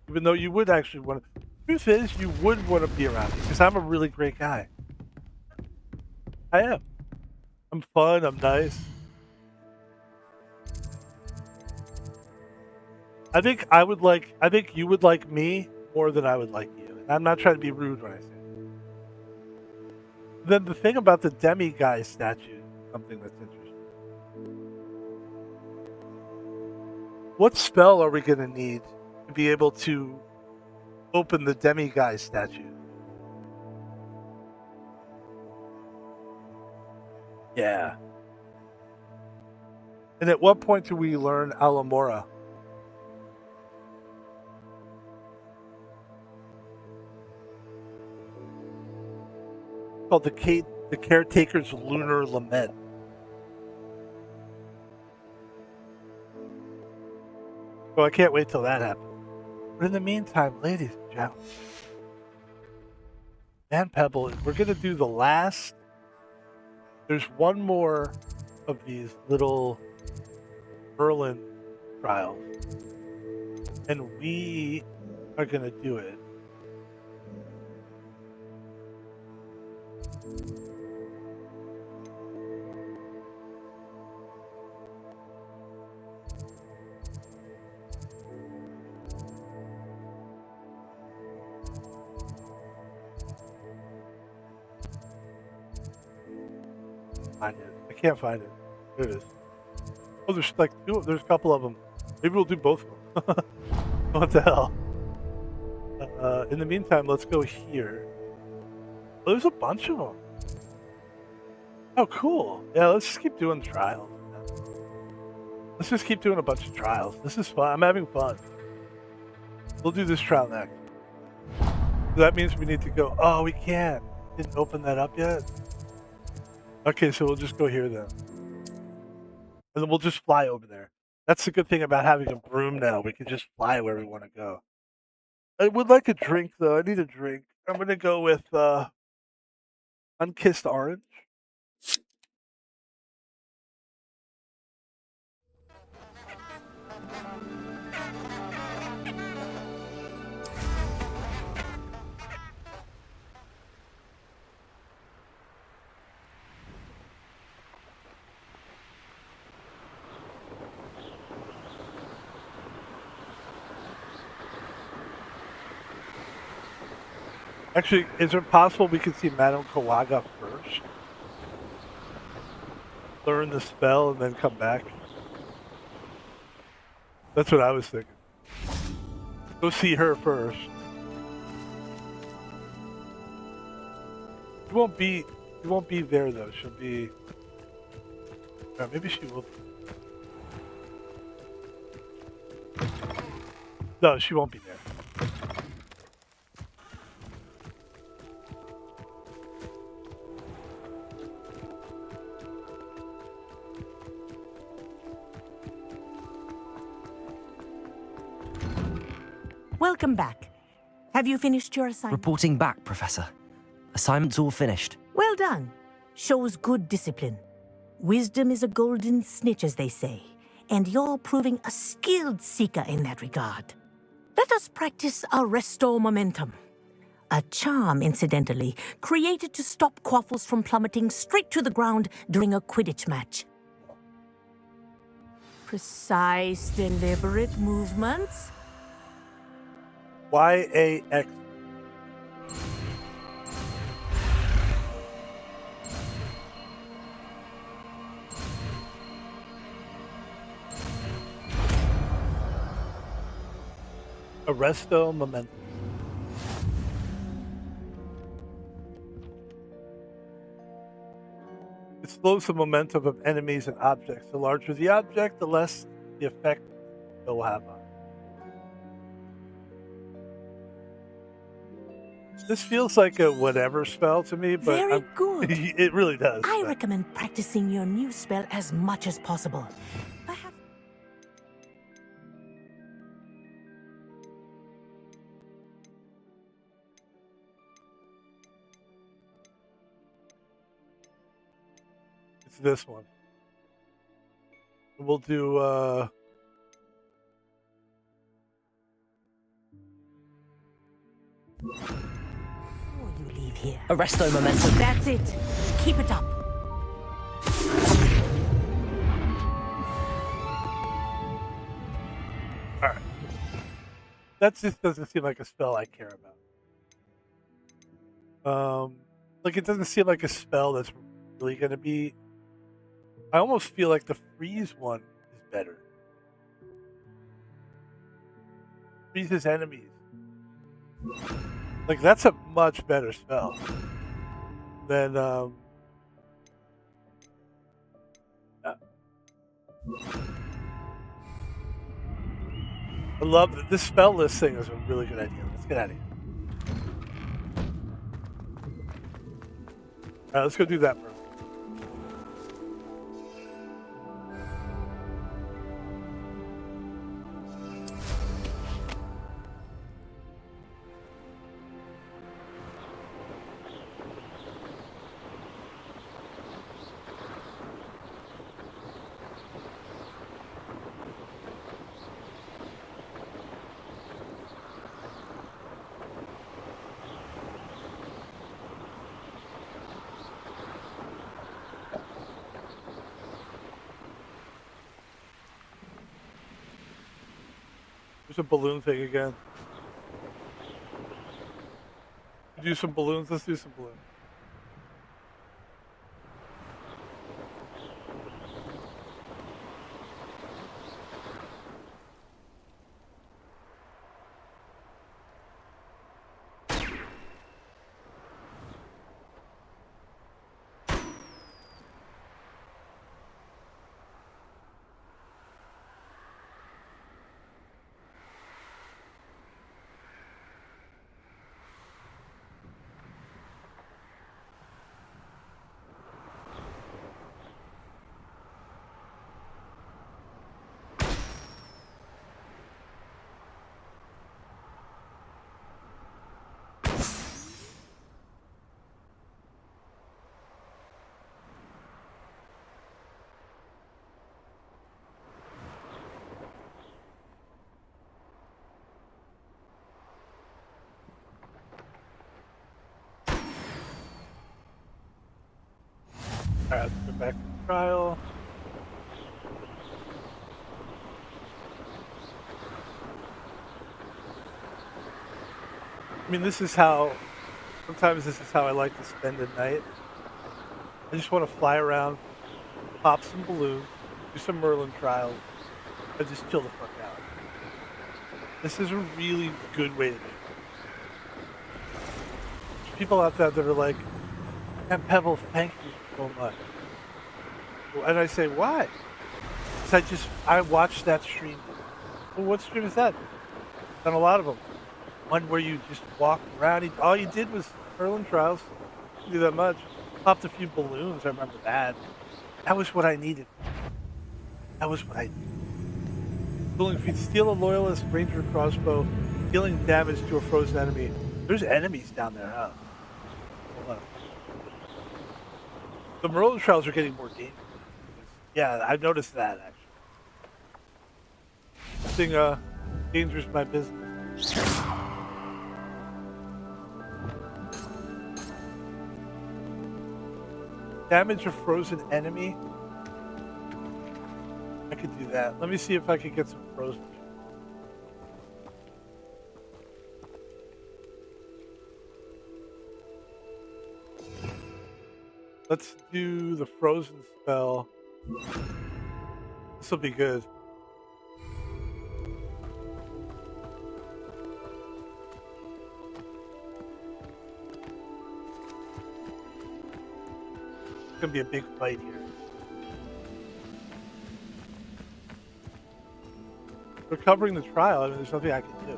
Even though you would actually want to. Truth is, you would want to be around me because I'm a really great guy. I am. I'm fun. I'm nice. I think you would like me more than I would like you. And I'm not trying to be rude when I say it. Then the thing about the demiguise statue, something that's interesting. What spell are we going to need to be able to open the demiguise statue? Yeah. And at what point do we learn Alamora? Called the Caretaker's Lunar Lament. So I can't wait till that happens. But in the meantime, ladies and gentlemen, and Pebble, we're going to do the last. There's one more of these little Merlin trials, and we are going to do it. Find it. I can't find it. There it is. Oh, there's like two. There's a couple of them. Maybe we'll do both of them. What the hell? In the meantime, let's go here. Oh, there's a bunch of them. Oh, cool. Yeah, let's just keep doing trials. Let's just keep doing a bunch of trials. This is fun. I'm having fun. We'll do this trial next. That means we need to go. Oh, we can't. Didn't open that up yet. Okay, so we'll just go here then. And then we'll just fly over there. That's the good thing about having a broom now. We can just fly where we want to go. I would like a drink, though. I need a drink. I'm going to go with Unkissed Orange. Actually, is it possible we could see Madame Kawaga first? Learn the spell and then come back? That's what I was thinking. Go see her first. She won't be there though. She'll be. Maybe she will. No, she won't be there. Welcome back. Have you finished your assignment? Reporting back, Professor. Assignment's all finished. Well done. Shows good discipline. Wisdom is a golden snitch, as they say, and you're proving a skilled seeker in that regard. Let us practice Arresto Momentum. A charm, incidentally, created to stop Quaffles from plummeting straight to the ground during a Quidditch match. Precise, deliberate movements. YAX. Arresto Momentum. It slows the momentum of enemies and objects. The larger the object, the less the effect it will have on it. This feels like a whatever spell to me, but Very good. It really does. I recommend practicing your new spell as much as possible. It's this one. We'll do Before you leave here. Arresto Momentum. That's it. Keep it up. all right. That just doesn't seem like a spell I care about. Like it doesn't seem like a spell that's really going to be. I almost feel like the freeze one is better. Freezes enemies. Like that's a much better spell than yeah. I love that this spell list thing is a really good idea. Let's get out of here. All right, let's go do that, bro. There's a balloon thing again. Do some balloons. Let's do some balloons. All right, let's go back to the trial. I mean, sometimes this is how I like to spend a night. I just want to fly around, pop some balloons, do some Merlin trials, and just chill the fuck out. This is a really good way to do it. There's people out there that are like, and Pebble, thank you so much. And I say, why? Because I watched that stream. Well, what stream is that? I've done a lot of them. One where you just walk around. All you did was Merlin trials. Didn't do that much. Popped a few balloons. I remember that. That was what I needed. That was what I needed. If you steal a loyalist ranger crossbow, Dealing damage to a frozen enemy. There's enemies down there, huh? Hold on. The Merlin Trials are getting more dangerous. Yeah, I've noticed that, actually. Something, dangerous my business. Damage a frozen enemy? I could do that. Let me see if I could get some frozen. Let's do the frozen spell. This will be good. It's gonna be a big fight here. Recovering the trial, I mean, there's nothing I can do.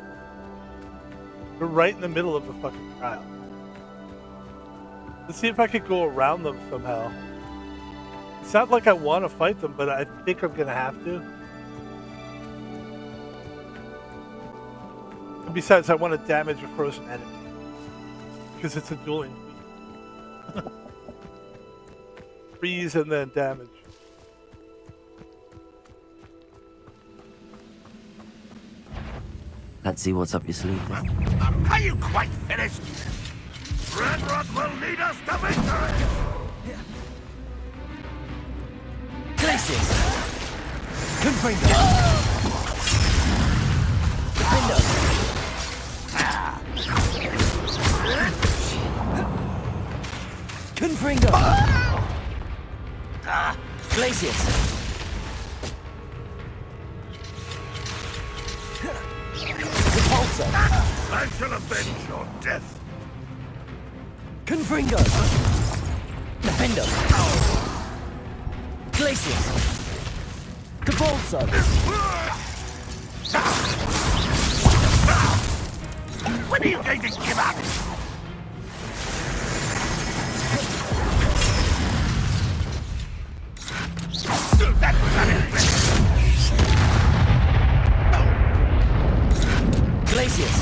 We're right in the middle of the fucking trial. Let's see if I could go around them somehow. It's not like I want to fight them, but I think I'm gonna have to. And besides, I want to damage a frozen enemy. Because it's a dueling feat. Freeze and then damage. Let's see what's up your sleeve then. Are you quite finished? Red Rod will lead us to victory! Glacius! Confringo! Defender! Confringo! Glacius! Repulsor! I shall avenge your death! Confringo! Defender! Glacius! Capulso! When are you going to give up? That was unimpressive! Glacius!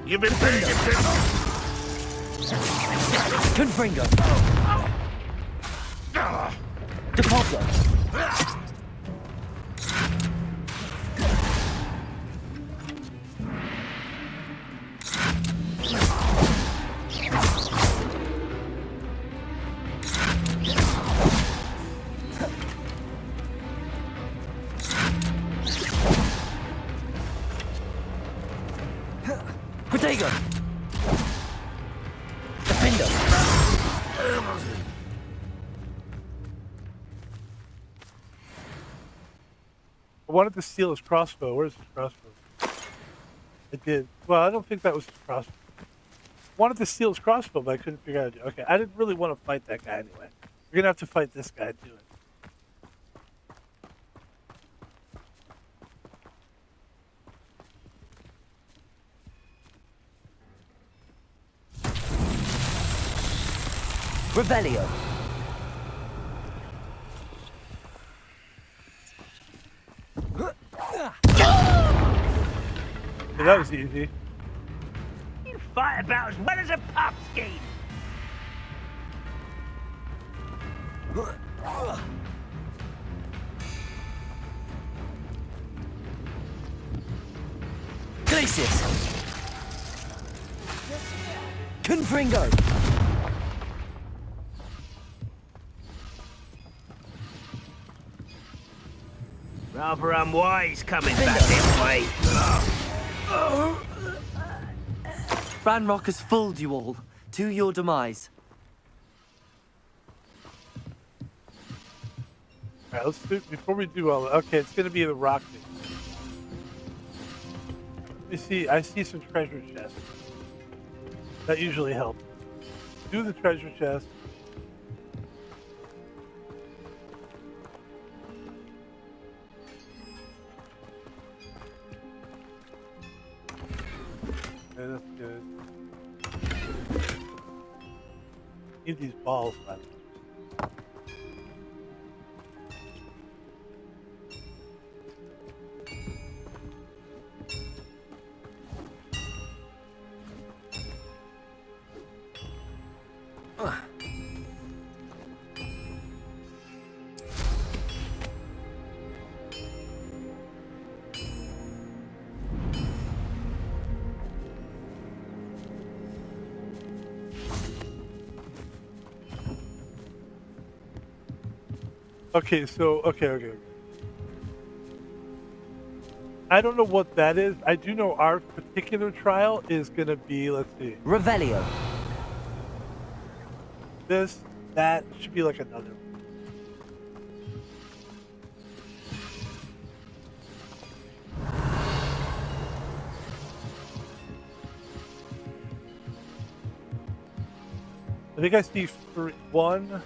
You've been paying attention! Confringo! Depulso! Protego! Defender! I wanted to steal his crossbow. Where's his crossbow? I did. Well, I don't think that was his crossbow. I wanted to steal his crossbow, but I couldn't figure out how to do it. Okay, I didn't really want to fight that guy anyway. We're gonna have to fight this guy to do it. Revelio! Yeah, that was easy. You fight about as well as a pup scheme. Glacius! Confringo! Rather unwise coming back this way. Ranrock has fooled you all, to your demise. Alright, let's do, before we do all that, okay, it's gonna be the rock thing. Let me see, I see some treasure chests. That usually helps. Do the treasure chest. Okay, that's good. Need these balls, by the way. Okay, so okay. I don't know what that is. I do know our particular trial is gonna be, let's see. Revelio. That should be like another one. I think I see one,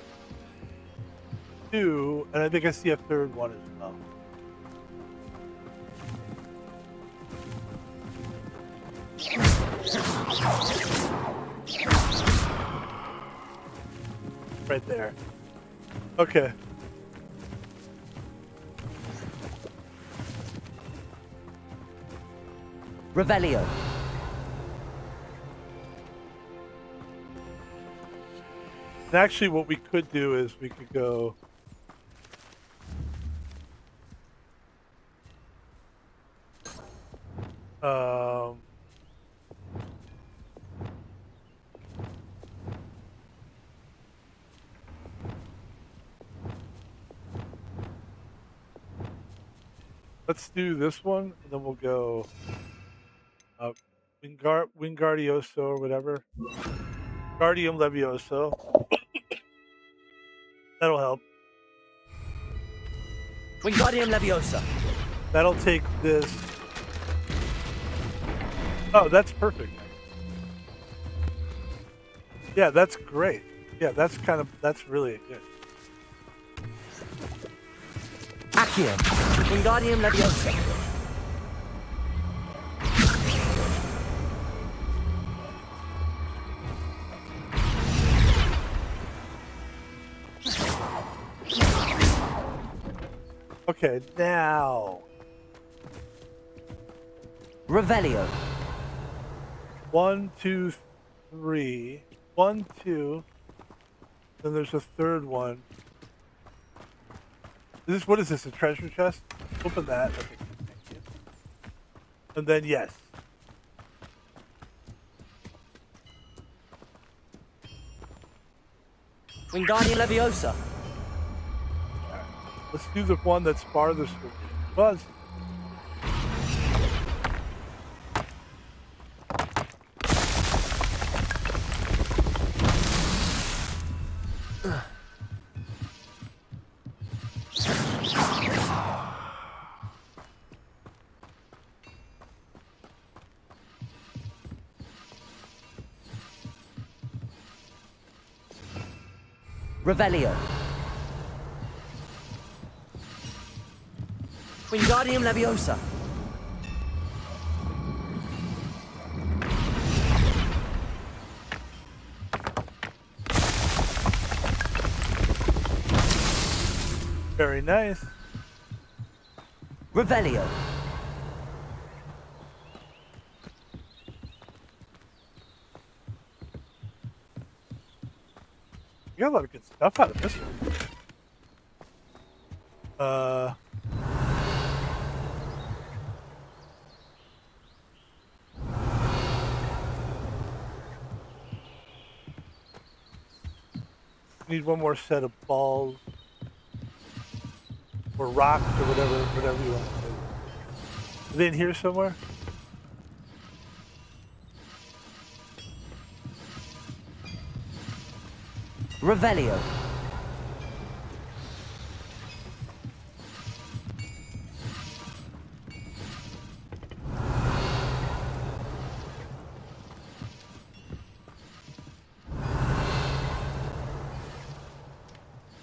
two, and I think I see a third one as well. Right there. Okay. Revelio. And actually, what we could do is we could go. Let's do this one, and then we'll go Wingardioso or whatever. Guardium Levioso. That'll help. Wingardium Leviosa. That'll take this. Oh, that's perfect. Yeah, that's great. Yeah, that's really good. Accio. Wingardium Leviosa. Okay, now. Revelio. 1, 2, 3. 1, 2. Then there's a third one. What is this? A treasure chest? Open that. Okay, thank you. And then yes. Wingardium Leviosa. Let's do the one that's farthest from me. Buzz. Revelio. Wingardium Leviosa. Very nice. Revelio. You got a lot of good stuff out of this one. Need one more set of balls or rocks or whatever you want to do. Are they in here somewhere? Revelio.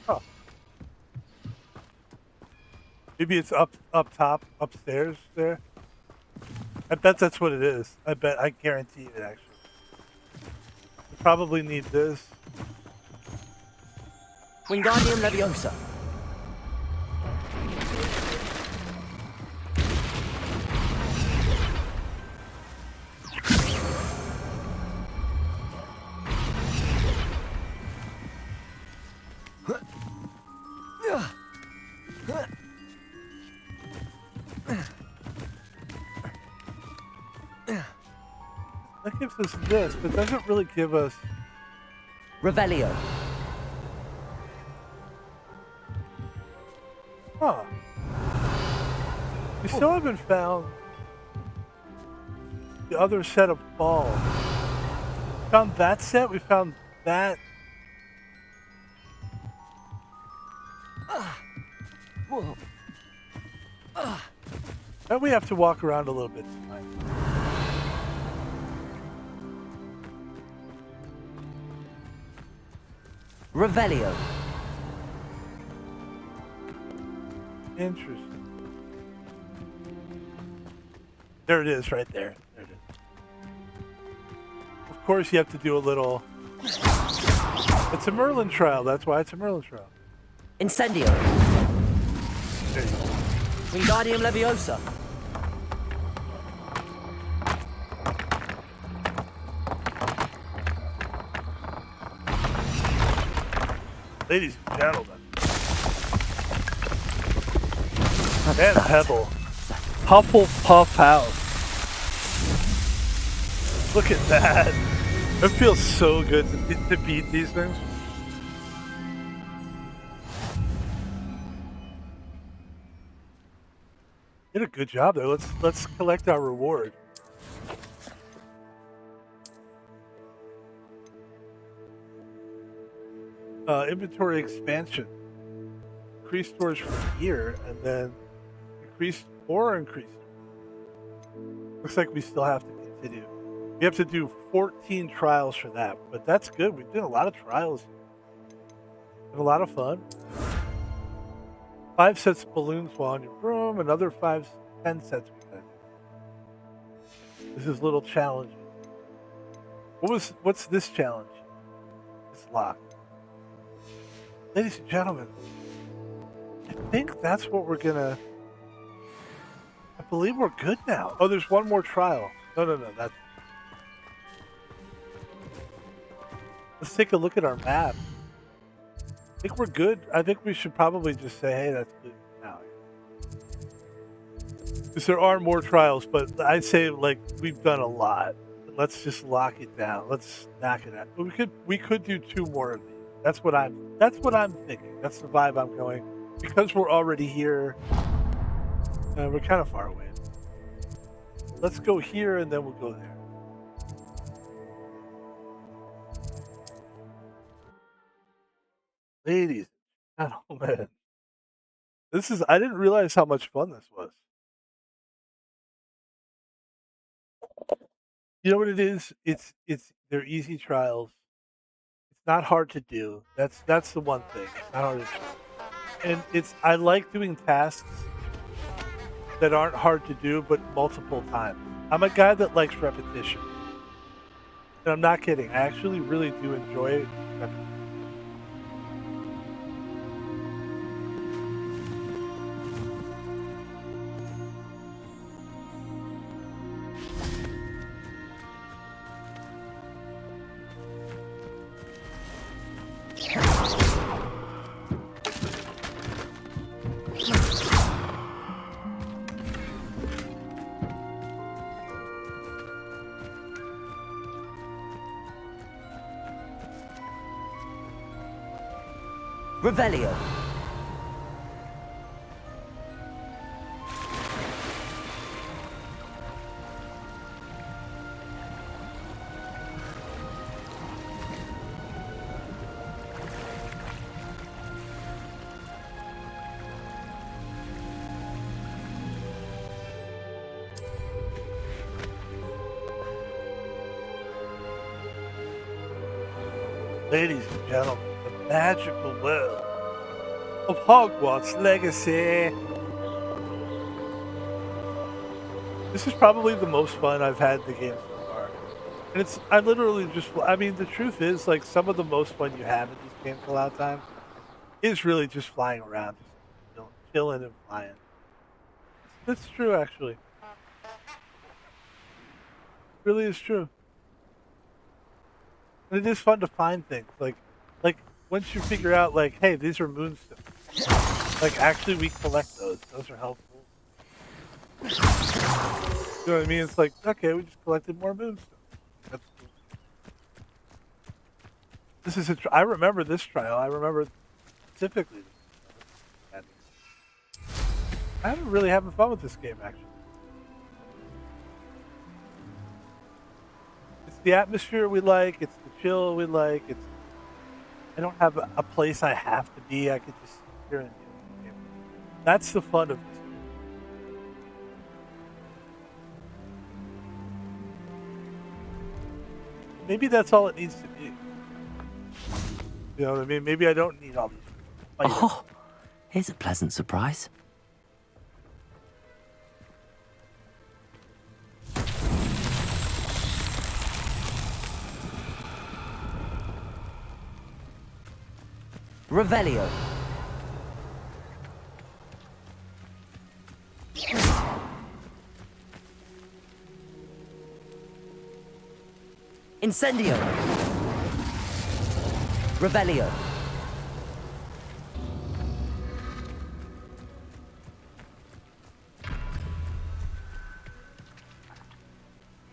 Oh. Maybe it's up top, upstairs there. I bet that's what it is. I guarantee it actually. You probably need this. Wingardium Leviosa. That gives us this, but doesn't really give us... Revelio. We still haven't found the other set of balls. We found that set. We found that. Whoa. Then we have to walk around a little bit tonight. Revelio. Interesting. There it is, right there. There it is. Of course, you have to do a little. It's a Merlin trial. That's why it's a Merlin trial. Incendio. There you go. Wingardium Leviosa. Ladies and gentlemen. And Pebble. Hufflepuff house. Look at that. It feels so good to beat these things. Did a good job there. Let's collect our reward. Inventory expansion. Increase storage for a year, and then increase. Looks like we still have to continue. We have to do 14 trials for that, but that's good. We did a lot of trials. Had a lot of fun. 5 sets of balloons while on your broom, another 10 sets we got. This is a little challenging. What's this challenge? It's locked. Ladies and gentlemen, I think that's what we're gonna. I believe we're good now. Oh, there's one more trial. No, that's. Let's take a look at our map. I think we're good. I think we should probably just say, hey, that's good now. Because there are more trials, but I'd say like we've done a lot. Let's just lock it down. Let's knock it out. We could do 2 more of these. That's what I'm thinking. That's the vibe I'm going. Because we're already here, we're kind of far away. Let's go here and then we'll go there. Ladies and gentlemen, I didn't realize how much fun this was. You know what it is? They're easy trials. It's not hard to do. That's the one thing. It's not hard to do. And I like doing tasks that aren't hard to do, but multiple times. I'm a guy that likes repetition. And I'm not kidding. I actually really do enjoy repetition. Revelio. Ladies and gentlemen, the magical world of Hogwarts Legacy. This is probably the most fun I've had in the game so far. And I literally the truth is, like, some of the most fun you have in these games a lot of times is really just flying around, just chilling and flying. That's true, actually. It really is true. And it is fun to find things, like once you figure out, like, hey, these are moonstones. Like, actually, we collect those. Those are helpful. You know what I mean? It's like, okay, we just collected more moonstones. That's cool. This is I remember this trial. I remember specifically. I'm really having fun with this game, actually. It's the atmosphere we like. It's the chill we like. I don't have a place I have to be. I could just sit here and do the game. That's the fun of this. Maybe that's all it needs to be. You know what I mean? Maybe I don't need all these. Oh, here's a pleasant surprise. Revelio. Incendio. Revelio.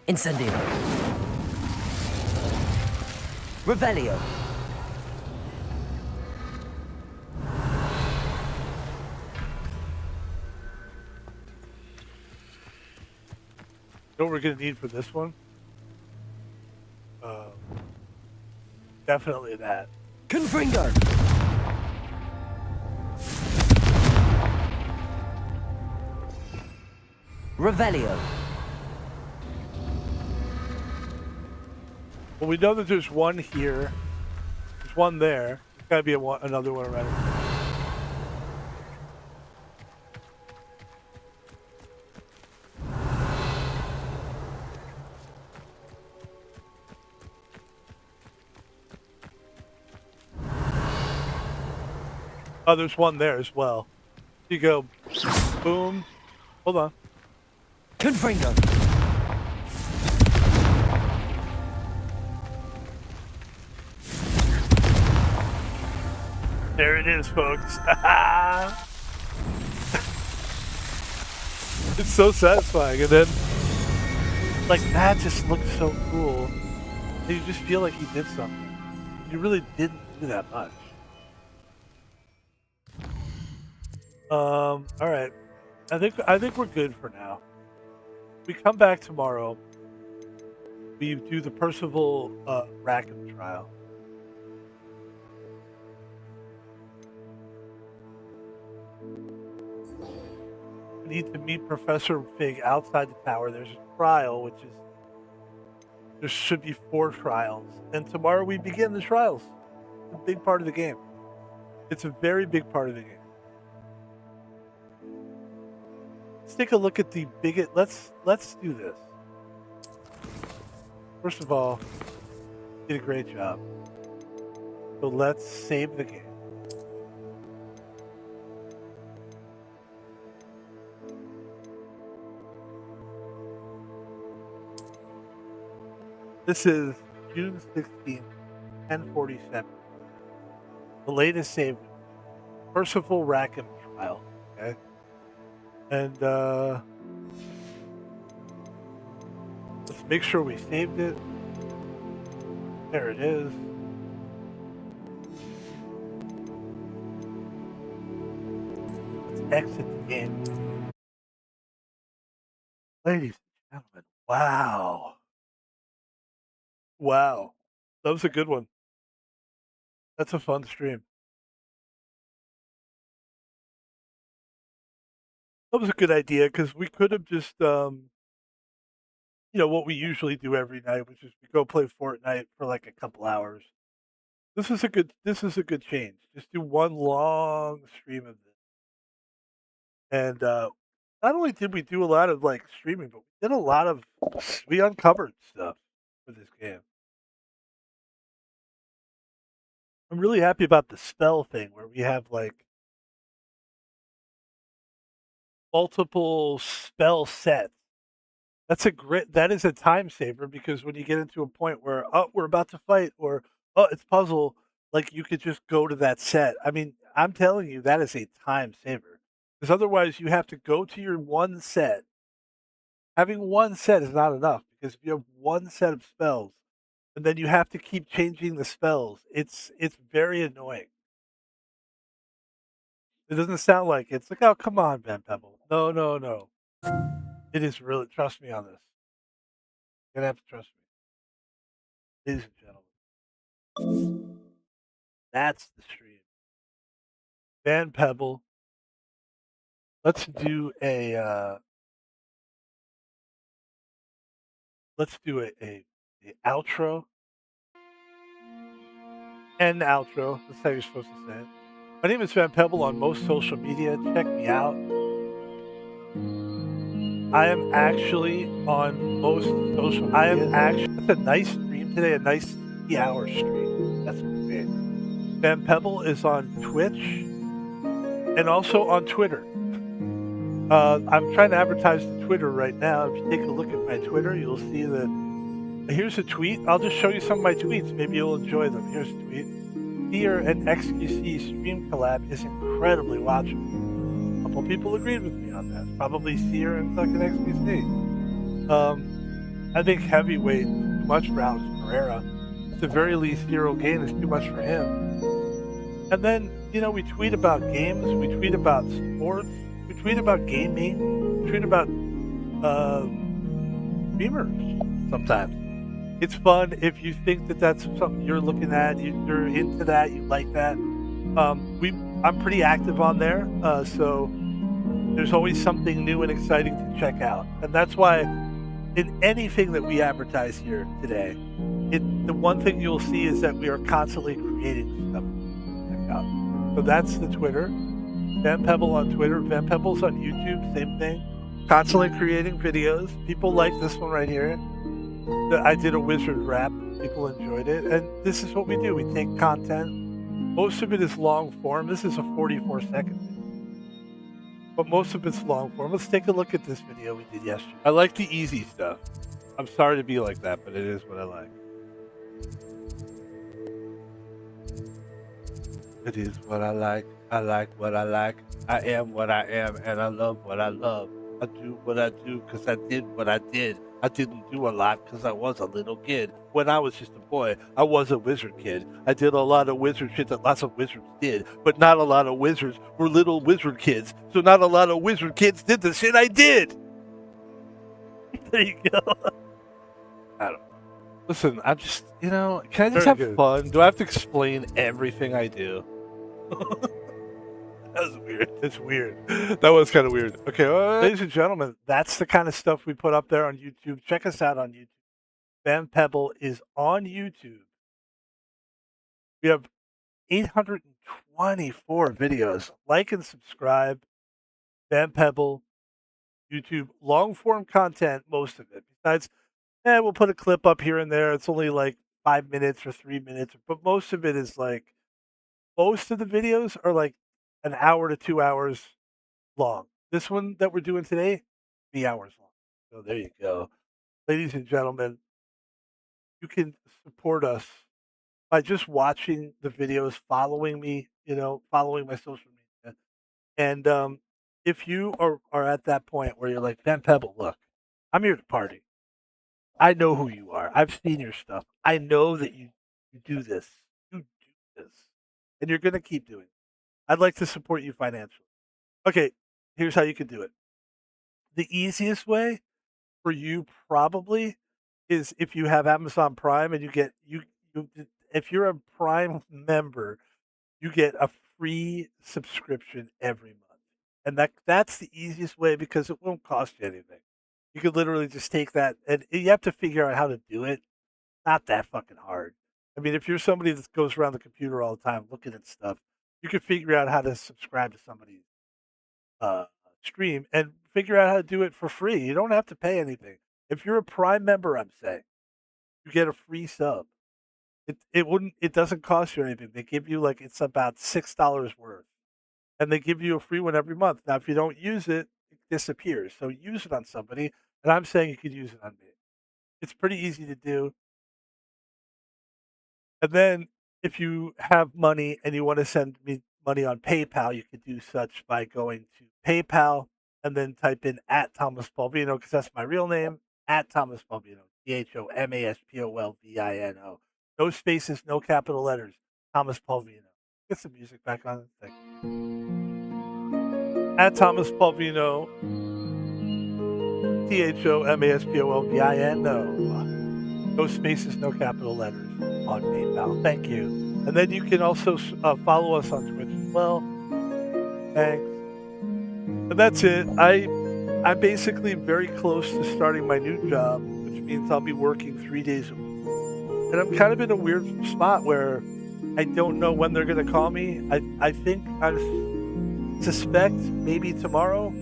Incendio. Revelio. You know what we're gonna need for this one? Definitely that. Confringo. Revelio. Well, we know that there's one here. There's one there. There's gotta be another one around here. Oh, there's one there as well. You go, boom. Hold on. Confringo. There it is, folks. It's so satisfying, and then like that just looks so cool. And you just feel like you did something. You really didn't do that much. All right. I think we're good for now. We come back tomorrow. We do the Percival Rackham trial. We need to meet Professor Fig outside the tower. There's a trial, which is there should be 4 trials, and tomorrow we begin the trials. It's a big part of the game. It's a very big part of the game. Let's take a look at the biggest. Let's do this. First of all, you did a great job. So let's save the game. This is June 16th, 1047. The latest save, Percival Rackham trial. Okay. And let's make sure we saved it. There it is. Let's exit the game. Ladies and gentlemen, wow. Wow. That was a good one. That's a fun stream. That was a good idea because we could have just, what we usually do every night, which is we go play Fortnite for like a couple hours. This is a good change. Just do one long stream of this. And not only did we do a lot of like streaming, but we uncovered stuff for this game. I'm really happy about the spell thing where we have like multiple spell sets. That is a time saver because when you get into a point where we're about to fight or it's puzzle, like you could just go to that set. I mean, I'm telling you that is a time saver. Because otherwise you have to go to your one set. Having one set is not enough because if you have one set of spells and then you have to keep changing the spells, it's very annoying. It doesn't sound like it. It's like, oh, come on, Van Pebble. No. It is really, trust me on this. You're going to have to trust me. Ladies and gentlemen, that's the stream. Van Pebble. Let's do a outro and outro. That's how you're supposed to say it. My name is Van Pebble on most social media. Check me out. I am actually on most social media. That's a nice stream today, a nice 3-hour stream. That's great. Van Pebble is on Twitch and also on Twitter. I'm trying to advertise the Twitter right now. If you take a look at my Twitter, you'll see that here's a tweet. I'll just show you some of my tweets. Maybe you'll enjoy them. Here's a tweet. Seer and XQC stream collab is incredibly watchable. A couple people agreed with me on that. Probably Seer and fucking XQC. I think heavyweight is too much for Alex Pereira. At the very least, Zero Gain is too much for him. And then, we tweet about games, we tweet about sports, we tweet about gaming, we tweet about streamers sometimes. It's fun if you think that that's something you're looking at, you're into that, you like that. I'm pretty active on there, so there's always something new and exciting to check out. And that's why in anything that we advertise here today, the one thing you'll see is that we are constantly creating stuff to check out. So that's the Twitter. Van Pebble on Twitter. Van Pebble's on YouTube, same thing. Constantly creating videos. People like this one right here. I did a wizard rap. People enjoyed it. And this is what we do. We take content. Most of it is long form. This is a 44-second video. But most of it's long form. Let's take a look at this video we did yesterday. I like the easy stuff. I'm sorry to be like that, but it is what I like. It is what I like. I like what I like. I am what I am, and I love what I love. I do what I do because I did what I did. I didn't do a lot because I was a little kid. When I was just a boy, I was a wizard kid. I did a lot of wizard shit that lots of wizards did, but not a lot of wizards were little wizard kids. So not a lot of wizard kids did the shit I did. There you go. I don't know. Listen, I'm just, can I just have fun? Do I have to explain everything I do? That was weird. It's weird. That was kind of weird. Okay, ladies and gentlemen, that's the kind of stuff we put up there on YouTube. Check us out on YouTube. Van Pebble is on YouTube. We have 824 videos. Like and subscribe. Van Pebble, YouTube, long form content, most of it. Besides, we'll put a clip up here and there. It's only like 5 minutes or 3 minutes, but most of it is like, most of the videos are like an hour to 2 hours long. This one that we're doing today, 3 hours long. So there you go. Ladies and gentlemen, you can support us by just watching the videos, following me, following my social media. And if you are at that point where you're like, Van Pebble, look, I'm here to party. I know who you are. I've seen your stuff. I know that you do this. You do this. And you're going to keep doing it. I'd like to support you financially. Okay, here's how you can do it. The easiest way for you probably is if you have Amazon Prime and if you're a Prime member, you get a free subscription every month. And that's the easiest way because it won't cost you anything. You could literally just take that, and you have to figure out how to do it. Not that fucking hard. I mean, if you're somebody that goes around the computer all the time looking at stuff, you could figure out how to subscribe to somebody's stream and figure out how to do it for free. You don't have to pay anything. If you're a Prime member, I'm saying, you get a free sub. It doesn't cost you anything. They give you it's about $6 worth. And they give you a free one every month. Now, if you don't use it, it disappears. So use it on somebody. And I'm saying you could use it on me. It's pretty easy to do. And then if you have money and you want to send me money on PayPal, you could do such by going to PayPal and then type in @ThomasPaulvino, because that's my real name, @ThomasPaulvino, ThomasPaulvino. No spaces, no capital letters, Thomas Paulvino. Get some music back on. Thank you. At Thomas Palvino, Thomaspolvino. No spaces, no capital letters on PayPal. Thank you. And then you can also follow us on Twitch as well. Thanks. And that's it. I'm basically very close to starting my new job, which means I'll be working 3 days a week. And I'm kind of in a weird spot where I don't know when they're going to call me. I think I suspect maybe tomorrow.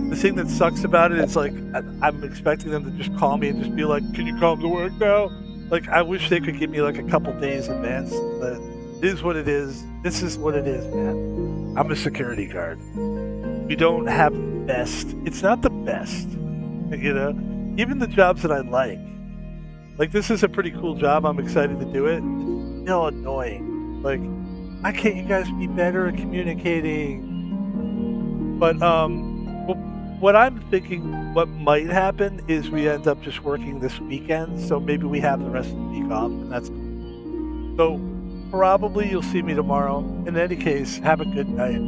The thing that sucks about it is like I'm expecting them to just call me and just be like, "Can you come to work now?" Like I wish they could give me like a couple days advance, but it is what it is. This is what it is, man. I'm a security guard. We don't have the best. It's not the best, you know. Even the jobs that I like this is a pretty cool job. I'm excited to do it. It's still annoying. Like, why can't you guys be better at communicating? But what I'm thinking, what might happen is we end up just working this weekend. So maybe we have the rest of the week off, and that's cool. So probably you'll see me tomorrow. In any case, have a good night.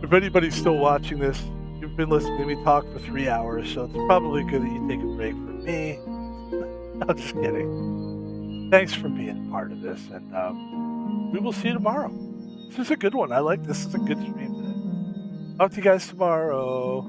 If anybody's still watching this, you've been listening to me talk for 3 hours, so it's probably good that you take a break from me. I'm just kidding. Thanks for being part of this, and we will see you tomorrow. This is a good one. I like this. This is a good stream today. Talk to you guys tomorrow.